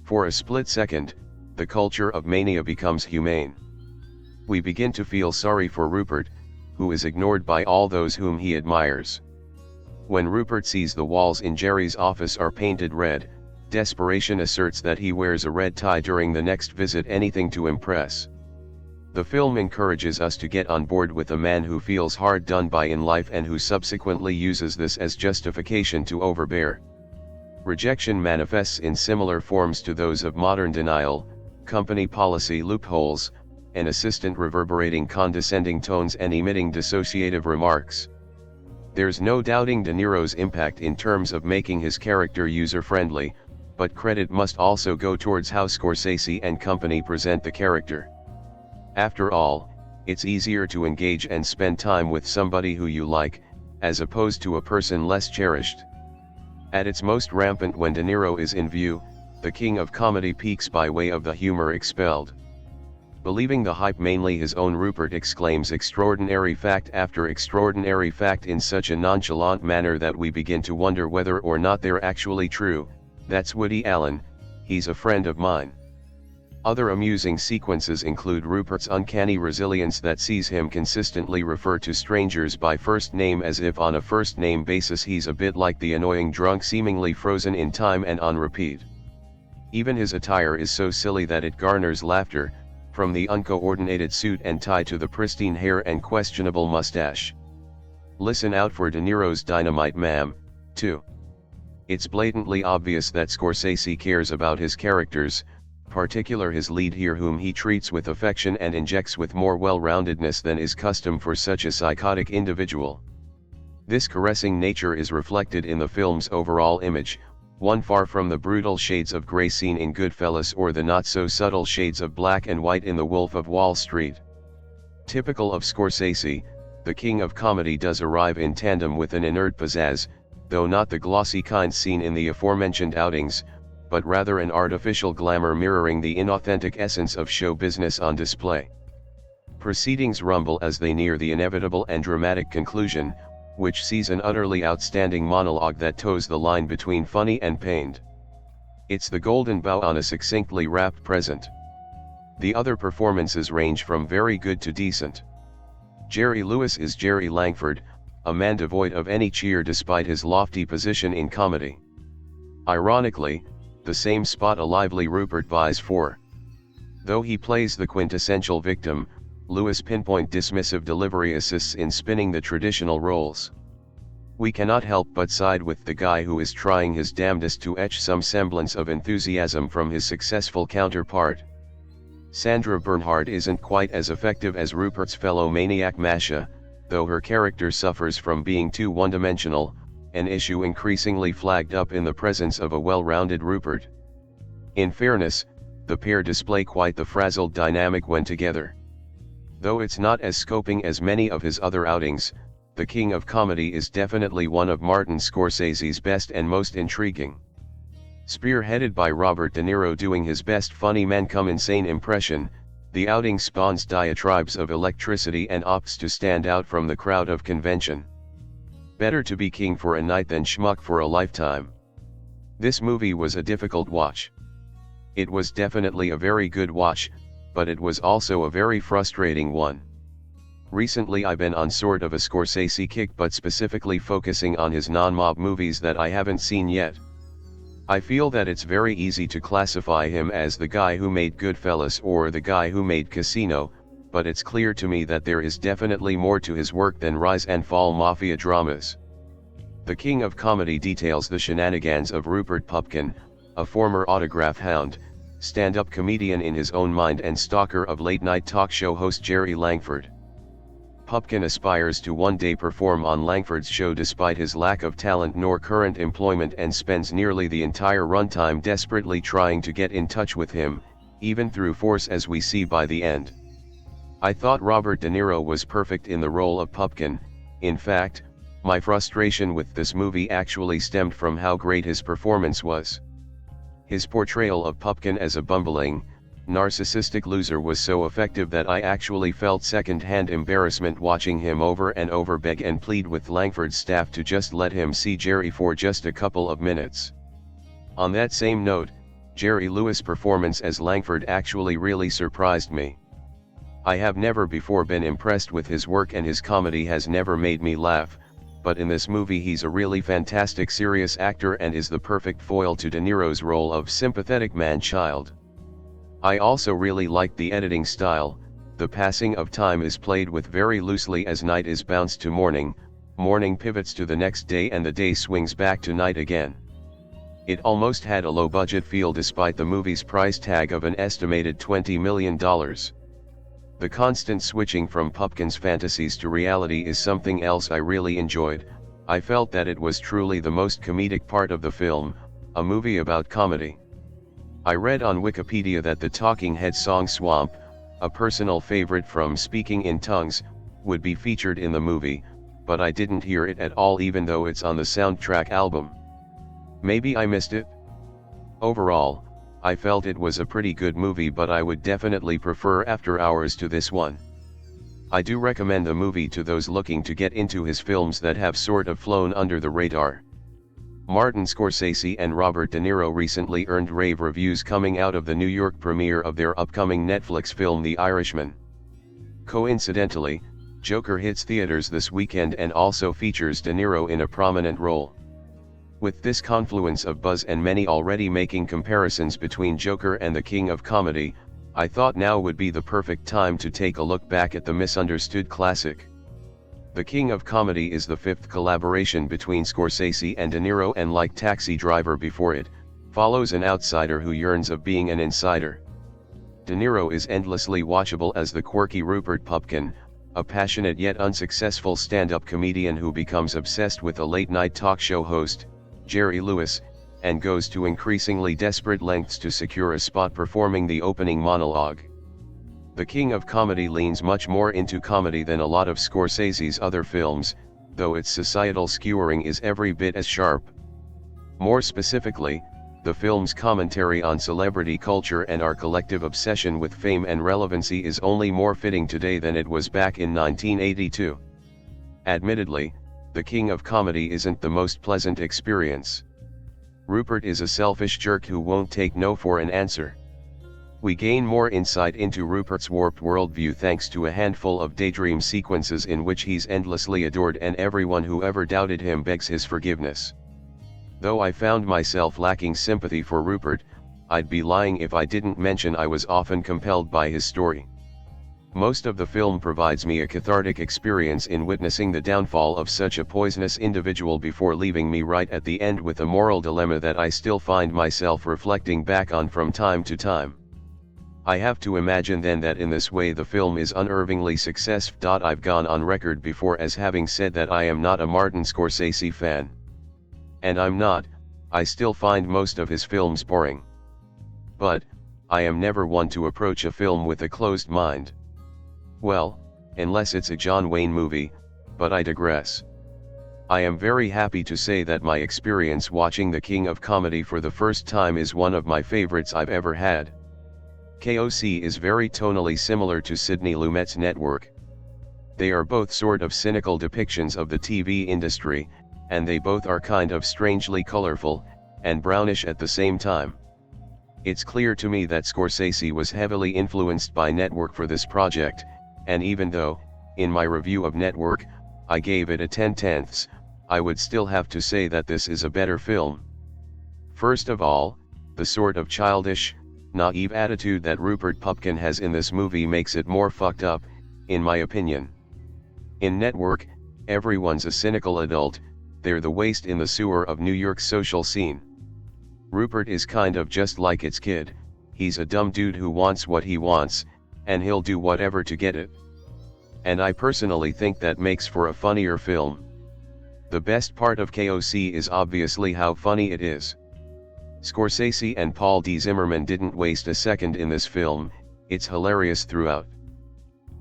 For a split second, the culture of mania becomes humane. We begin to feel sorry for Rupert, who is ignored by all those whom he admires. When Rupert sees the walls in Jerry's office are painted red, desperation asserts that he wears a red tie during the next visit, anything to impress. The film encourages us to get on board with a man who feels hard done by in life and who subsequently uses this as justification to overbear. Rejection manifests in similar forms to those of modern denial, company policy loopholes, an assistant reverberating condescending tones and emitting dissociative remarks. There's no doubting De Niro's impact in terms of making his character user-friendly, but credit must also go towards how Scorsese and company present the character. After all, it's easier to engage and spend time with somebody who you like, as opposed to a person less cherished. At its most rampant when De Niro is in view, the king of comedy peaks by way of the humor expelled. Believing the hype mainly his own, Rupert exclaims extraordinary fact after extraordinary fact in such a nonchalant manner that we begin to wonder whether or not they're actually true. That's Woody Allen, he's a friend of mine. Other amusing sequences include Rupert's uncanny resilience that sees him consistently refer to strangers by first name as if on a first name basis he's a bit like the annoying drunk seemingly frozen in time and on repeat. Even his attire is so silly that it garners laughter, from the uncoordinated suit and tie to the pristine hair and questionable mustache. Listen out for De Niro's dynamite ma'am, too. It's blatantly obvious that Scorsese cares about his characters, particular his lead here whom he treats with affection and injects with more well-roundedness than is custom for such a psychotic individual. This caressing nature is reflected in the film's overall image, one far from the brutal shades of gray seen in Goodfellas or the not-so-subtle shades of black and white in The Wolf of Wall Street. Typical of Scorsese, the king of comedy does arrive in tandem with an inert pizzazz, though not the glossy kind seen in the aforementioned outings, but rather an artificial glamour mirroring the inauthentic essence of show business on display. Proceedings rumble as they near the inevitable and dramatic conclusion, which sees an utterly outstanding monologue that toes the line between funny and pained. It's the golden bow on a succinctly wrapped present. The other performances range from very good to decent. Jerry Lewis is Jerry Langford, a man devoid of any cheer despite his lofty position in comedy. Ironically, the same spot a lively Rupert vies for. Though he plays the quintessential victim, Lewis' pinpoint dismissive delivery assists in spinning the traditional roles. We cannot help but side with the guy who is trying his damnedest to etch some semblance of enthusiasm from his successful counterpart. Sandra Bernhard isn't quite as effective as Rupert's fellow maniac Masha, though her character suffers from being too one-dimensional, an issue increasingly flagged up in the presence of a well-rounded Rupert. In fairness, the pair display quite the frazzled dynamic when together. Though it's not as scoping as many of his other outings, the king of comedy is definitely one of Martin Scorsese's best and most intriguing. Spearheaded by Robert De Niro doing his best funny man come insane impression, the outing spawns diatribes of electricity and opts to stand out from the crowd of convention. Better to be king for a night than schmuck for a lifetime. This movie was a difficult watch. It was definitely a very good watch, but it was also a very frustrating one. Recently I've been on sort of a Scorsese kick, but specifically focusing on his non-mob movies that I haven't seen yet. I feel that it's very easy to classify him as the guy who made Goodfellas or the guy who made Casino, but it's clear to me that there is definitely more to his work than rise and fall mafia dramas. The king of comedy details the shenanigans of Rupert Pupkin, a former autograph hound, stand-up comedian in his own mind and stalker of late-night talk show host Jerry Langford. Pupkin aspires to one day perform on Langford's show despite his lack of talent nor current employment, and spends nearly the entire runtime desperately trying to get in touch with him, even through force as we see by the end. I thought Robert De Niro was perfect in the role of Pupkin. In fact, my frustration with this movie actually stemmed from how great his performance was. His portrayal of Pupkin as a bumbling, narcissistic loser was so effective that I actually felt second-hand embarrassment watching him over and over beg and plead with Langford's staff to just let him see Jerry for just a couple of minutes. On that same note, Jerry Lewis' performance as Langford actually really surprised me. I have never before been impressed with his work and his comedy has never made me laugh, but in this movie he's a really fantastic serious actor and is the perfect foil to De Niro's role of sympathetic man-child. I also really liked the editing style. The passing of time is played with very loosely as night is bounced to morning, morning pivots to the next day and the day swings back to night again. It almost had a low-budget feel despite the movie's price tag of an estimated $20 million. The constant switching from Pupkin's fantasies to reality is something else I really enjoyed. I felt that it was truly the most comedic part of the film, a movie about comedy. I read on Wikipedia that the Talking Heads song Swamp, a personal favorite from Speaking in Tongues, would be featured in the movie, but I didn't hear it at all even though it's on the soundtrack album. Maybe I missed it? Overall, I felt it was a pretty good movie, but I would definitely prefer After Hours to this one. I do recommend the movie to those looking to get into his films that have sort of flown under the radar. Martin Scorsese and Robert De Niro recently earned rave reviews coming out of the New York premiere of their upcoming Netflix film The Irishman. Coincidentally, Joker hits theaters this weekend and also features De Niro in a prominent role. With this confluence of buzz and many already making comparisons between Joker and the King of Comedy, I thought now would be the perfect time to take a look back at the misunderstood classic. The King of Comedy is the fifth collaboration between Scorsese and De Niro, and like Taxi Driver before it, follows an outsider who yearns of being an insider. De Niro is endlessly watchable as the quirky Rupert Pupkin, a passionate yet unsuccessful stand-up comedian who becomes obsessed with a late-night talk show host, Jerry Lewis, and goes to increasingly desperate lengths to secure a spot performing the opening monologue. The King of Comedy leans much more into comedy than a lot of Scorsese's other films, though its societal skewering is every bit as sharp. More specifically, the film's commentary on celebrity culture and our collective obsession with fame and relevancy is only more fitting today than it was back in 1982. Admittedly, The King of Comedy isn't the most pleasant experience. Rupert is a selfish jerk who won't take no for an answer. We gain more insight into Rupert's warped worldview thanks to a handful of daydream sequences in which he's endlessly adored and everyone who ever doubted him begs his forgiveness. Though I found myself lacking sympathy for Rupert, I'd be lying if I didn't mention I was often compelled by his story. Most of the film provides me a cathartic experience in witnessing the downfall of such a poisonous individual before leaving me right at the end with a moral dilemma that I still find myself reflecting back on from time to time. I have to imagine then that in this way the film is unervingly successful. I've gone on record before as having said that I am not a Martin Scorsese fan. And I'm not. I still find most of his films boring. But, I am never one to approach a film with a closed mind. Well, unless it's a John Wayne movie, but I digress. I am very happy to say that my experience watching The King of Comedy for the first time is one of my favorites I've ever had. KOC is very tonally similar to Sidney Lumet's Network. They are both sort of cynical depictions of the TV industry, and they both are kind of strangely colorful, and brownish at the same time. It's clear to me that Scorsese was heavily influenced by Network for this project, and even though, in my review of Network, I gave it a 10/10, I would still have to say that this is a better film. First of all, the sort of childish, naive attitude that Rupert Pupkin has in this movie makes it more fucked up, in my opinion. In Network, everyone's a cynical adult, they're the waste in the sewer of New York's social scene. Rupert is kind of just like its kid, he's a dumb dude who wants what he wants, and he'll do whatever to get it. And I personally think that makes for a funnier film. The best part of KOC is obviously how funny it is. Scorsese and Paul D. Zimmerman didn't waste a second in this film, it's hilarious throughout.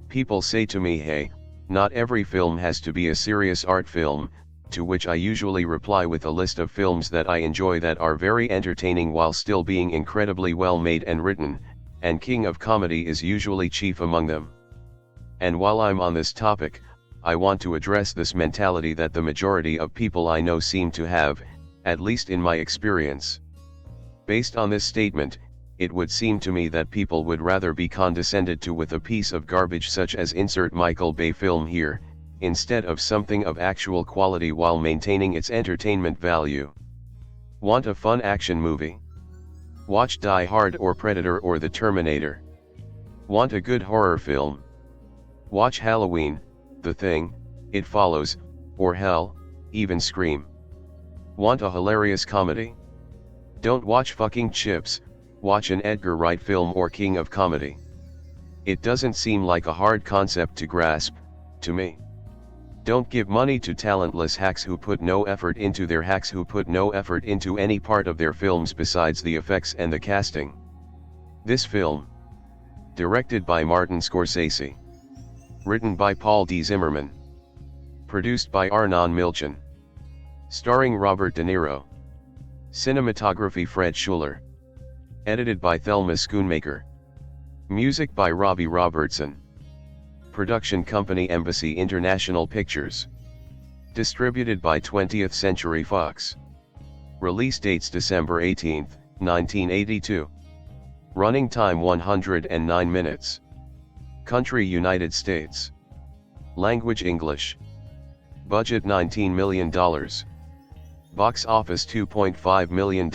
People say to me, hey, not every film has to be a serious art film, to which I usually reply with a list of films that I enjoy that are very entertaining while still being incredibly well made and written, and King of Comedy is usually chief among them. And while I'm on this topic, I want to address this mentality that the majority of people I know seem to have, at least in my experience. Based on this statement, it would seem to me that people would rather be condescended to with a piece of garbage such as insert Michael Bay film here, instead of something of actual quality while maintaining its entertainment value. Want a fun action movie? Watch Die Hard or Predator or The Terminator. Want a good horror film? Watch Halloween, The Thing, It Follows, or hell, even Scream. Want a hilarious comedy? Don't watch fucking Chips, watch an Edgar Wright film or King of Comedy. It doesn't seem like a hard concept to grasp, to me. Don't give money to talentless hacks who put no effort into any part of their films besides the effects and the casting. This film, directed by Martin Scorsese, written by Paul D. Zimmerman, produced by Arnon Milchan, starring Robert De Niro, cinematography Fred Schuller, edited by Thelma Schoonmaker, music by Robbie Robertson, production company Embassy International Pictures, distributed by 20th Century Fox, release dates December 18, 1982, running time 109 minutes, country United States, language English, budget $19 million, box office $2.5 million.